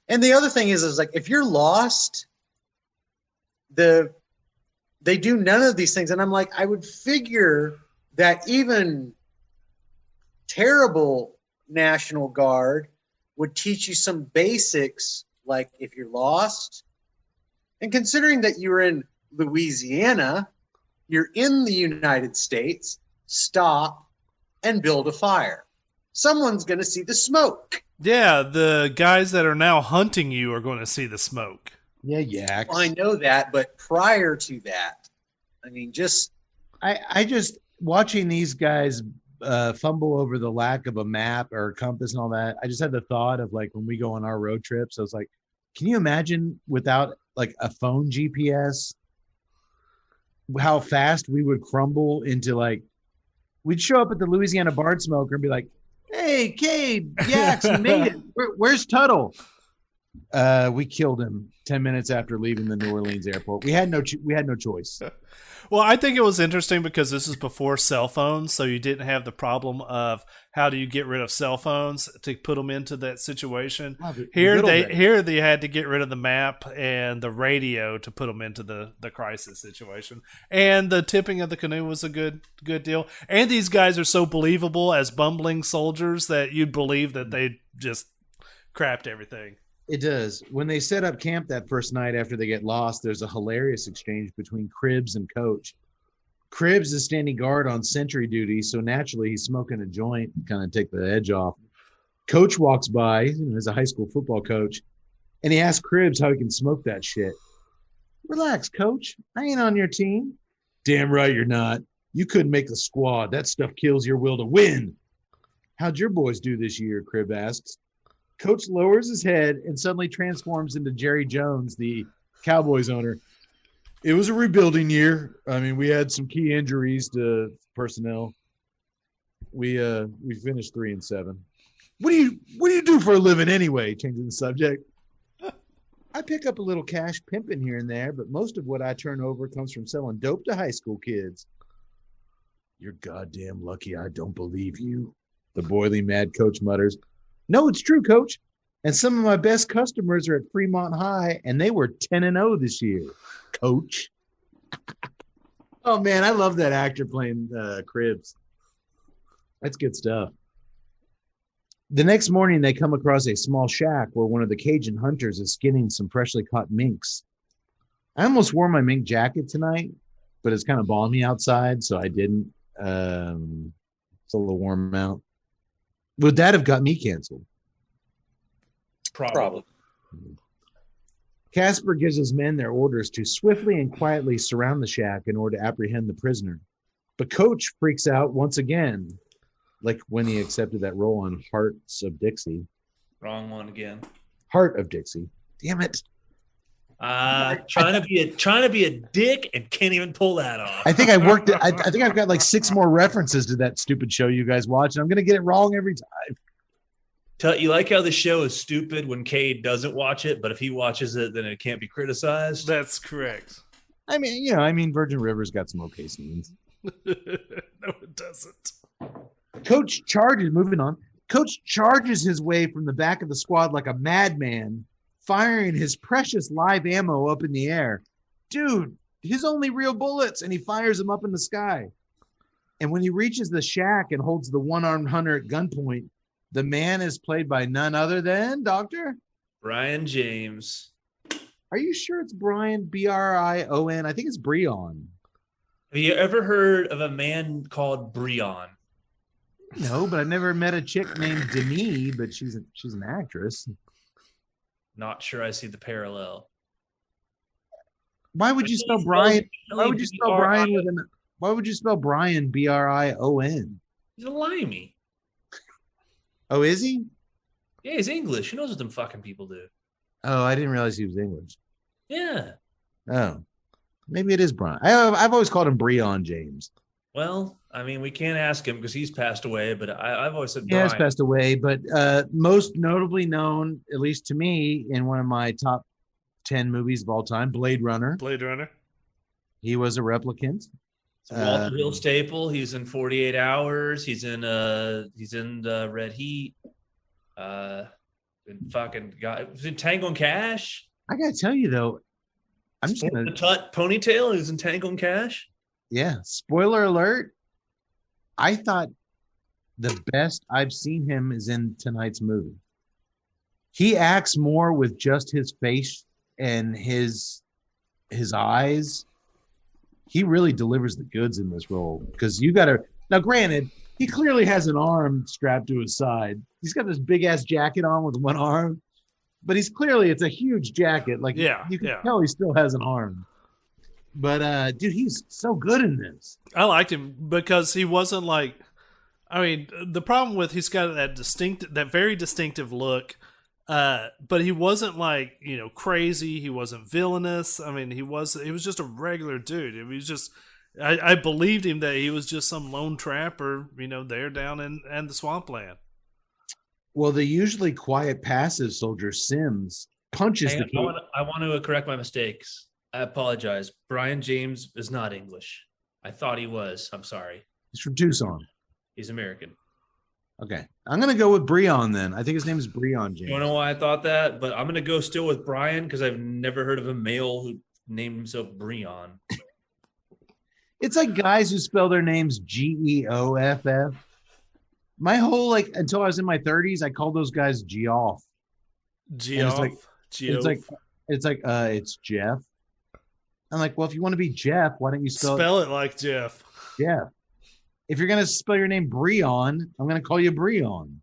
Speaker 6: And the other thing is like, if you're lost, they do none of these things. And I'm like, I would figure that even terrible National Guard would teach you some basics, like if you're lost. And considering that you're in Louisiana, you're in the United States, stop and build a fire. Someone's going to see the smoke.
Speaker 3: Yeah, the guys that are now hunting you are going to see the smoke.
Speaker 4: Yeah, yaks.
Speaker 6: Well, I know that, but prior to that, I mean, just
Speaker 4: I just watching these guys fumble over the lack of a map or a compass and all that. I just had the thought of like when we go on our road trips, I was like, can you imagine without like a phone GPS, how fast we would crumble into like, we'd show up at the Louisiana Bard Smoker and be like, hey, Cade, Yaks, you made it. Where's Tuttle? We killed him 10 minutes after leaving the New Orleans airport. We had no choice.
Speaker 3: Well, I think it was interesting because this is before cell phones, so you didn't have the problem of how do you get rid of cell phones to put them into that situation. Here they had to get rid of the map and the radio to put them into the crisis situation. And the tipping of the canoe was a good deal. And these guys are so believable as bumbling soldiers that you'd believe that they just crapped everything.
Speaker 4: It does. When they set up camp that first night after they get lost, there's a hilarious exchange between Cribbs and Coach. Cribbs is standing guard on sentry duty, so naturally he's smoking a joint, kind of take the edge off. Coach walks by, as a high school football coach, and he asks Cribbs how he can smoke that shit. Relax, Coach. I ain't on your team. Damn right you're not. You couldn't make the squad. That stuff kills your will to win. How'd your boys do this year? Cribb asks. Coach lowers his head and suddenly transforms into Jerry Jones, the Cowboys owner. It was a rebuilding year. I mean, we had some key injuries to personnel. We finished 3-7. What do you do for a living anyway? Changing the subject. I pick up a little cash pimping here and there, but most of what I turn over comes from selling dope to high school kids. You're goddamn lucky I don't believe you, the boiling mad coach mutters. No, it's true, Coach. And some of my best customers are at Fremont High, and they were 10-0 this year, Coach. Oh, man, I love that actor playing Cribbs. That's good stuff. The next morning, they come across a small shack where one of the Cajun hunters is skinning some freshly caught minks. I almost wore my mink jacket tonight, but it's kind of balmy outside, so I didn't. It's a little warm out. Would that have got me canceled?
Speaker 5: Probably.
Speaker 4: Casper gives his men their orders to swiftly and quietly surround the shack in order to apprehend the prisoner. But Coach freaks out once again, like when he accepted that role on Hearts of Dixie.
Speaker 5: Wrong one again.
Speaker 4: Heart of Dixie. Damn it.
Speaker 5: Trying to be a dick and can't even pull that off.
Speaker 4: I think I worked it. I think I've got like 6 more references to that stupid show you guys watch, and I'm gonna get it wrong every time.
Speaker 5: You like how the show is stupid when Cade doesn't watch it, but if he watches it, then it can't be criticized.
Speaker 3: That's correct.
Speaker 4: I mean, Virgin River's got some okay scenes.
Speaker 3: No, it doesn't.
Speaker 4: Coach charges his way from the back of the squad like a madman, firing his precious live ammo up in the air. Dude, his only real bullets, and he fires them up in the sky. And when he reaches the shack and holds the one-armed hunter at gunpoint, the man is played by none other than Doctor
Speaker 5: Brian James.
Speaker 4: Are you sure it's Brian, Brion? I think it's Brion.
Speaker 5: Have you ever heard of a man called Brion?
Speaker 4: No, but I've never met a chick named Denise, but she's an actress.
Speaker 5: Not sure I see the parallel.
Speaker 4: Why would you spell Brian? Why would you spell Brian with an? Why would you spell Brian Brion?
Speaker 5: He's a limey.
Speaker 4: Oh, is he?
Speaker 5: Yeah, he's English. He knows what them fucking people do.
Speaker 4: Oh, I didn't realize he was English.
Speaker 5: Yeah.
Speaker 4: Oh, maybe it is Brian. I've always called him Brion James.
Speaker 5: Well, I mean, we can't ask him because he's passed away, but I've always said
Speaker 4: He
Speaker 5: Brian.
Speaker 4: has passed away, but most notably known, at least to me, in one of my top 10 movies of all time, Blade Runner.
Speaker 3: Blade Runner.
Speaker 4: He was a replicant.
Speaker 5: Walter Hill staple. He's in 48 Hours. He's in Red Heat. He's in Tango and Cash.
Speaker 4: I gotta tell you though, I'm just gonna
Speaker 5: the Tut Ponytail. He's in Tango and Cash.
Speaker 4: Yeah. Spoiler alert. I thought the best I've seen him is in tonight's movie. He acts more with just his face and his eyes. He really delivers the goods in this role because you got to now. Granted, he clearly has an arm strapped to his side. He's got this big ass jacket on with one arm, but it's a huge jacket. Like you can tell he still has an arm. But dude, he's so good in this.
Speaker 3: I liked him because he wasn't like. I mean, the problem with he's got that very distinctive look. But he wasn't like, crazy. He wasn't villainous. I mean, he was just a regular dude. It was just, I believed him that he was just some lone trapper, there down in the swampland.
Speaker 4: Well, the usually quiet, passive soldier Sims punches the kid.
Speaker 5: I want to correct my mistakes. I apologize. Brian James is not English. I thought he was. I'm sorry.
Speaker 4: He's from Tucson.
Speaker 5: He's American.
Speaker 4: Okay. I'm going to go with Breon then. I think his name is Breon James.
Speaker 5: You don't know why I thought that, but I'm going to go still with Brian because I've never heard of a male who named himself Breon.
Speaker 4: It's like guys who spell their names Geoff. My whole, until I was in my 30s, I called those guys Geoff.
Speaker 3: Geoff?
Speaker 4: It's Jeff. I'm like, well, if you want to be Jeff, why don't you spell
Speaker 3: it like Jeff?
Speaker 4: Jeff. If you're going to spell your name Breon, I'm going to call you Breon.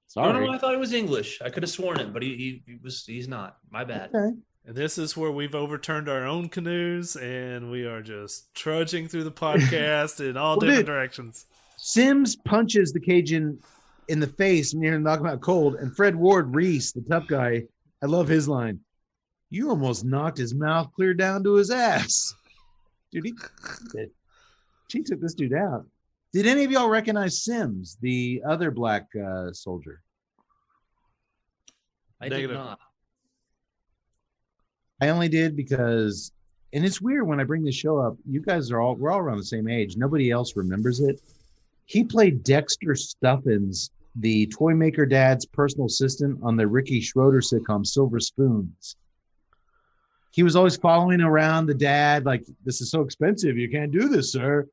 Speaker 5: Sorry. I don't know why I thought he was English. I could have sworn it, but he's not. My bad.
Speaker 4: Okay.
Speaker 3: And this is where we've overturned our own canoes, and we are just trudging through the podcast in all different directions.
Speaker 4: Sims punches the Cajun in the face near to knock him out cold, and Fred Ward Reese, the tough guy, I love his line. You almost knocked his mouth clear down to his ass. Dude, she took this dude out. Did any of y'all recognize Sims, the other black soldier?
Speaker 5: I did not.
Speaker 4: I only did because, and it's weird when I bring this show up, we're all around the same age. Nobody else remembers it. He played Dexter Stuffins, the toy maker dad's personal assistant on the Ricky Schroeder sitcom Silver Spoons. He was always following around the dad, like, this is so expensive. You can't do this, sir.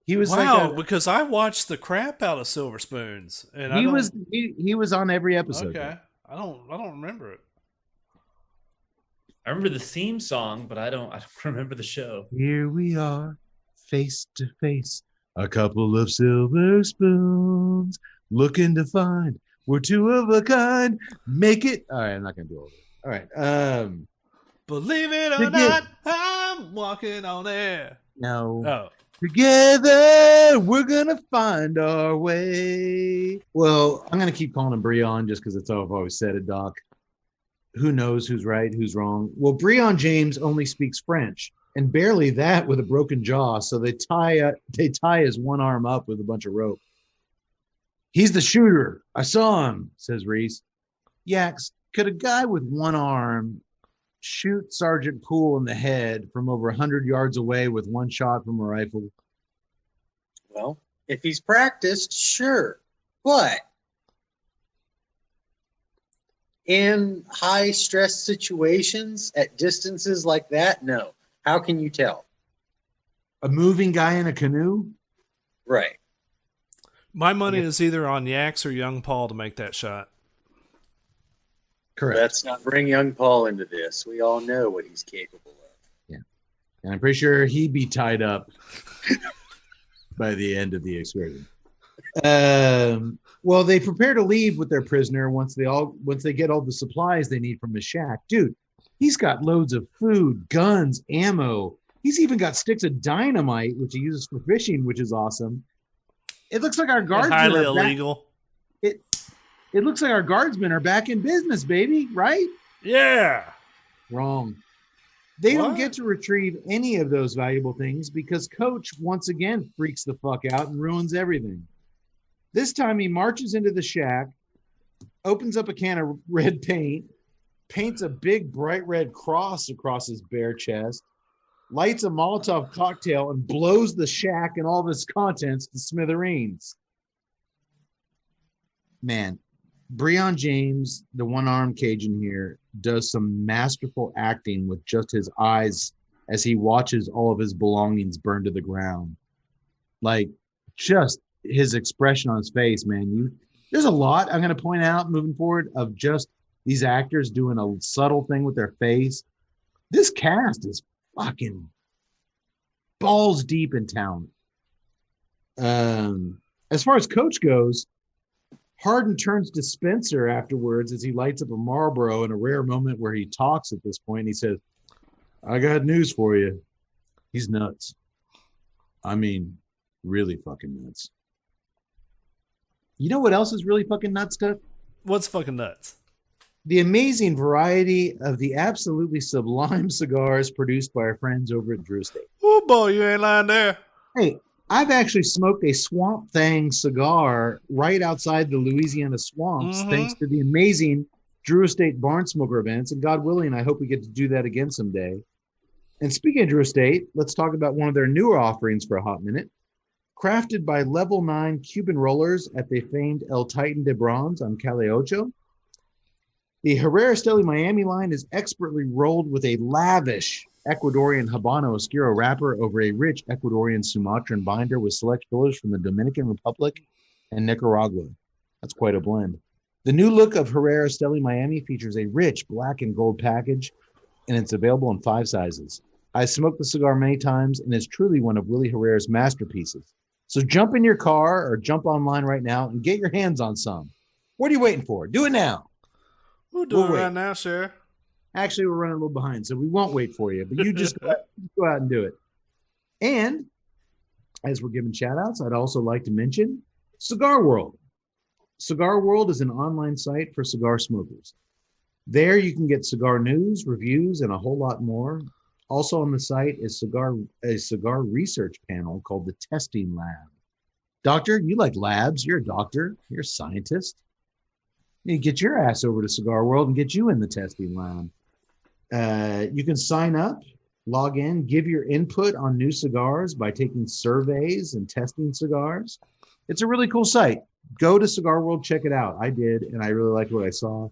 Speaker 4: He was
Speaker 3: because I watched the crap out of Silver Spoons, and
Speaker 4: he was on every episode.
Speaker 3: Okay, I don't remember it.
Speaker 5: I remember the theme song, but I don't remember the show.
Speaker 4: Here we are, face to face, a couple of silver spoons, looking to find we're two of a kind. Make it. All right, I'm not gonna do all of it. All right.
Speaker 3: Believe it or not, I'm walking on air.
Speaker 4: No.
Speaker 3: Oh.
Speaker 4: Together, we're going to find our way. Well, I'm going to keep calling him Breon just because that's how I've always said it, Doc. Who knows who's right, who's wrong? Well, Breon James only speaks French, and barely that with a broken jaw, so they tie his one arm up with a bunch of rope. He's the shooter. I saw him, says Reese. Yaks, could a guy with one arm shoot Sergeant Poole in the head from over 100 yards away with one shot from a rifle?
Speaker 6: Well, if he's practiced, sure. But in high stress situations at distances like that, no. How can you tell?
Speaker 4: A moving guy in a canoe?
Speaker 6: Right.
Speaker 3: My money is either on Yaks or Young Paul to make that shot.
Speaker 4: Correct.
Speaker 6: Let's not bring young Paul into this. We all know what he's capable of.
Speaker 4: Yeah. And I'm pretty sure he'd be tied up by the end of the excursion. Well, they prepare to leave with their prisoner once they get all the supplies they need from his shack. Dude, he's got loads of food, guns, ammo. He's even got sticks of dynamite, which he uses for fishing, which is awesome. It looks like our guardsmen
Speaker 3: highly illegal.
Speaker 4: It looks like our guardsmen are back in business, baby, right?
Speaker 3: Yeah.
Speaker 4: Wrong. They don't get to retrieve any of those valuable things because Coach once again freaks the fuck out and ruins everything. This time he marches into the shack, opens up a can of red paint, paints a big bright red cross across his bare chest, lights a Molotov cocktail, and blows the shack and all of its contents to smithereens. Man, Breon James, the one-armed Cajun here, does some masterful acting with just his eyes as he watches all of his belongings burn to the ground. Like, just his expression on his face, man. There's a lot I'm going to point out moving forward of just these actors doing a subtle thing with their face. This cast is fucking balls deep in talent. As far as Coach goes, Harden turns to Spencer afterwards as he lights up a Marlboro in a rare moment where he talks at this point. He says, I got news for you. He's nuts. I mean, really fucking nuts. You know what else is really fucking nuts, Doug?
Speaker 3: What's fucking nuts?
Speaker 4: The amazing variety of the absolutely sublime cigars produced by our friends over at Drew Estate.
Speaker 3: Oh boy, you ain't lying there.
Speaker 4: Hey, I've actually smoked a Swamp Thang cigar right outside the Louisiana swamps, thanks to the amazing Drew Estate Barn Smoker events. And God willing, I hope we get to do that again someday. And speaking of Drew Estate, let's talk about one of their newer offerings for a hot minute. Crafted by Level 9 Cuban rollers at the famed El Titan de Bronze on Calle Ocho, the Herrera Esteli Miami line is expertly rolled with a lavish Ecuadorian Habano Oscuro wrapper over a rich Ecuadorian Sumatran binder with select fillers from the Dominican Republic and Nicaragua. That's quite a blend. The new look of Herrera Esteli Miami features a rich black and gold package, and it's available in 5 sizes. I smoked the cigar many times, and it's truly one of Willie Herrera's masterpieces. So jump in your car or jump online right now and get your hands on some. What are you waiting for? Do it now.
Speaker 3: We'll do it right now, sir.
Speaker 4: Actually, we're running a little behind, so we won't wait for you, but you just go out and do it. And as we're giving shout outs, I'd also like to mention Cigar World. Cigar World is an online site for cigar smokers. There you can get cigar news, reviews, and a whole lot more. Also on the site is a cigar research panel called the Testing Lab. Doctor, you like labs. You're a doctor. You're a scientist. You get your ass over to Cigar World and get you in the testing lab. You can sign up, log in, give your input on new cigars by taking surveys and testing cigars. It's a really cool site. Go to Cigar World, check it out. I did, and I really liked what I saw.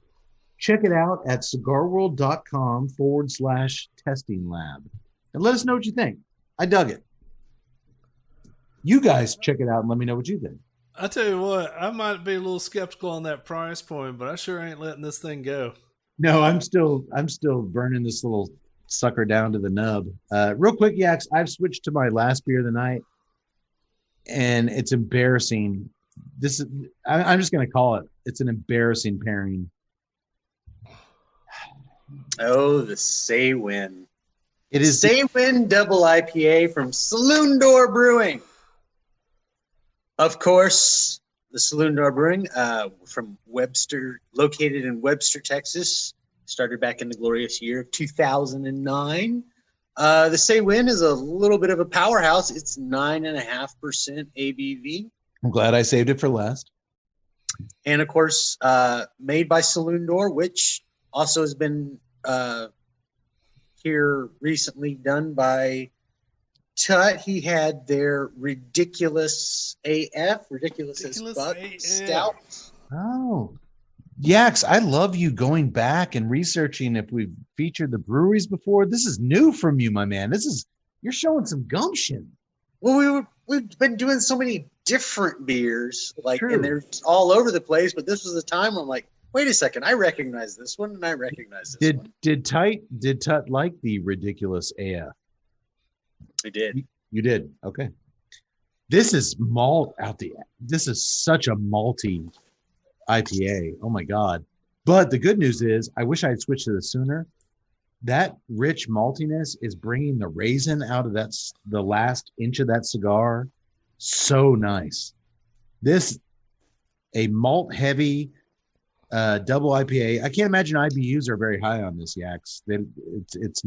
Speaker 4: Check it out at cigarworld.com/testing lab. And let us know what you think. I dug it. You guys check it out and let me know what you think.
Speaker 3: I tell you what, I might be a little skeptical on that price point, but I sure ain't letting this thing go.
Speaker 4: No, I'm still burning this little sucker down to the nub. Real quick, Yaks, I've switched to my last beer of the night, and it's embarrassing. I'm just going to call it. It's an embarrassing pairing.
Speaker 6: Oh, the Saywin.
Speaker 4: It is
Speaker 6: Saywin Double IPA from Saloon Door Brewing. Of course, the Saloon Door Brewing from Webster, located in Webster, Texas, started back in the glorious year of 2009. The Saywin is a little bit of a powerhouse. It's 9.5% ABV.
Speaker 4: I'm glad I saved it for last.
Speaker 6: And of course, made by Saloon Door, which also has been here recently done by Tut. He had their Ridiculous as Fuck Stout.
Speaker 4: Oh, Yaks, I love you going back and researching if we've featured the breweries before. This is new from you, my man. You're showing some gumption.
Speaker 6: Well, we've been doing so many different beers,
Speaker 4: True.
Speaker 6: And they're all over the place. But this was a time I'm like, wait a second, I recognize this one, and I recognize this one.
Speaker 4: Did Tut like the Ridiculous AF?
Speaker 6: I did.
Speaker 4: You did. Okay. This is malt out the. This is such a malty IPA. Oh my God. But the good news is, I wish I had switched to this sooner. That rich maltiness is bringing the raisin out of the last inch of that cigar. So nice. This, a malt heavy double IPA. I can't imagine IBUs are very high on this, Yaks. It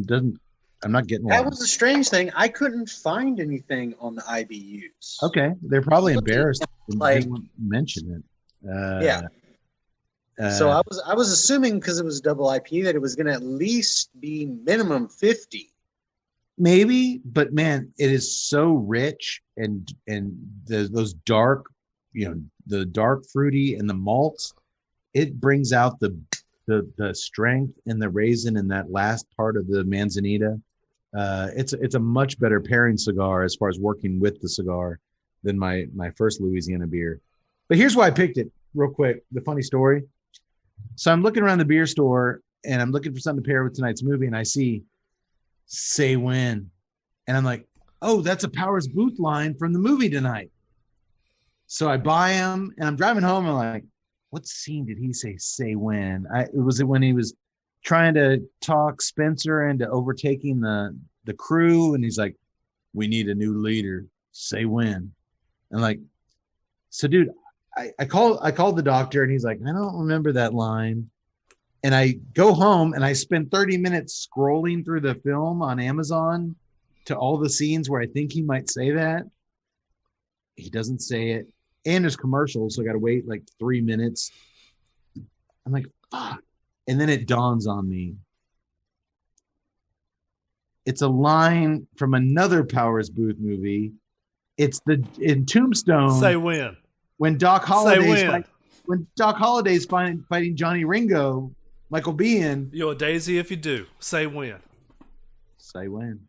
Speaker 4: doesn't. I'm not getting
Speaker 6: that. Was a strange thing. I couldn't find anything on the IBUs.
Speaker 4: Okay, they're probably embarrassed. They didn't mention it.
Speaker 6: Yeah. So I was assuming because it was double IPA that it was going to at least be minimum 50.
Speaker 4: Maybe, but man, it is so rich and those dark, the dark fruity and the malts. It brings out the strength and the raisin in that last part of the Manzanita. It's a much better pairing cigar as far as working with the cigar than my first Louisiana beer. But here's why I picked it real quick. The funny story. So I'm looking around the beer store and I'm looking for something to pair with tonight's movie, and I see Say When, and I'm like, oh, that's a Powers Booth line from the movie tonight. So I buy them and I'm driving home. I'm like, what scene did he say when? Was it when he was trying to talk Spencer into overtaking the crew, and he's like, we need a new leader. Say when. And like, so dude, I called the doctor and he's like, I don't remember that line. And I go home and I spend 30 minutes scrolling through the film on Amazon to all the scenes where I think he might say that. He doesn't say it. And there's commercials, so I got to wait like 3 minutes. I'm like, fuck. And then it dawns on me. It's a line from another Powers Booth movie. It's in Tombstone.
Speaker 3: Say when.
Speaker 4: When Doc Holliday's fighting Johnny Ringo, Michael Biehn.
Speaker 3: You're a daisy if you do. Say when.
Speaker 4: Say when.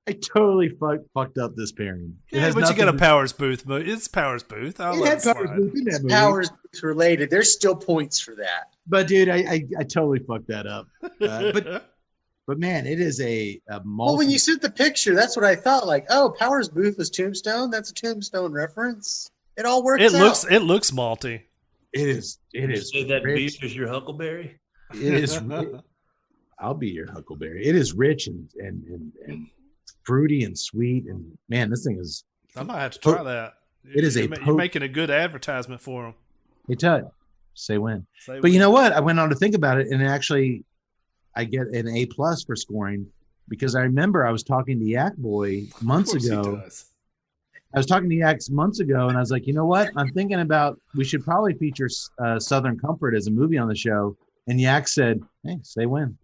Speaker 4: I totally fucked up this pairing.
Speaker 3: Yeah, but you got a Powers Booth movie. It's Powers Booth.
Speaker 4: It had Powers Booth in that movie.
Speaker 6: Powers Booth related. There's still points for that.
Speaker 4: But dude, I totally fucked that up. But man, it is a
Speaker 6: Well, when you sent the picture, that's what I thought. Like, oh, Powers Booth was Tombstone. That's a Tombstone reference. It all works out.
Speaker 3: It looks malty.
Speaker 4: It is.
Speaker 5: Say that beef is your Huckleberry.
Speaker 4: It is. I'll be your Huckleberry. It is rich and fruity and sweet, and man, this thing is.
Speaker 3: I might have to try that. You're making a good advertisement for them.
Speaker 4: Hey Tut, say when. But you know what? I went on to think about it, and actually, I get an A+ for scoring because I remember I was talking to Yak Boy months ago. I was talking to Yak months ago, and I was like, you know what? I'm thinking about we should probably feature Southern Comfort as a movie on the show. And Yak said, "Hey, say when."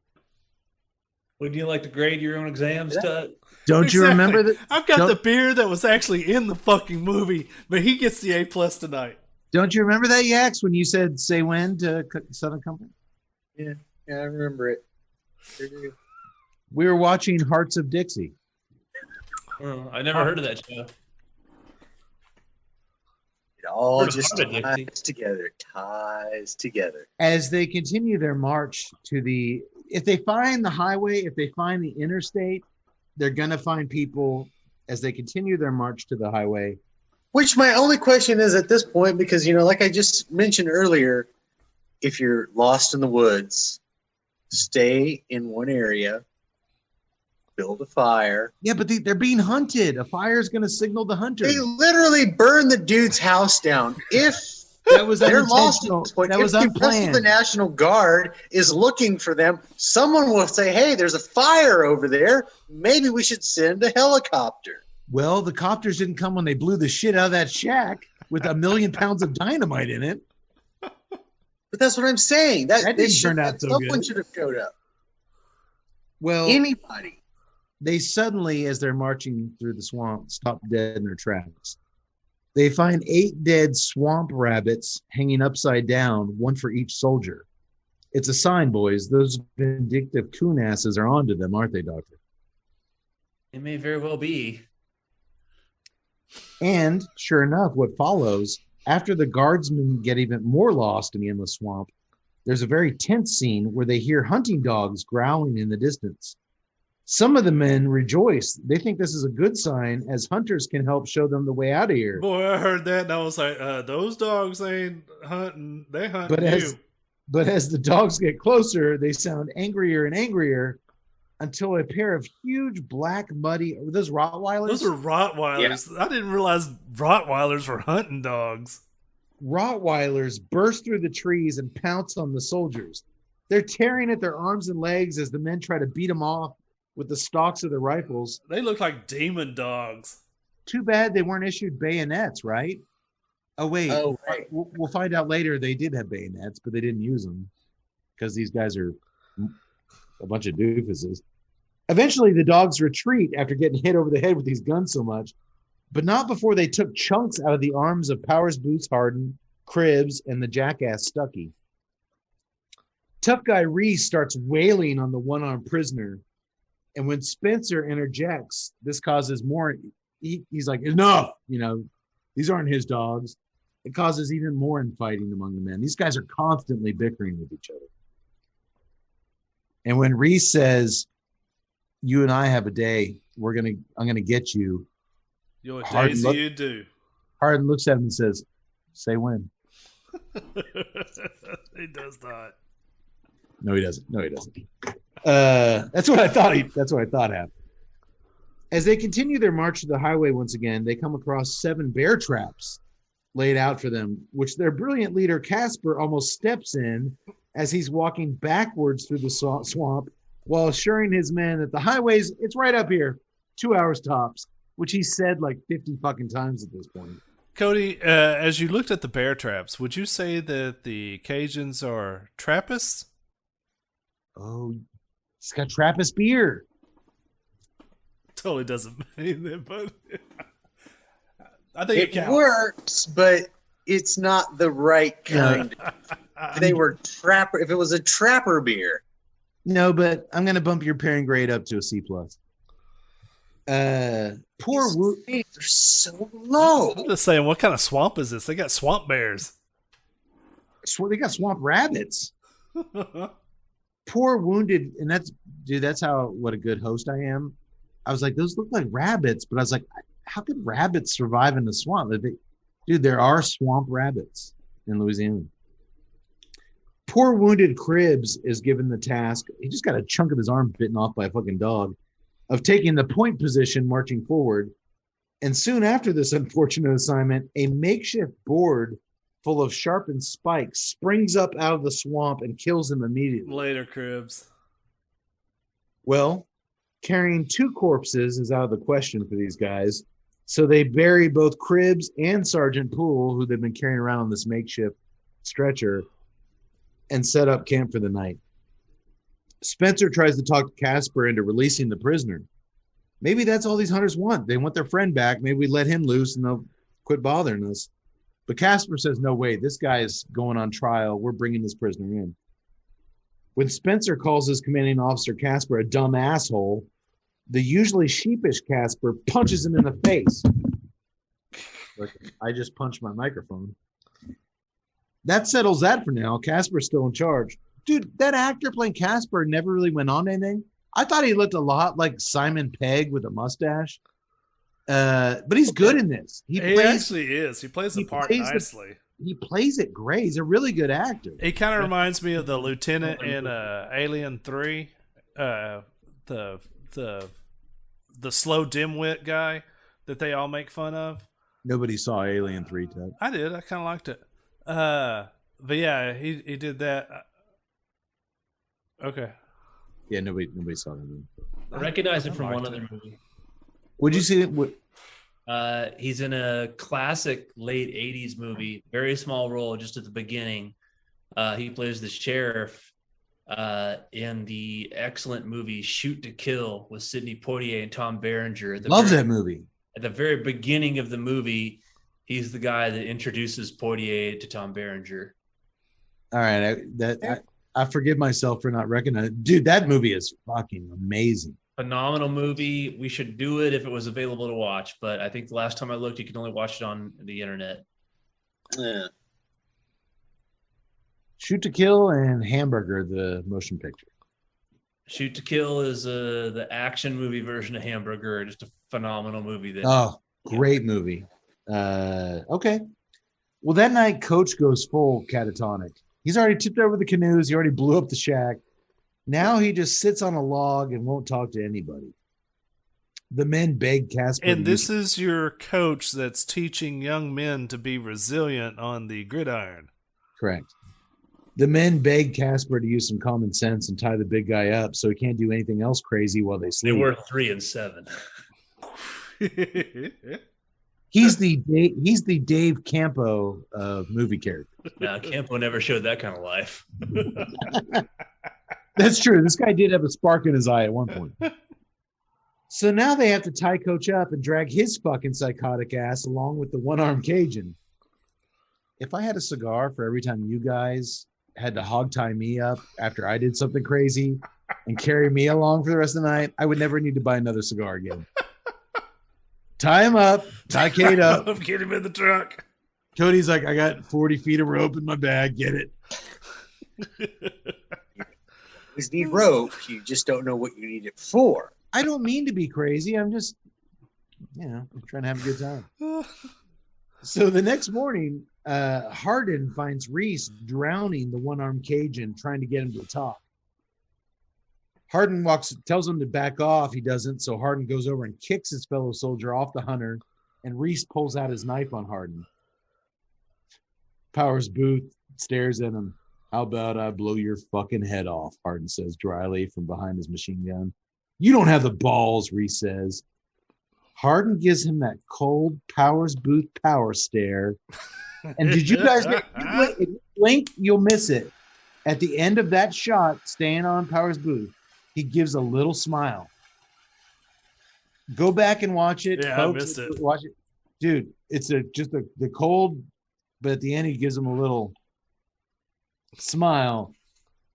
Speaker 5: Would you like to grade your own exams, Tut?
Speaker 4: Don't you remember that?
Speaker 3: I've got the beer that was actually in the fucking movie, but he gets the A+ tonight.
Speaker 4: Don't you remember that, Yaks, when you said "say when" to Southern Comfort?
Speaker 6: Yeah, I remember it.
Speaker 4: We were watching Hearts of Dixie.
Speaker 5: I never heard of that show.
Speaker 6: It all just ties together. It ties together.
Speaker 4: As they continue their march if they find the highway, if they find the interstate, they're going to find people as they continue their march to the highway.
Speaker 6: Which my only question is at this point, because, like I just mentioned earlier, if you're lost in the woods, stay in one area, build a fire.
Speaker 4: Yeah, but they're being hunted. A fire is going to signal the hunter.
Speaker 6: They literally burned the dude's house down. If
Speaker 4: that was
Speaker 6: they're lost at this point,
Speaker 4: that was unplanned.
Speaker 6: The National Guard is looking for them. Someone will say, hey, there's a fire over there. Maybe we should send a helicopter.
Speaker 4: Well, the copters didn't come when they blew the shit out of that shack with 1 million pounds of dynamite in it.
Speaker 6: But that's what I'm saying. That
Speaker 4: didn't turn out so good.
Speaker 6: Someone should have showed up.
Speaker 4: Well,
Speaker 6: anybody.
Speaker 4: They suddenly, as they're marching through the swamp, stop dead in their tracks. They find 8 dead swamp rabbits hanging upside down, one for each soldier. It's a sign, boys. Those vindictive coon asses are onto them, aren't they, Doctor?
Speaker 5: It may very well be.
Speaker 4: And sure enough, what follows, after the guardsmen get even more lost in the endless swamp, there's a very tense scene where they hear hunting dogs growling in the distance. Some of the men rejoice. They think this is a good sign, as hunters can help show them the way out of here.
Speaker 3: Boy, I heard that, and I was like, those dogs ain't hunting. They hunt you.
Speaker 4: But as the dogs get closer, they sound angrier and angrier until a pair of huge black muddy... Were those Rottweilers?
Speaker 3: Those are Rottweilers. Yeah. I didn't realize Rottweilers were hunting dogs.
Speaker 4: Rottweilers burst through the trees and pounce on the soldiers. They're tearing at their arms and legs as the men try to beat them off with the stocks of their rifles.
Speaker 3: They look like demon dogs.
Speaker 4: Too bad they weren't issued bayonets, right? Oh wait,
Speaker 6: Oh, right.
Speaker 4: we'll find out later. They did have bayonets, but they didn't use them because these guys are a bunch of doofuses. Eventually, the dogs retreat after getting hit over the head with these guns so much, but not before they took chunks out of the arms of Powers Boots Harden, Cribbs, and the jackass Stuckey. Tough guy Reese starts wailing on the one-armed prisoner, and when Spencer interjects, this causes more. He's like, enough, these aren't his dogs. It causes even more infighting among the men. These guys are constantly bickering with each other. And when Reese says, you and I have a day, I'm gonna get you.
Speaker 3: You know what days you do?
Speaker 4: Harden looks at him and says, say when.
Speaker 3: He does not.
Speaker 4: No, he doesn't. That's what I thought happened. As they continue their march to the highway once again, they come across 7 bear traps laid out for them, which their brilliant leader Casper almost steps in as he's walking backwards through the swamp while assuring his men that the highways, it's right up here, 2 hours tops, which he said like 50 fucking times at this point.
Speaker 3: Cody, as you looked at the bear traps, would you say that the Cajuns are Trappists?
Speaker 4: Oh, he's got Trappist beer.
Speaker 3: Totally doesn't mean that, but I think
Speaker 6: it works, but it's not the right kind. They were trapper. If it was a trapper beer.
Speaker 4: No, but I'm going to bump your pairing grade up to a C+. Poor
Speaker 6: They're so low.
Speaker 3: I'm just saying, what kind of swamp is this? They got swamp bears.
Speaker 4: They got swamp rabbits. Poor wounded, and that's what a good host I am. I was like, those look like rabbits, but I was like, how could rabbits survive in the swamp? There are swamp rabbits in Louisiana. Poor wounded Cribbs is given the task. He just got a chunk of his arm bitten off by a fucking dog, of taking the point position, marching forward. And soon after this unfortunate assignment, a makeshift board full of sharpened spikes springs up out of the swamp and kills him immediately.
Speaker 3: Later, Cribbs.
Speaker 4: Well, carrying 2 corpses is out of the question for these guys. So they bury both Cribbs and Sergeant Poole, who they've been carrying around on this makeshift stretcher, and set up camp for the night. Spencer tries to talk to Casper into releasing the prisoner. Maybe that's all these hunters want. They want their friend back. Maybe we let him loose and they'll quit bothering us. But Casper says, no way, this guy is going on trial. We're bringing this prisoner in. When Spencer calls his commanding officer Casper a dumb asshole, the usually sheepish Casper punches him in the face. I just punched my microphone. That settles that for now. Casper's still in charge. Dude, that actor playing Casper never really went on anything. I thought he looked a lot like Simon Pegg with a mustache. But he's good in this.
Speaker 3: He actually is. He plays the part nicely.
Speaker 4: He plays it great. He's a really good actor.
Speaker 3: He kind of reminds me of the lieutenant in Alien 3. The slow dimwit guy that they all make fun of.
Speaker 4: Nobody saw Alien 3, Ted.
Speaker 3: I did. I kind of liked it. But yeah, he did that. Okay.
Speaker 4: Yeah, nobody saw that movie.
Speaker 5: I recognize him from one other movie.
Speaker 4: Would you see it?
Speaker 5: He's in a classic late 80s movie, very small role just at the beginning. He plays the sheriff in the excellent movie Shoot to Kill with Sidney Poitier and Tom Berenger.
Speaker 4: Love that movie.
Speaker 5: At the very beginning of the movie, he's the guy that introduces Poitier to Tom Berenger.
Speaker 4: All right, I forgive myself for not recognizing. Dude, that movie is fucking amazing.
Speaker 5: Phenomenal movie. We should do it if it was available to watch, but I think the last time I looked, you can only watch it on the internet.
Speaker 6: Yeah.
Speaker 4: Shoot to Kill and Hamburger, the motion picture.
Speaker 5: Shoot to Kill is the action movie version of Hamburger. Just a phenomenal movie.
Speaker 4: Great movie. Okay. Well, that night, Coach goes full catatonic. He's already tipped over the canoes. He already blew up the shack. Now he just sits on a log and won't talk to anybody. The men beg Casper.
Speaker 3: And this is your coach that's teaching young men to be resilient on the gridiron.
Speaker 4: Correct. The men beg Casper to use some common sense and tie the big guy up so he can't do anything else crazy while they sleep.
Speaker 5: They were 3 and 7.
Speaker 4: He's the Dave Campo of movie character.
Speaker 5: Nah, Campo never showed that kind of life.
Speaker 4: That's true. This guy did have a spark in his eye at one point. So now they have to tie Coach up and drag his fucking psychotic ass along with the one-armed Cajun. If I had a cigar for every time you guys had to hog tie me up after I did something crazy and carry me along for the rest of the night, I would never need to buy another cigar again. Tie him up, tie Kate up.
Speaker 3: Get him in the trunk.
Speaker 4: Cody's like, I got 40 feet of rope in my bag. Get it.
Speaker 6: You need rope. You just don't know what you need it for.
Speaker 4: I don't mean to be crazy. I'm just, trying to have a good time. So the next morning, Hardin finds Reese drowning the one-armed Cajun, trying to get him to talk. Hardin tells him to back off. He doesn't, so Hardin goes over and kicks his fellow soldier off the hunter, and Reese pulls out his knife on Hardin. Powers Booth stares at him. How about I blow your fucking head off, Hardin says dryly from behind his machine gun. You don't have the balls, Reese says. Hardin gives him that cold Powers Booth power stare. And did you guys if you blink, you'll miss it. At the end of that shot, staying on Powers Booth, he gives a little smile. Go back and watch it.
Speaker 3: Yeah,
Speaker 4: folks.
Speaker 3: I missed it.
Speaker 4: Watch it. Dude, it's just the cold, but at the end he gives him a little smile,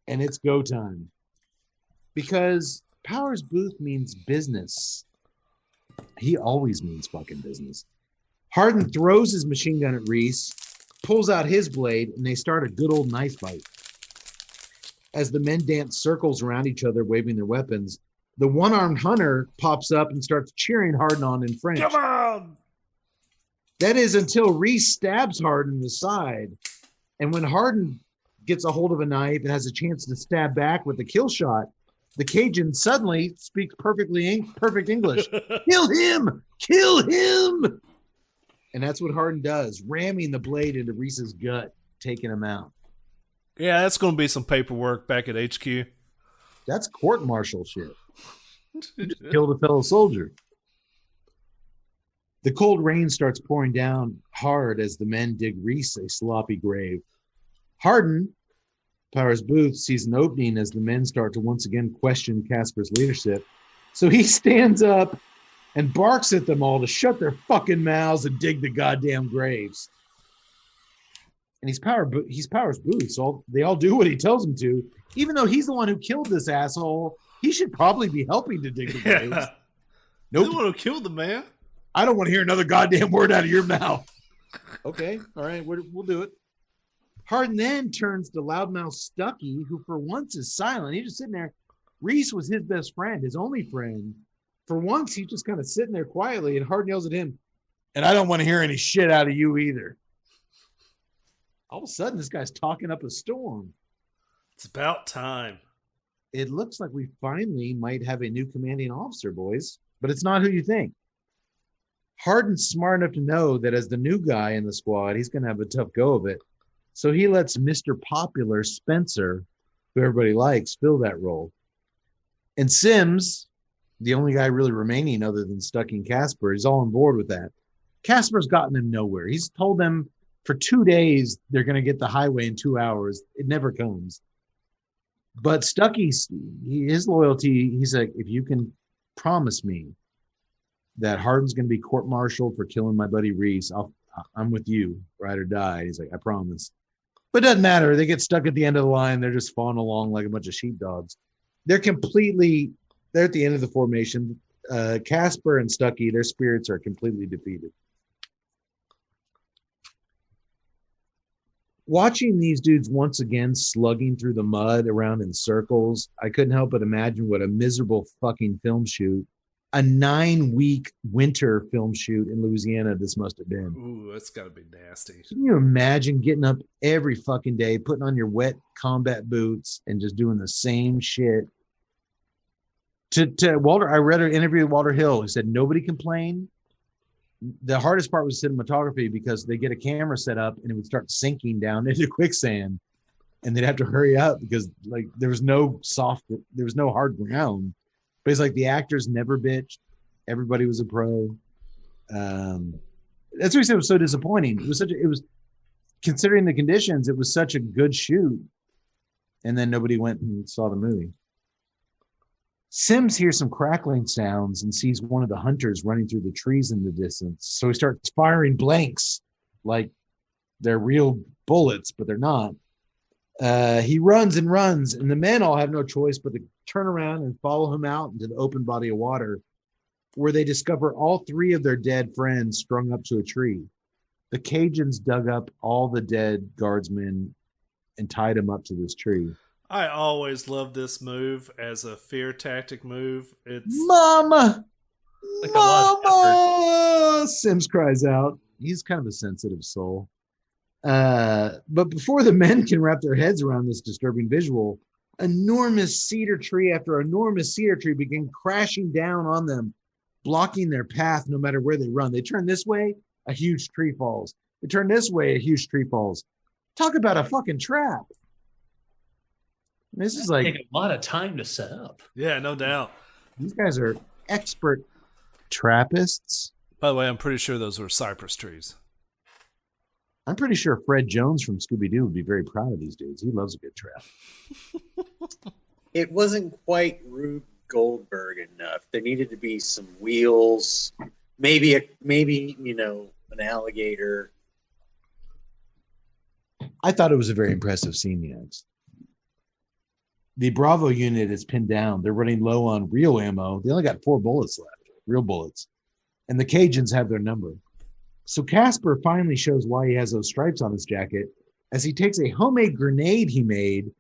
Speaker 4: and it's go time. Because Powers Booth means business. He always means fucking business. Hardin throws his machine gun at Reese, pulls out his blade, and they start a good old knife fight. As the men dance circles around each other, waving their weapons, the one-armed hunter pops up and starts cheering Hardin on in French.
Speaker 3: Come on!
Speaker 4: That is until Reese stabs Hardin in the side. And when Hardin gets a hold of a knife and has a chance to stab back with a kill shot, the Cajun suddenly speaks perfect English. Kill him! Kill him! And that's what Hardin does, ramming the blade into Reese's gut, taking him out.
Speaker 3: Yeah, that's going to be some paperwork back at HQ.
Speaker 4: That's court-martial shit. You just killed a fellow soldier. The cold rain starts pouring down hard as the men dig Reese a sloppy grave. Hardin, Powers Booth, sees an opening as the men start to once again question Casper's leadership. So he stands up and barks at them all to shut their fucking mouths and dig the goddamn graves. And he's Powers Booth, so they all do what he tells them to. Even though he's the one who killed this asshole, he should probably be helping to dig the graves.
Speaker 3: Yeah.
Speaker 4: Nope.
Speaker 3: You want to kill the man?
Speaker 4: I don't want to hear another goddamn word out of your mouth. Okay, all right, we'll do it. Hardin then turns to loudmouth Stuckey, who for once is silent. He's just sitting there. Reese was his best friend, his only friend. For once, he's just kind of sitting there quietly, and Hardin yells at him, and I don't want to hear any shit out of you either. All of a sudden, this guy's talking up a storm.
Speaker 3: It's about time.
Speaker 4: It looks like we finally might have a new commanding officer, boys, but it's not who you think. Hardin's smart enough to know that as the new guy in the squad, he's going to have a tough go of it. So he lets Mr. Popular Spencer, who everybody likes, fill that role. And Sims, the only guy really remaining other than Stuckey and Casper, is all on board with that. Casper's gotten them nowhere. He's told them for 2 days they're going to get the highway in 2 hours. It never comes. But Stuckey's, his loyalty, he's like, if you can promise me that Hardin's going to be court-martialed for killing my buddy Reese, I'm with you, ride or die. He's like, I promise. But it doesn't matter. They get stuck at the end of the line. They're just falling along like a bunch of sheepdogs. They're at the end of the formation. Casper and Stuckey, their spirits are completely defeated. Watching these dudes once again slugging through the mud around in circles, I couldn't help but imagine what a miserable fucking film shoot, a 9-week winter film shoot in Louisiana this must have been.
Speaker 3: Ooh, that's got to be nasty.
Speaker 4: Can you imagine getting up every fucking day, putting on your wet combat boots and just doing the same shit? To Walter, I read an interview with Walter Hill who said nobody complained. The hardest part was cinematography because they get a camera set up and it would start sinking down into quicksand and they'd have to hurry up because like there was no hard ground. But it's like the actors never bitched. Everybody was a pro. That's what he said was so disappointing. It was considering the conditions, it was such a good shoot. And then nobody went and saw the movie. Sims hears some crackling sounds and sees one of the hunters running through the trees in the distance. So he starts firing blanks like they're real bullets, but they're not. He runs and runs, and the men all have no choice but to turn around and follow him out into the open body of water, where they discover all 3 of their dead friends strung up to a tree. The Cajuns dug up all the dead guardsmen and tied them up to this tree.
Speaker 3: I always love this move as a fear tactic move. It's
Speaker 4: Mama!
Speaker 5: Like a lot of
Speaker 4: Mama! Sims cries out. He's kind of a sensitive soul. But before the men can wrap their heads around this disturbing visual, enormous cedar tree after enormous cedar tree begin crashing down on them, blocking their path no matter where they run. They turn this way, a huge tree falls. They turn this way, a huge tree falls. Talk about a fucking trap. This is like
Speaker 5: take a lot of time to set up.
Speaker 3: yeah, no doubt.
Speaker 4: these guys are expert trappists.
Speaker 3: By the way, I'm pretty sure those were cypress trees.
Speaker 4: I'm pretty sure Fred Jones from Scooby-Doo would be very proud of these dudes. He loves a good trap.
Speaker 6: It wasn't quite Rube Goldberg enough. There needed to be some wheels, maybe an alligator.
Speaker 4: I thought it was a very impressive scene, yes. The Bravo unit is pinned down. They're running low on real ammo. They only got 4 bullets left, real bullets. And the Cajuns have their number. So Casper finally shows why he has those stripes on his jacket as he takes a homemade grenade he made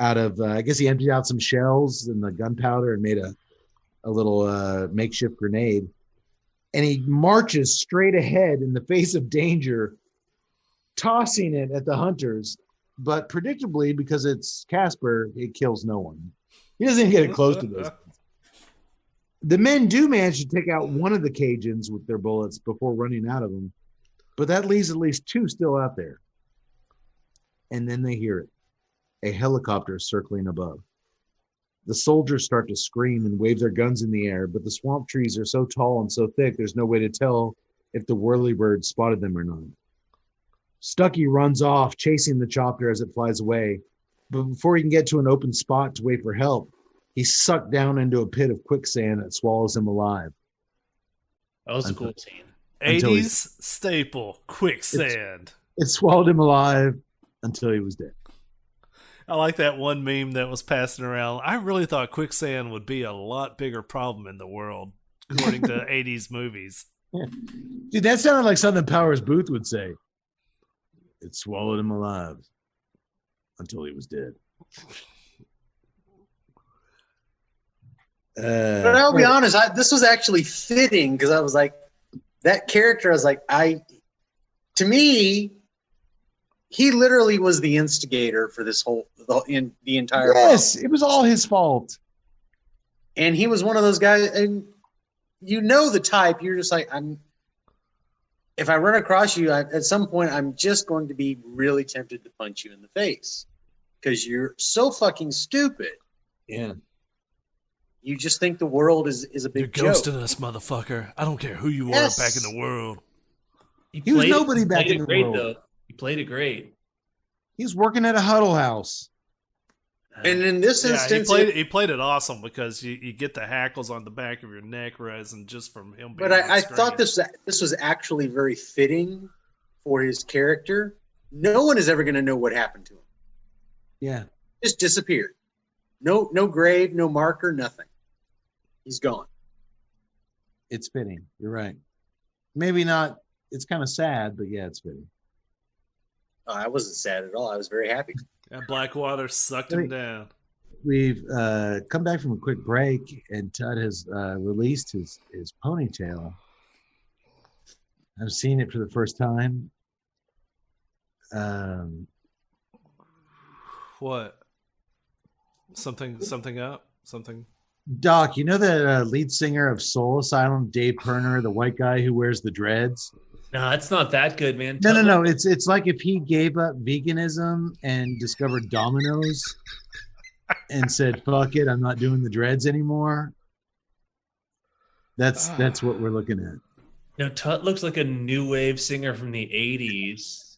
Speaker 4: out of, I guess he emptied out some shells and the gunpowder and made a little makeshift grenade. And he marches straight ahead in the face of danger, tossing it at the hunters. But predictably, because it's Casper, it kills no one. He doesn't even get it close to those. The men do manage to take out one of the Cajuns with their bullets before running out of them. But that leaves at least 2 still out there. And then they hear it. A helicopter circling above. The soldiers start to scream and wave their guns in the air, but the swamp trees are so tall and so thick, there's no way to tell if the whirlybird spotted them or not. Stucky runs off, chasing the chopper as it flies away. But before he can get to an open spot to wait for help, he's sucked down into a pit of quicksand that swallows him alive.
Speaker 5: That was a cool scene.
Speaker 3: 80s staple, quicksand.
Speaker 4: It swallowed him alive until he was dead.
Speaker 3: I like that one meme that was passing around. I really thought quicksand would be a lot bigger problem in the world, according to 80s movies.
Speaker 4: Dude, that sounded like something Powers Booth would say. It swallowed him alive until he was dead.
Speaker 6: But I'll be honest, this was actually fitting because I was like, that character, I was like, to me, he literally was the instigator for this the entire.
Speaker 4: Yes,
Speaker 6: problem.
Speaker 4: it was all his fault.
Speaker 6: And he was one of those guys, and you know the type. You're just like, if I run across you, at some point, I'm just going to be really tempted to punch you in the face because you're so fucking stupid.
Speaker 4: Yeah.
Speaker 6: You just think the world is a big
Speaker 3: You're
Speaker 6: joke.
Speaker 3: ghosting us, motherfucker. I don't care who you
Speaker 6: Yes.
Speaker 3: are back in the world.
Speaker 4: He was nobody back in the
Speaker 5: great,
Speaker 4: world.
Speaker 5: though. He played it great.
Speaker 4: He was working at a huddle house.
Speaker 6: And in this
Speaker 3: Yeah,
Speaker 6: instance,
Speaker 3: he played it awesome because you get the hackles on the back of your neck resin just from him.
Speaker 6: but I thought this was actually very fitting for his character. No one is ever going to know what happened to him.
Speaker 4: Yeah.
Speaker 6: Just disappeared. No grave, no marker, nothing. He's gone.
Speaker 4: It's fitting. You're right. Maybe not. It's kind of sad, but yeah, it's fitting.
Speaker 6: Oh, I wasn't sad at all. I was very happy.
Speaker 3: That Blackwater sucked him down.
Speaker 4: We've come back from a quick break, and Tud has released his ponytail. I've seen it for the first time.
Speaker 3: What? Something up? Something?
Speaker 4: Doc, you know the lead singer of Soul Asylum, Dave Perner, the white guy who wears the dreads?
Speaker 5: No, it's not that good, man.
Speaker 4: No. It's like if he gave up veganism and discovered Domino's and said, "Fuck it, I'm not doing the dreads anymore." That's what we're looking at.
Speaker 5: No, Tut looks like a new wave singer from the 80s.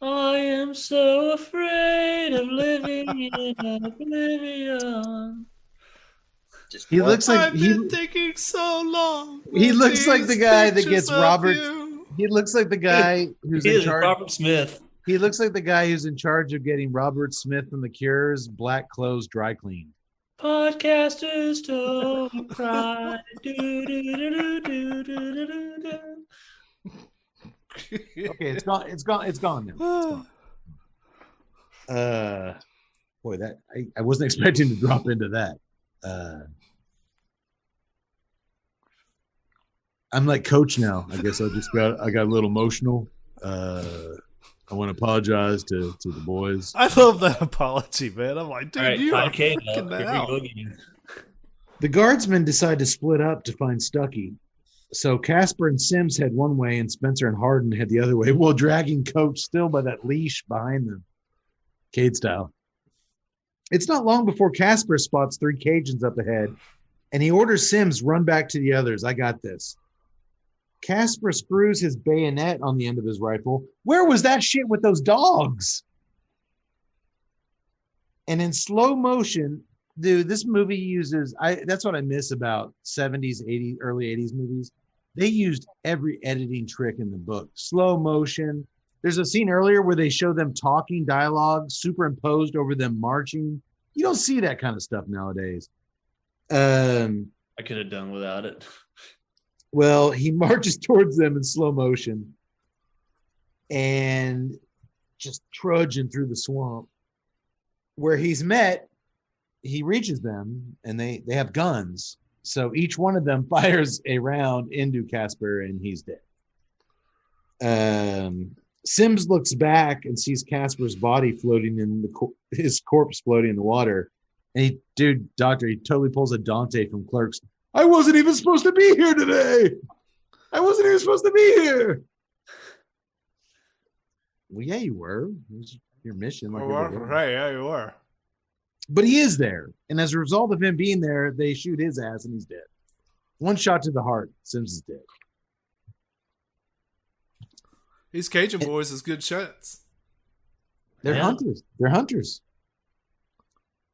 Speaker 5: I am so afraid of living in oblivion.
Speaker 6: Just
Speaker 4: He
Speaker 6: what?
Speaker 4: looks like
Speaker 3: I've been thinking so long.
Speaker 4: he
Speaker 3: of
Speaker 4: looks like the
Speaker 3: these
Speaker 4: guy that
Speaker 3: pictures
Speaker 4: gets
Speaker 3: of
Speaker 4: Robert.
Speaker 3: you.
Speaker 4: He looks like the guy who's
Speaker 5: He
Speaker 4: in
Speaker 5: is
Speaker 4: charge.
Speaker 5: Robert Smith.
Speaker 4: He looks like the guy who's in charge of getting Robert Smith from The Cure's black clothes dry cleaned.
Speaker 5: Podcasters don't cry. Do, do, do, do, do, do, do, do.
Speaker 4: Okay, it's gone. It's gone. It's gone now. It's gone. Boy, that I wasn't expecting to drop into that. I'm like coach now. I guess I got a little emotional. I want to apologize to the boys.
Speaker 3: I love that apology, man. I'm like, dude,
Speaker 5: All right,
Speaker 3: you are
Speaker 5: 5K
Speaker 3: freaking
Speaker 5: up. Here we
Speaker 3: out.
Speaker 5: go again.
Speaker 4: The guardsmen decide to split up to find Stucky. So Casper and Sims head one way and Spencer and Harden head the other way while dragging Coach still by that leash behind them. Cade style. It's not long before Casper spots 3 Cajuns up ahead and he orders Sims run back to the others. I got this. Casper screws his bayonet on the end of his rifle. Where was that shit with those dogs? And in slow motion, dude, this movie uses, that's what I miss about 70s, 80s, early 80s movies. They used every editing trick in the book. Slow motion. There's a scene earlier where they show them talking dialogue superimposed over them marching. You don't see that kind of stuff nowadays.
Speaker 5: I could have done without it.
Speaker 4: Well, he marches towards them in slow motion and just trudging through the swamp. Where he's met, he reaches them and they have guns. So each one of them fires a round into Casper and he's dead. Sims looks back and sees Casper's body floating in his corpse floating in the water. And he totally pulls a Dante from Clerks. I wasn't even supposed to be here today. I wasn't even supposed to be here. Well, yeah, you were. It was your mission. Like
Speaker 3: Right, yeah, you were.
Speaker 4: But he is there. And as a result of him being there, they shoot his ass and he's dead. One shot to the heart. Sims is dead.
Speaker 3: These Cajun boys is good shots.
Speaker 4: They're
Speaker 5: Yeah.
Speaker 4: hunters. They're hunters.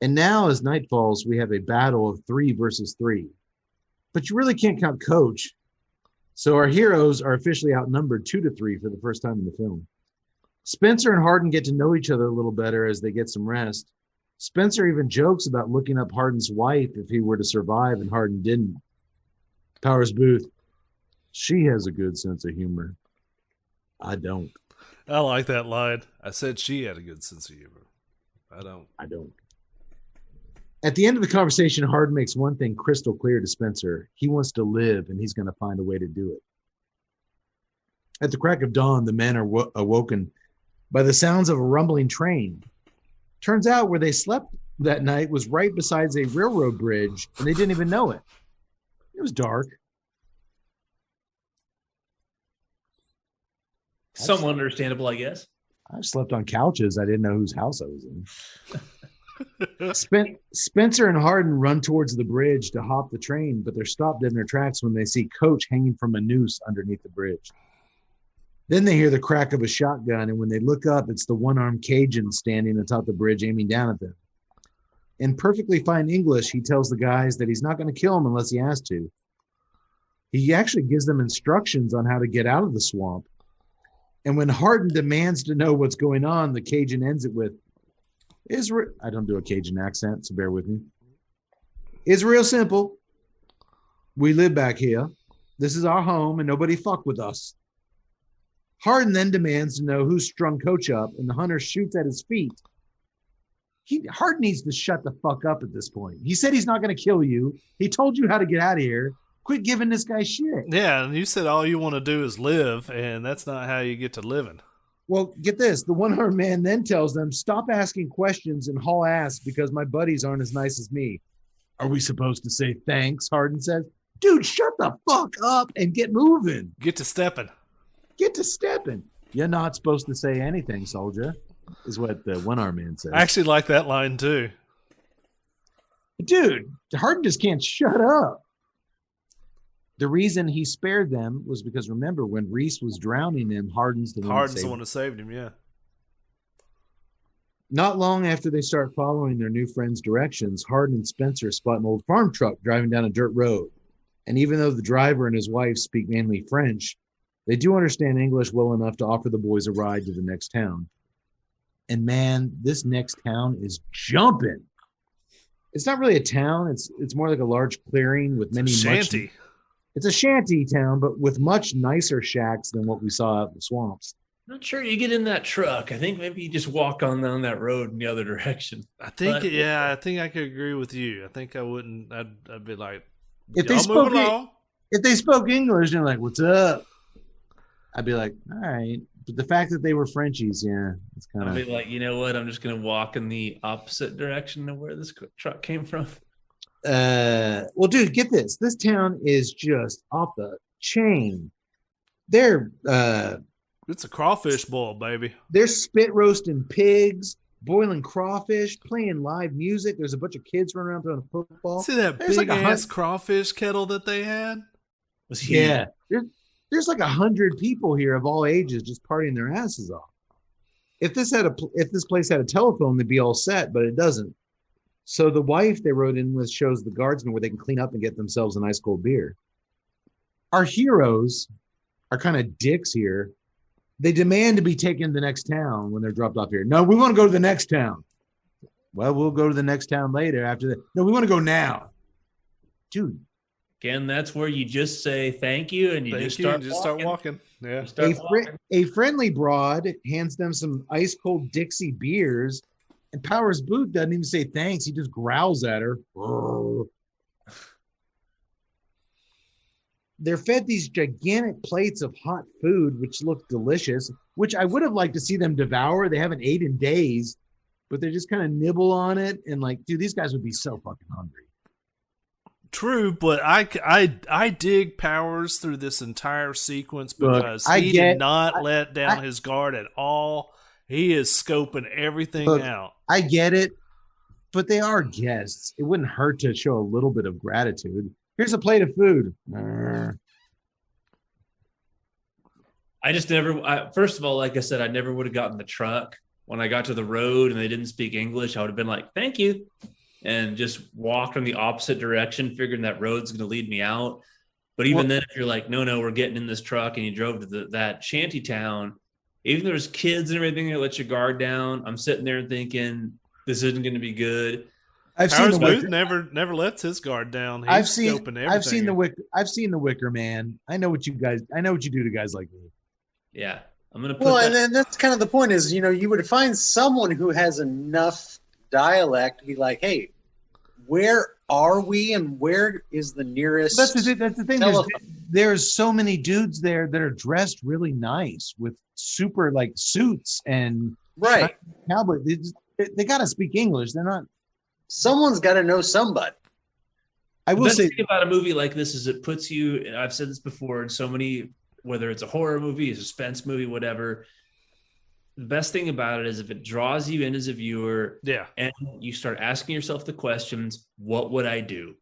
Speaker 4: And now, as night falls, we have a battle of 3 versus 3. But you really can't count Coach. So our heroes are officially outnumbered 2-3 for the first time in the film. Spencer and Harden get to know each other a little better as they get some rest. Spencer even jokes about looking up Harden's wife if he were to survive and Harden didn't. Powers Booth, she has a good sense of humor. I don't.
Speaker 3: I like that line. I said she had a good sense of humor. I don't.
Speaker 4: At the end of the conversation, Harden makes one thing crystal clear to Spencer. He wants to live, and he's going to find a way to do it. At the crack of dawn, the men are awoken by the sounds of a rumbling train. Turns out where they slept that night was right beside a railroad bridge, and they didn't even know it. It was dark.
Speaker 5: Somewhat understandable, I guess.
Speaker 4: I slept on couches. I didn't know whose house I was in. Spencer and Harden run towards the bridge to hop the train, but they're stopped in their tracks when they see Coach hanging from a noose underneath the bridge. Then they hear the crack of a shotgun, and when they look up, it's the one-armed Cajun standing atop the bridge aiming down at them. In perfectly fine English, he tells the guys that he's not going to kill them unless he has to. He actually gives them instructions on how to get out of the swamp. And when Harden demands to know what's going on, the Cajun ends it with, I don't do a Cajun accent, so bear with me. It's real simple. We live back here. This is our home, and nobody fuck with us. Harden then demands to know who strung Coach up, and the hunter shoots at his feet. Harden needs to shut the fuck up at this point. He said he's not going to kill you. He told you how to get out of here. Quit giving this guy shit.
Speaker 3: Yeah, and you said all you want to do is live, and that's not how you get to living.
Speaker 4: Well, get this. The one-armed man then tells them, stop asking questions and haul ass because my buddies aren't as nice as me. Are we supposed to say thanks? Harden says. Dude, shut the fuck up and get moving.
Speaker 3: Get to stepping.
Speaker 4: Get to stepping. You're not supposed to say anything, soldier, is what the one-armed man says.
Speaker 3: I actually like that line, too.
Speaker 4: Dude, Harden just can't shut up. The reason he spared them was because, remember, when Reese was drowning them, Hardin's the one
Speaker 3: who saved him, yeah.
Speaker 4: Not long after they start following their new friend's directions, Hardin and Spencer spot an old farm truck driving down a dirt road. And even though the driver and his wife speak mainly French, they do understand English well enough to offer the boys a ride to the next town. And man, this next town is jumping. It's not really a town. It's more like a large clearing with many
Speaker 3: shanty.
Speaker 4: It's a shanty town, but with much nicer shacks than what we saw out in the swamps.
Speaker 5: Not sure you get in that truck. I think maybe you just walk on down that road in the other direction.
Speaker 3: I think I could agree with you. I think I wouldn't. I'd be like,
Speaker 4: if they spoke English, they're like, "What's up?" I'd be like, "All right." But the fact that they were Frenchies, yeah, it's kind of.
Speaker 5: I'd be like, you know what? I'm just gonna walk in the opposite direction of where this truck came from.
Speaker 4: Well, dude, get this. This town is just off the chain. They're
Speaker 3: it's a crawfish boil, baby.
Speaker 4: They're spit roasting pigs, boiling crawfish, playing live music. There's a bunch of kids running around throwing football.
Speaker 3: See that big ass crawfish kettle that they had?
Speaker 4: Yeah. There's like 100 people here of all ages just partying their asses off. If this place had a telephone, they'd be all set, but it doesn't. So the wife they rode in with shows the guardsmen where they can clean up and get themselves an ice cold beer. Our heroes are kind of dicks here. They demand to be taken to the next town when they're dropped off here. No, we want to go to the next town. Well, we'll go to the next town later after that. No, we want to go now. Dude.
Speaker 5: Again, that's where you just say thank you and you just start walking.
Speaker 3: Yeah.
Speaker 4: A friendly broad hands them some ice cold Dixie beers, and Powers Boot doesn't even say thanks. He just growls at her. They're fed these gigantic plates of hot food, which look delicious, which I would have liked to see them devour. They haven't ate in days, but they just kind of nibble on it. And like, dude, these guys would be so fucking hungry.
Speaker 3: True, but I dig Powers through this entire sequence because he did not let down his guard at all. He is scoping everything out.
Speaker 4: I get it, but they are guests. It wouldn't hurt to show a little bit of gratitude. Here's a plate of food.
Speaker 5: I just never, first of all, like I said, I never would have gotten the truck. When I got to the road and they didn't speak English, I would have been like, thank you. And just walked in the opposite direction, figuring that road's going to lead me out. But even then, if you're like, no, we're getting in this truck and you drove to that shanty town, even though there's kids and everything that let your guard down, I'm sitting there thinking, this isn't going to be good.
Speaker 3: Powers Booth never lets his guard down. He's scoping everything.
Speaker 4: I've seen the Wicker Man. I know what you do to guys like me.
Speaker 5: Yeah. I'm going to put
Speaker 6: and then that's kind of the point is, you would find someone who has enough dialect to be like, hey, where are we and where is the nearest
Speaker 4: That's the thing. There's so many dudes there that are dressed really nice with super like suits and
Speaker 6: right
Speaker 4: cowboy. They got to speak English. They're not.
Speaker 6: Someone's got to know somebody.
Speaker 4: I will say
Speaker 5: the thing about a movie like this is it puts you, and I've said this before in so many, whether it's a horror movie, a suspense movie, whatever, the best thing about it is if it draws you in as a viewer, and you start asking yourself the questions, what would I do?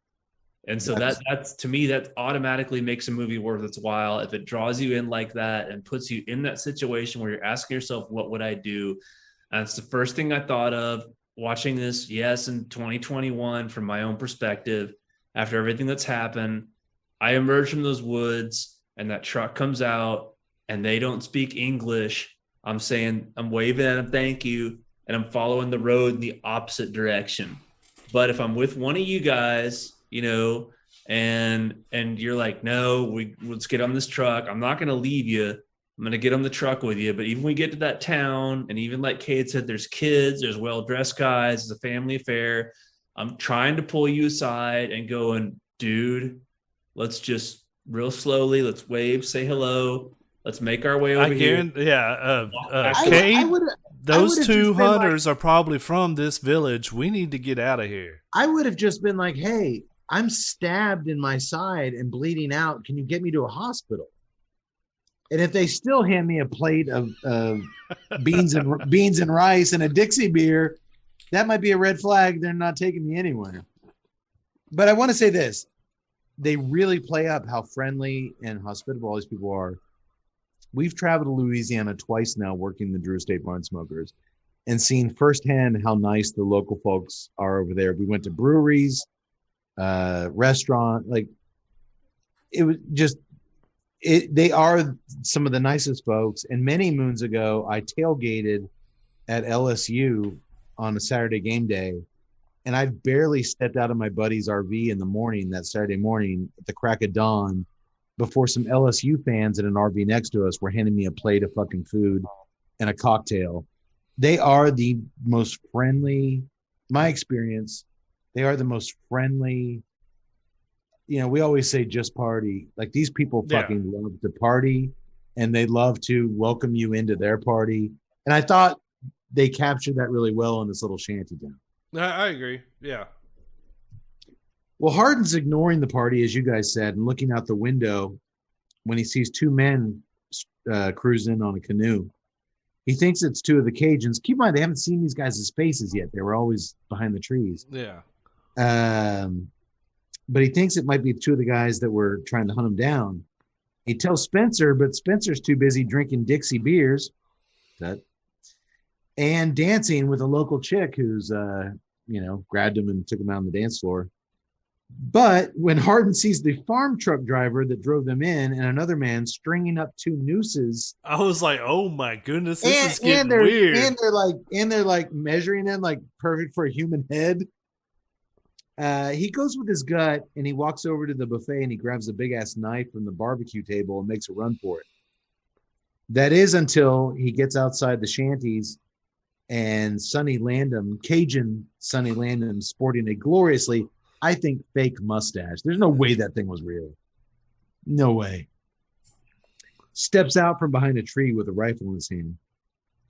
Speaker 5: And so that's to me, that automatically makes a movie worth its while. If it draws you in like that and puts you in that situation where you're asking yourself, what would I do? And it's the first thing I thought of watching this, yes, in 2021, from my own perspective, after everything that's happened. I emerge from those woods and that truck comes out and they don't speak English. I'm waving at them, thank you, and I'm following the road in the opposite direction. But if I'm with one of you guys, and you're like, no, let's get on this truck. I'm not going to leave you. I'm going to get on the truck with you. But even when we get to that town, and even like Kate said, there's kids, there's well-dressed guys, it's a family affair. I'm trying to pull you aside and going, dude, let's just real slowly, let's wave, say hello. Let's make our way over here.
Speaker 3: Kate, those two hunters are probably from this village. We need to get out of here.
Speaker 4: I would have just been like, hey, I'm stabbed in my side and bleeding out. Can you get me to a hospital? And if they still hand me a plate of beans and rice and a Dixie beer, that might be a red flag. They're not taking me anywhere. But I want to say this. they really play up how friendly and hospitable all these people are. We've traveled to Louisiana twice now working the Drew Estate Barn Smokers and seen firsthand how nice the local folks are over there. We went to breweries, restaurant, like it was just, they are some of the nicest folks. And many moons ago, I tailgated at LSU on a Saturday game day, and I barely stepped out of my buddy's RV in the morning, that Saturday morning at the crack of dawn, before some LSU fans in an RV next to us were handing me a plate of fucking food and a cocktail. They are the most friendly, my experience, they are the most friendly. You know, we always say just party. Like, these people fucking love to party, and they love to welcome you into their party. And I thought they captured that really well in this little shanty town.
Speaker 3: I agree. Yeah.
Speaker 4: Well, Hardin's ignoring the party, as you guys said, and looking out the window when he sees two men cruising on a canoe. He thinks it's two of the Cajuns. Keep in mind, they haven't seen these guys' faces yet. They were always behind the trees.
Speaker 3: Yeah.
Speaker 4: But he thinks it might be two of the guys that were trying to hunt him down. He tells Spencer, but Spencer's too busy drinking Dixie beers and dancing with a local chick who's, grabbed him and took him out on the dance floor. But when Hardin sees the farm truck driver that drove them in and another man stringing up two nooses,
Speaker 3: I was like, "Oh my goodness, this is getting weird."
Speaker 4: And they're like measuring them like perfect for a human head. He goes with his gut and he walks over to the buffet and he grabs a big ass knife from the barbecue table and makes a run for it. That is until he gets outside the shanties and Sonny Landham, Cajun Sonny Landham, sporting a gloriously, I think, fake mustache. There's no way that thing was real. No way. Steps out from behind a tree with a rifle in his hand.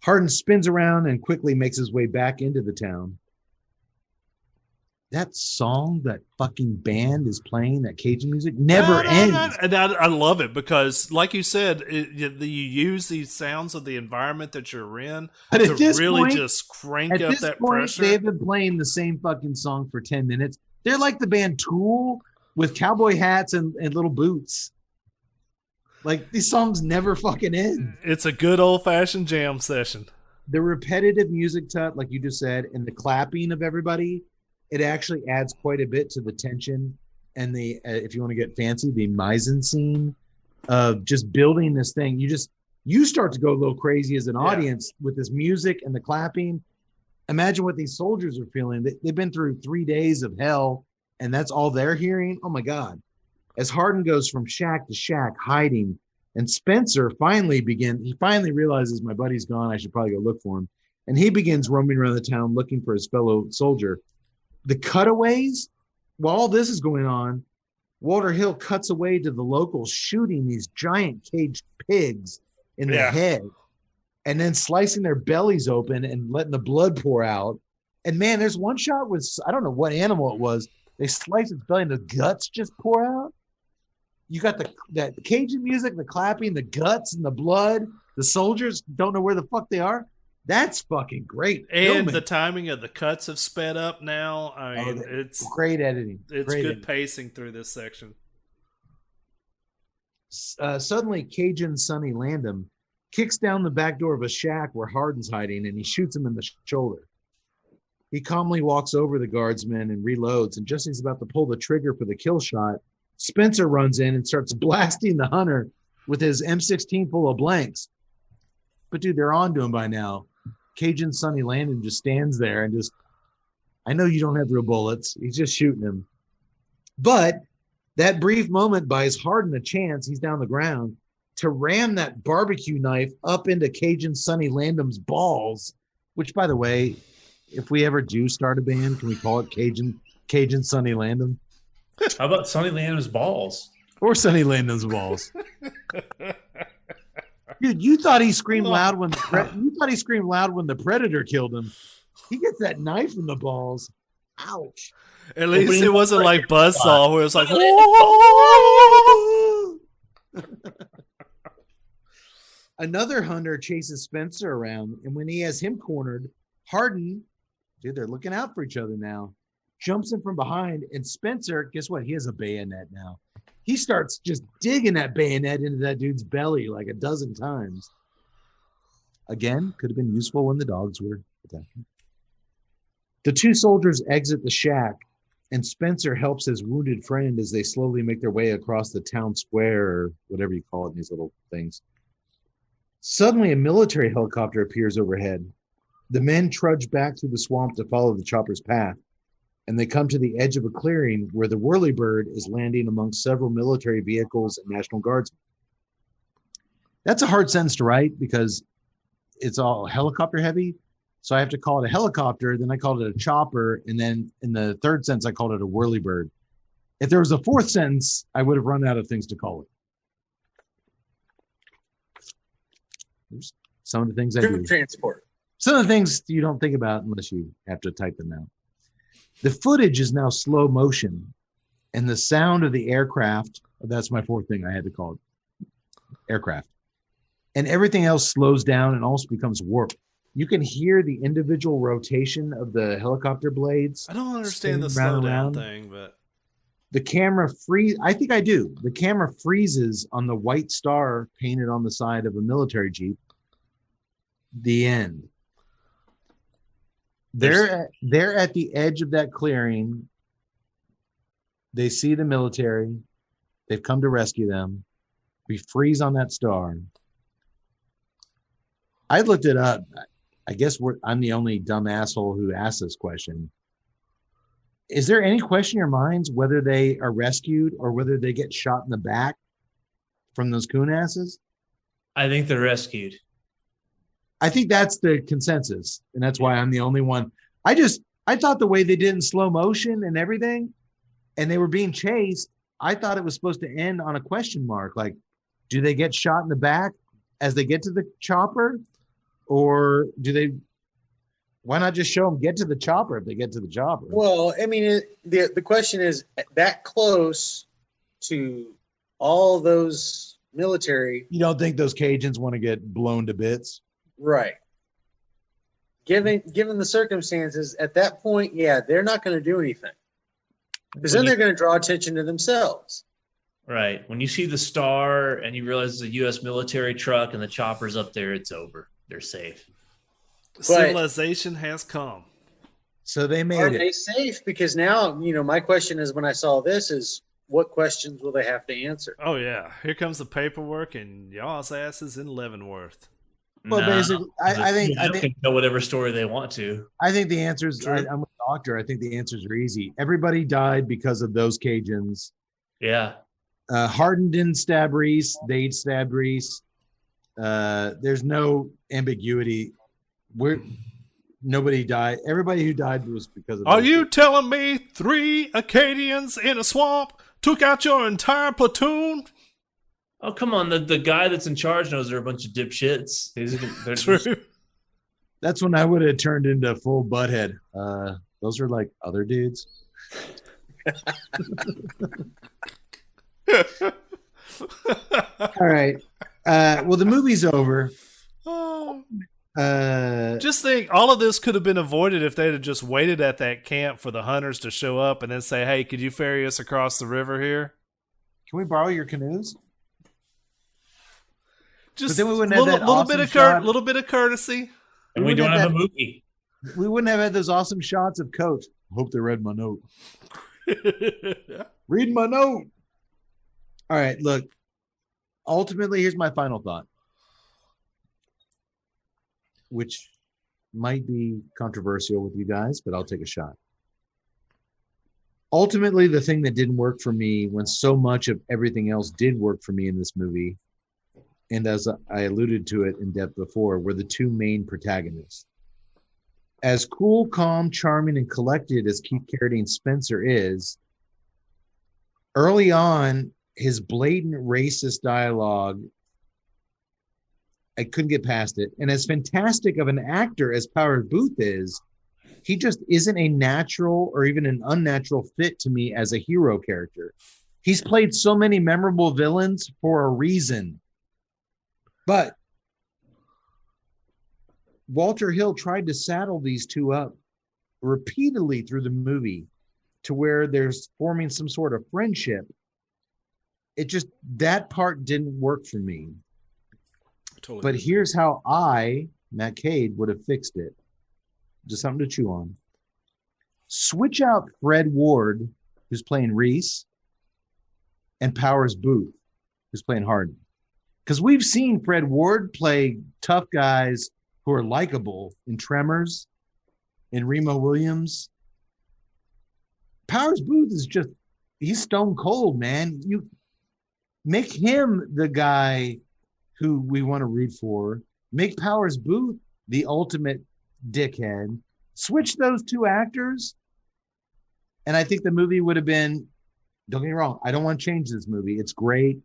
Speaker 4: Hardin spins around and quickly makes his way back into the town. That song, that fucking band is playing, that Cajun music, never ends.
Speaker 3: And I love it because, like you said, you use these sounds of the environment that you're in to really just crank up that pressure.
Speaker 4: They've been playing the same fucking song for 10 minutes. They're like the band Tool with cowboy hats and little boots. Like, these songs never fucking end.
Speaker 3: It's a good old-fashioned jam session.
Speaker 4: The repetitive music like you just said, and the clapping of everybody, it actually adds quite a bit to the tension and the, if you want to get fancy, the mise-en-scene of just building this thing. You start to go a little crazy as an audience with this music and the clapping. Imagine what these soldiers are feeling. They've been through 3 days of hell, and that's all they're hearing. Oh my God. As Hardin goes from shack to shack hiding, and Spencer finally realizes my buddy's gone. I should probably go look for him. And he begins roaming around the town looking for his fellow soldier. The cutaways, while all this is going on, Walter Hill cuts away to the locals shooting these giant caged pigs in the head and then slicing their bellies open and letting the blood pour out. And man, there's one shot with, I don't know what animal it was. They slice its belly and the guts just pour out. You got that Cajun music, the clapping, the guts and the blood. The soldiers don't know where the fuck they are. That's fucking great.
Speaker 3: And
Speaker 4: filming.
Speaker 3: the timing of the cuts have sped up now. I mean, it's
Speaker 4: great editing.
Speaker 3: It's
Speaker 4: great
Speaker 3: good
Speaker 4: editing.
Speaker 3: pacing through this section.
Speaker 4: Suddenly, Cajun Sonny Landham kicks down the back door of a shack where Hardin's hiding, and he shoots him in the shoulder. He calmly walks over the guardsman and reloads, and just as he's about to pull the trigger for the kill shot, Spencer runs in and starts blasting the hunter with his M16 full of blanks. But dude, they're on to him by now. Cajun Sonny Landham just stands there and I know you don't have real bullets. He's just shooting him. But that brief moment buys Hardin a chance, he's down the ground, to ram that barbecue knife up into Cajun Sonny Landham's balls, which, by the way, if we ever do start a band, can we call it Cajun Sonny Landham?
Speaker 5: How about Sonny Landham's balls?
Speaker 4: Or Sonny Landham's balls. Dude, you thought he screamed loud when the Predator killed him. He gets that knife in the balls. Ouch.
Speaker 3: At least it wasn't like Buzzsaw where it's like,
Speaker 4: Another hunter chases Spencer around, and when he has him cornered, Hardin, dude, they're looking out for each other now. jumps in from behind, and Spencer, guess what? He has a bayonet now. He starts just digging that bayonet into that dude's belly like a dozen times. Again, could have been useful when the dogs were attacking. The two soldiers exit the shack, and Spencer helps his wounded friend as they slowly make their way across the town square, or whatever you call it in these little things. Suddenly, a military helicopter appears overhead. The men trudge back through the swamp to follow the chopper's path, and they come to the edge of a clearing where the whirlybird is landing amongst several military vehicles and National Guardsmen. That's a hard sentence to write because it's all helicopter heavy. So I have to call it a helicopter, then I called it a chopper, and then in the third sentence, I called it a whirlybird. If there was a fourth sentence, I would have run out of things to call it. There's some of the things I do.
Speaker 6: Transport.
Speaker 4: Some of the things you don't think about unless you have to type them out. The footage is now slow motion, and the sound of the aircraft, that's my fourth thing I had to call it, aircraft. And everything else slows down and almost becomes warped. You can hear the individual rotation of the helicopter blades.
Speaker 3: I don't understand the
Speaker 4: spinning
Speaker 3: slow down
Speaker 4: around.
Speaker 3: thing, but
Speaker 4: The camera I think I do. The camera freezes on the white star painted on the side of a military Jeep. The end. They're at the edge of that clearing. They see the military. They've come to rescue them. We freeze on that star. I looked it up. I guess I'm the only dumb asshole who asked this question. Is there any question in your minds whether they are rescued or whether they get shot in the back from those coon asses?
Speaker 5: I think they're rescued.
Speaker 4: I think that's the consensus, and that's why I'm the only one. I thought the way they did in slow motion and everything, and they were being chased, I thought it was supposed to end on a question mark. Like, do they get shot in the back as they get to the chopper? Or why not just show them get to the chopper if they get to the chopper?
Speaker 6: Well, I mean, the question is that close to all those military.
Speaker 4: You don't think those Cajuns want to get blown to bits?
Speaker 6: Right. Given the circumstances at that point, yeah, they're not going to do anything because then they're going to draw attention to themselves.
Speaker 5: Right. When you see the star and you realize it's a U.S. military truck and the chopper's up there, it's over. They're safe.
Speaker 3: Civilization has come.
Speaker 4: So they made
Speaker 6: Are
Speaker 4: it.
Speaker 6: they safe? Because now, my question is when I saw this is what questions will they have to answer?
Speaker 3: Oh, yeah. Here comes the paperwork and y'all's asses in Leavenworth.
Speaker 4: Well, basically, I think
Speaker 5: can tell whatever story they want to.
Speaker 4: I think the answers. I'm a doctor. I think the answers are easy. Everybody died because of those Cajuns.
Speaker 5: Yeah.
Speaker 4: Hardin didn't stab Reese. They stabbed Reese. There's no ambiguity. Nobody died. Everybody who died was because of.
Speaker 3: Are you telling me 3 Acadians in a swamp took out your entire platoon?
Speaker 5: Oh, come on. The guy that's in charge knows they're a bunch of dipshits. They're
Speaker 3: True.
Speaker 4: That's when I would have turned into full butthead. Those are like other dudes. All right. Well, the movie's over.
Speaker 3: Just think, all of this could have been avoided if they'd have just waited at that camp for the hunters to show up and then say, "Hey, could you ferry us across the river here?
Speaker 4: Can we borrow your canoes?"
Speaker 3: Just
Speaker 4: then we wouldn't have that
Speaker 3: little
Speaker 4: awesome
Speaker 3: bit of
Speaker 4: shot.
Speaker 3: little bit of courtesy.
Speaker 5: And we don't have a movie.
Speaker 4: We wouldn't have had those awesome shots of Coach. Hope they read my note. Read my note. All right, look. Ultimately, here's my final thought, which might be controversial with you guys, but I'll take a shot. Ultimately, the thing that didn't work for me when so much of everything else did work for me in this movie, and as I alluded to it in depth before, were the two main protagonists. As cool, calm, charming, and collected as Keith Carradine Spencer is, early on, his blatant racist dialogue, I couldn't get past it. And as fantastic of an actor as Powers Booth is, he just isn't a natural or even an unnatural fit to me as a hero character. He's played so many memorable villains for a reason. But Walter Hill tried to saddle these two up repeatedly through the movie to where there's forming some sort of friendship. It just, that part didn't work for me.
Speaker 3: Totally.
Speaker 4: But here's how Matt Cade, would have fixed it. Just something to chew on. Switch out Fred Ward, who's playing Reese, and Powers Booth, who's playing Harden. Because we've seen Fred Ward play tough guys who are likable in Tremors, in Remo Williams. Powers Booth is just, he's stone cold, man. You make him the guy who we want to root for. Make Powers Booth the ultimate dickhead. Switch those two actors, and I think the movie would have been, don't get me wrong, I don't want to change this movie. It's great.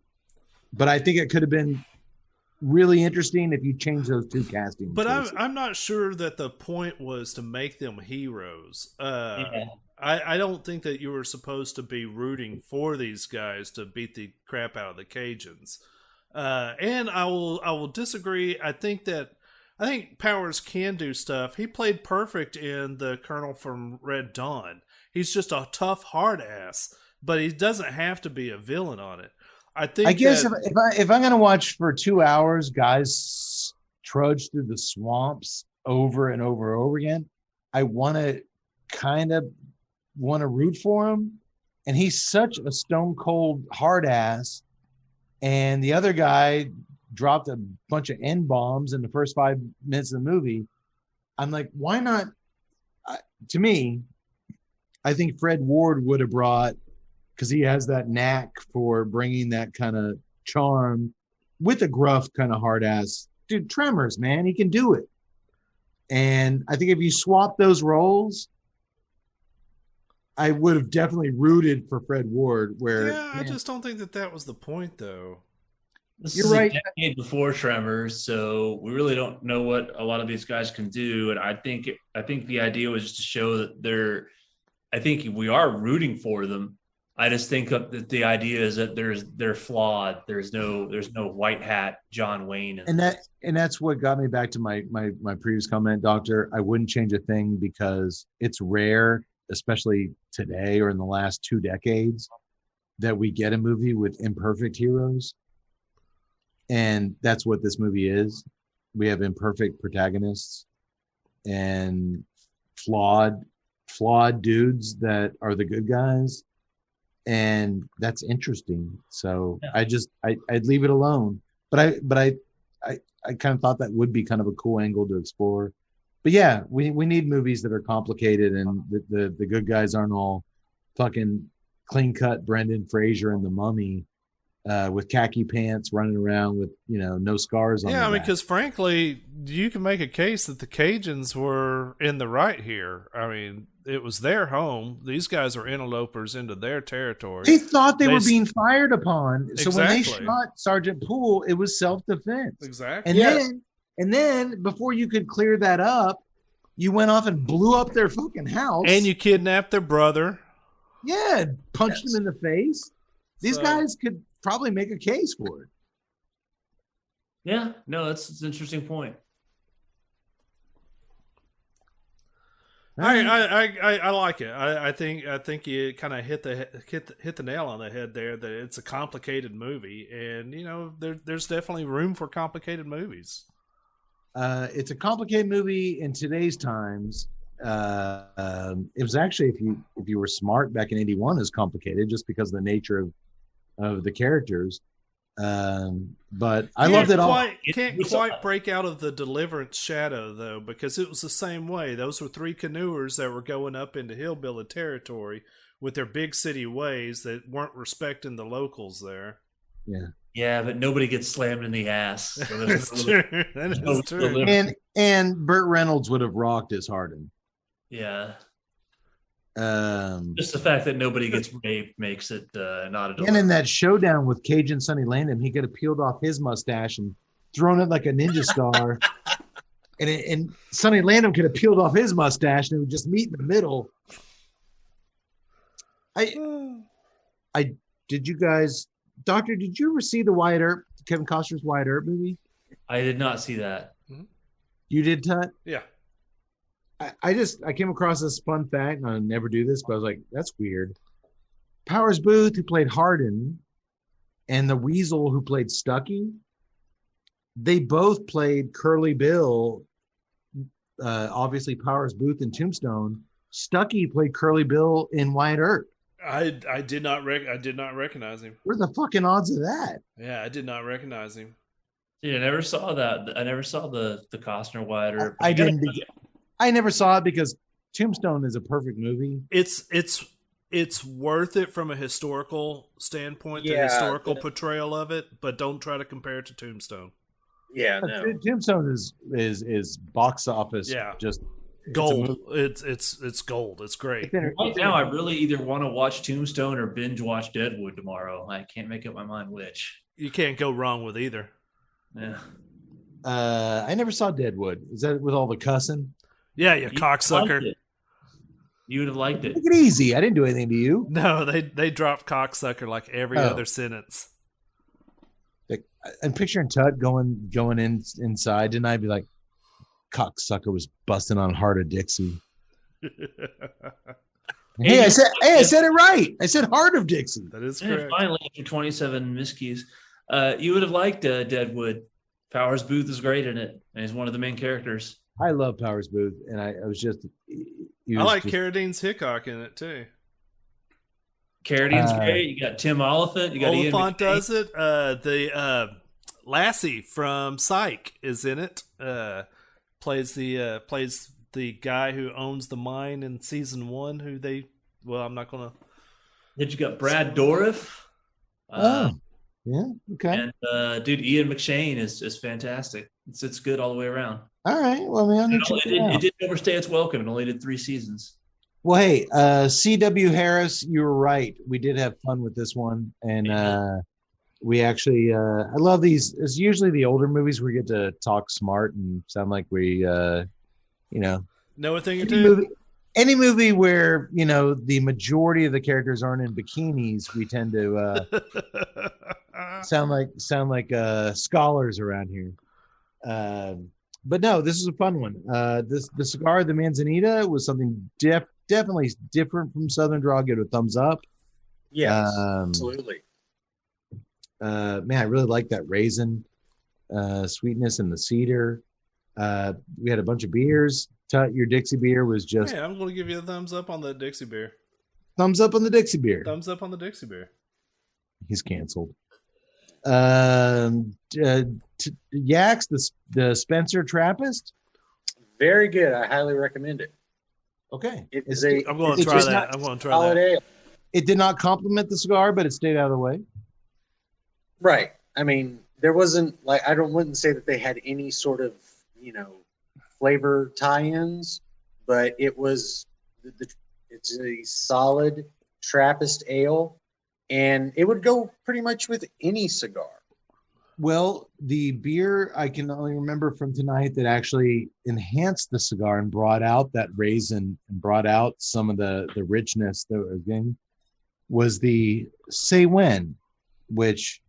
Speaker 4: But I think it could have been really interesting if you change those two casting.
Speaker 3: But I'm not sure that the point was to make them heroes. I don't think that you were supposed to be rooting for these guys to beat the crap out of the Cajuns. And I will disagree. I think Powers can do stuff. He played perfect in The Colonel from Red Dawn. He's just a tough hard ass, but he doesn't have to be a villain on it. I guess
Speaker 4: if I'm gonna watch for 2 hours guys trudge through the swamps over and over and over again, I want to root for him. And he's such a stone cold hard ass. And the other guy dropped a bunch of N-bombs in the first 5 minutes of the movie. I'm like, why not? To me, I think Fred Ward would have brought, because he has that knack for bringing that kind of charm with a gruff kind of hard ass. Dude, Tremors, man, he can do it. And I think if you swap those roles, I would have definitely rooted for Fred Ward.
Speaker 3: I just don't think that was the point, though.
Speaker 5: You're right. A decade before Tremors, so we really don't know what a lot of these guys can do. And I think the idea was just to show that I think we are rooting for them. I just think that the idea is that they're flawed. There's no white hat John Wayne,
Speaker 4: and that's what got me back to my previous comment, Doctor. I wouldn't change a thing because it's rare, especially today or in the last 2 decades, that we get a movie with imperfect heroes, and that's what this movie is. We have imperfect protagonists and flawed dudes that are the good guys. And that's interesting. So yeah. I'd leave it alone. But I kind of thought that would be kind of a cool angle to explore. But yeah, we need movies that are complicated and the good guys aren't all fucking clean cut Brendan Fraser and the Mummy with khaki pants running around with no scars on.
Speaker 3: Yeah, I mean,
Speaker 4: back.
Speaker 3: because frankly, you can make a case that the Cajuns were in the right here. I mean, it was their home. These guys are interlopers into their territory.
Speaker 4: They thought they were being fired upon. So
Speaker 3: exactly.
Speaker 4: When they shot Sergeant Poole, it was self-defense.
Speaker 3: Exactly.
Speaker 4: And then before you could clear that up, you went off and blew up their fucking house.
Speaker 3: And you kidnapped their brother.
Speaker 4: Yeah, punched him in the face. These guys could probably make a case for it.
Speaker 5: Yeah, no, that's an interesting point.
Speaker 3: I like it. I think you kind of hit the nail on the head there. That it's a complicated movie, and there's definitely room for complicated movies.
Speaker 4: It's a complicated movie in today's times. It was actually, if you were smart back in '81, is complicated just because of the nature of the characters. But I loved it all.
Speaker 3: Can't quite break out of the Deliverance shadow though, because it was the same way. Those were 3 canoers that were going up into hillbilly territory with their big city ways that weren't respecting the locals there.
Speaker 5: Yeah, but nobody gets slammed in the ass. So
Speaker 3: That's true. That is true.
Speaker 4: And Burt Reynolds would have rocked as Harden.
Speaker 5: Yeah. Just the fact that nobody gets raped makes it not a.
Speaker 4: And in that showdown with Cajun Sonny Landham, he could have peeled off his mustache and thrown it like a ninja star, and Sonny Landham could have peeled off his mustache and it would just meet in the middle. Did you guys, Doctor? Did you ever see the Kevin Costner's Wyatt Earp movie?
Speaker 5: I did not see that.
Speaker 4: You did, Tut?
Speaker 3: Yeah.
Speaker 4: I came across this fun fact, and I never do this, but I was like, that's weird. Powers Booth, who played Hardin, and the Weasel, who played Stucky, they both played Curly Bill. Obviously, Powers Booth in Tombstone. Stucky played Curly Bill in Wyatt Earp.
Speaker 3: I did not recognize him.
Speaker 4: What are the fucking odds of that?
Speaker 3: Yeah, I did not recognize him.
Speaker 5: Yeah, I never saw that. I never saw the Costner Wyatt Earp.
Speaker 4: I didn't. I never saw it because Tombstone is a perfect movie.
Speaker 3: It's worth it from a historical standpoint, the historical portrayal of it, but don't try to compare it to Tombstone.
Speaker 6: Yeah, no.
Speaker 4: Tombstone is box office.
Speaker 3: Yeah.
Speaker 4: Just
Speaker 3: gold. It's gold. It's great.
Speaker 5: Right now, I really either want to watch Tombstone or binge watch Deadwood tomorrow. I can't make up my mind which.
Speaker 3: You can't go wrong with either.
Speaker 5: Yeah.
Speaker 4: I never saw Deadwood. Is that with all the cussing?
Speaker 3: Yeah, you cocksucker.
Speaker 5: You would have liked it.
Speaker 4: Take it easy. I didn't do anything to you.
Speaker 3: No, they dropped cocksucker like every other sentence.
Speaker 4: And picturing Tut going inside tonight, be like, cocksucker was busting on Heart of Dixie. I said it right. I said Heart of Dixie.
Speaker 3: That is correct.
Speaker 5: Finally, after 27 miscues, you would have liked Deadwood. Powers Booth is great in it, and he's one of the main characters.
Speaker 4: I love Powers Booth, and I was just.
Speaker 3: I like Carradine's Hickok in it too.
Speaker 5: Carradine's great. You got Tim Oliphant. You got
Speaker 3: Oliphant does it. The Lassie from Psych is in it. Plays the guy who owns the mine in season 1. I'm not gonna.
Speaker 5: Then you got Brad Dourif.
Speaker 4: Yeah. Okay.
Speaker 5: And dude, Ian McShane is fantastic. It's good all the way around.
Speaker 4: All right. Well, I mean,
Speaker 5: it didn't overstay its welcome. It only did 3 seasons.
Speaker 4: Well, hey, C.W. Harris, you were right. We did have fun with this one, and we actually, I love these. It's usually the older movies where we get to talk smart and sound like we, know
Speaker 3: a thing or two.
Speaker 4: Any movie where the majority of the characters aren't in bikinis, we tend to sound like scholars around here. But no, this is a fun one. The cigar, the Manzanita, was something definitely different from Southern Draw. Give it a thumbs up.
Speaker 6: Yeah, absolutely.
Speaker 4: Man, I really like that raisin sweetness and the cedar. We had a bunch of beers. Tut, your Dixie beer was just.
Speaker 3: Yeah, I'm going to give you a thumbs up on the Dixie beer.
Speaker 4: Thumbs up on the Dixie beer.
Speaker 3: Thumbs up on the Dixie beer.
Speaker 4: He's canceled. Yaks, the Spencer Trappist.
Speaker 6: Very good. I highly recommend it.
Speaker 4: Okay.
Speaker 3: I'm going to try that. I'm going to try that.
Speaker 6: Ale.
Speaker 4: It did not complement the cigar, but it stayed out of the way.
Speaker 6: Right. I mean, there wasn't wouldn't say that they had any sort of, flavor tie-ins, but it was it's a solid Trappist ale, and it would go pretty much with any cigar.
Speaker 4: Well, the beer I can only remember from tonight that actually enhanced the cigar and brought out that raisin and brought out some of the richness was the Say When, which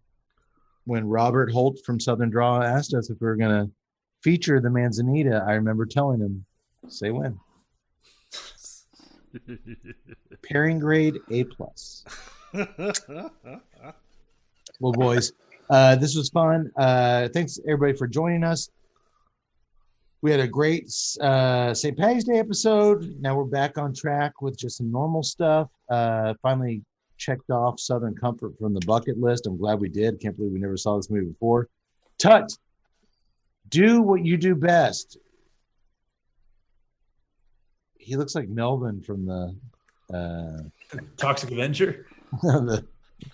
Speaker 4: when Robert Holt from Southern Draw asked us if we were going to feature the Manzanita, I remember telling him, say when. Pairing grade A+. Well, boys, this was fun. Thanks everybody for joining us. We had a great St. Patty's Day episode. Now we're back on track with just some normal stuff. Finally checked off Southern Comfort from the bucket list. I'm glad we did. Can't believe we never saw this movie before. Tut, do what you do best. He looks like Melvin from the
Speaker 5: Toxic Avenger.
Speaker 3: All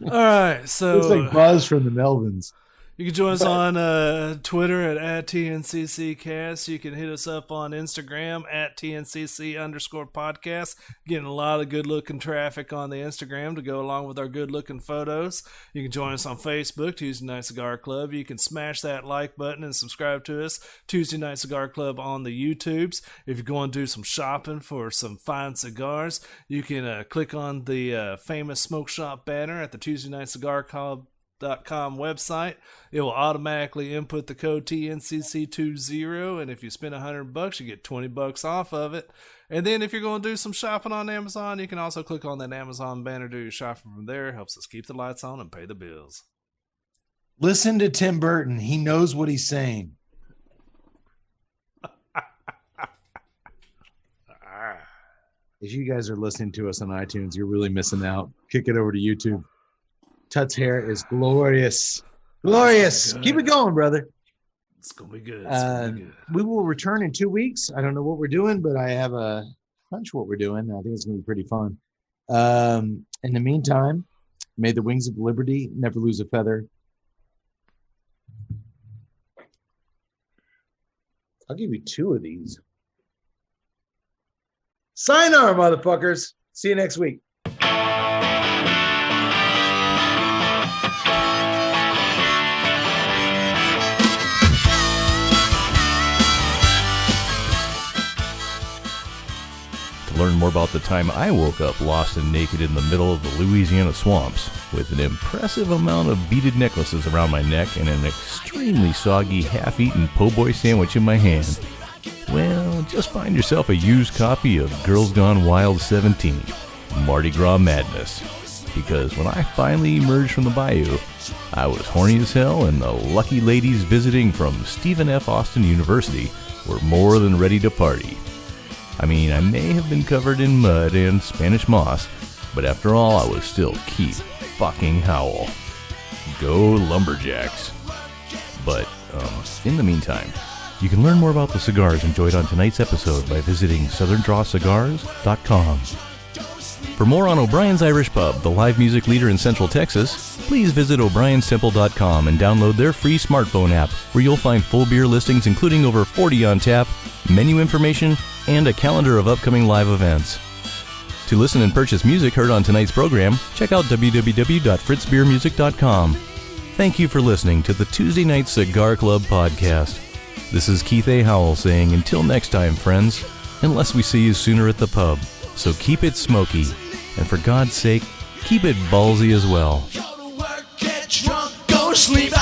Speaker 3: right, so
Speaker 4: looks like Buzz from the Melvins.
Speaker 3: You can join us on Twitter at TNCCcast. You can hit us up on Instagram at TNCC_podcast. Getting a lot of good-looking traffic on the Instagram to go along with our good-looking photos. You can join us on Facebook, Tuesday Night Cigar Club. You can smash that like button and subscribe to us, Tuesday Night Cigar Club on the YouTubes. If you're going to do some shopping for some fine cigars, you can click on the famous Smoke Shop banner at the Tuesday Night Cigar Club website. It will automatically input the code TNCC20, and if you spend $100, you get $20 off of it. And then if you're going to do some shopping on Amazon, you can also click on that Amazon banner, do your shopping from there. It helps us keep the lights on and pay the bills.
Speaker 4: Listen to Tim Burton. He knows what he's saying. If you guys are listening to us on iTunes, you're really missing out. Kick it over to YouTube. Tut's hair is glorious. Glorious. Keep it going, brother.
Speaker 3: It's going to be good. Good.
Speaker 4: We will return in 2 weeks. I don't know what we're doing, but I have a hunch what we're doing. I think it's going to be pretty fun. In the meantime, may the wings of liberty never lose a feather. I'll give you 2 of these. Sayonara, motherfuckers. See you next week.
Speaker 1: To learn more about the time I woke up lost and naked in the middle of the Louisiana swamps with an impressive amount of beaded necklaces around my neck and an extremely soggy half-eaten po' boy sandwich in my hand, well, just find yourself a used copy of Girls Gone Wild 17, Mardi Gras Madness. Because when I finally emerged from the bayou, I was horny as hell, and the lucky ladies visiting from Stephen F. Austin University were more than ready to party. I mean, I may have been covered in mud and Spanish moss, but after all, I was still Keith fucking Howell. Go Lumberjacks. But, in the meantime, you can learn more about the cigars enjoyed on tonight's episode by visiting southerndrawcigars.com. For more on O'Brien's Irish Pub, the live music leader in Central Texas, please visit o'briensimple.com and download their free smartphone app, where you'll find full beer listings including over 40 on tap, menu information, and a calendar of upcoming live events. To listen and purchase music heard on tonight's program, check out www.fritzbeermusic.com. Thank you for listening to the Tuesday Night Cigar Club podcast. This is Keith A. Howell saying until next time, friends, unless we see you sooner at the pub. So keep it smoky, and for God's sake, keep it ballsy as well.
Speaker 2: Go to work, get drunk, go to sleep.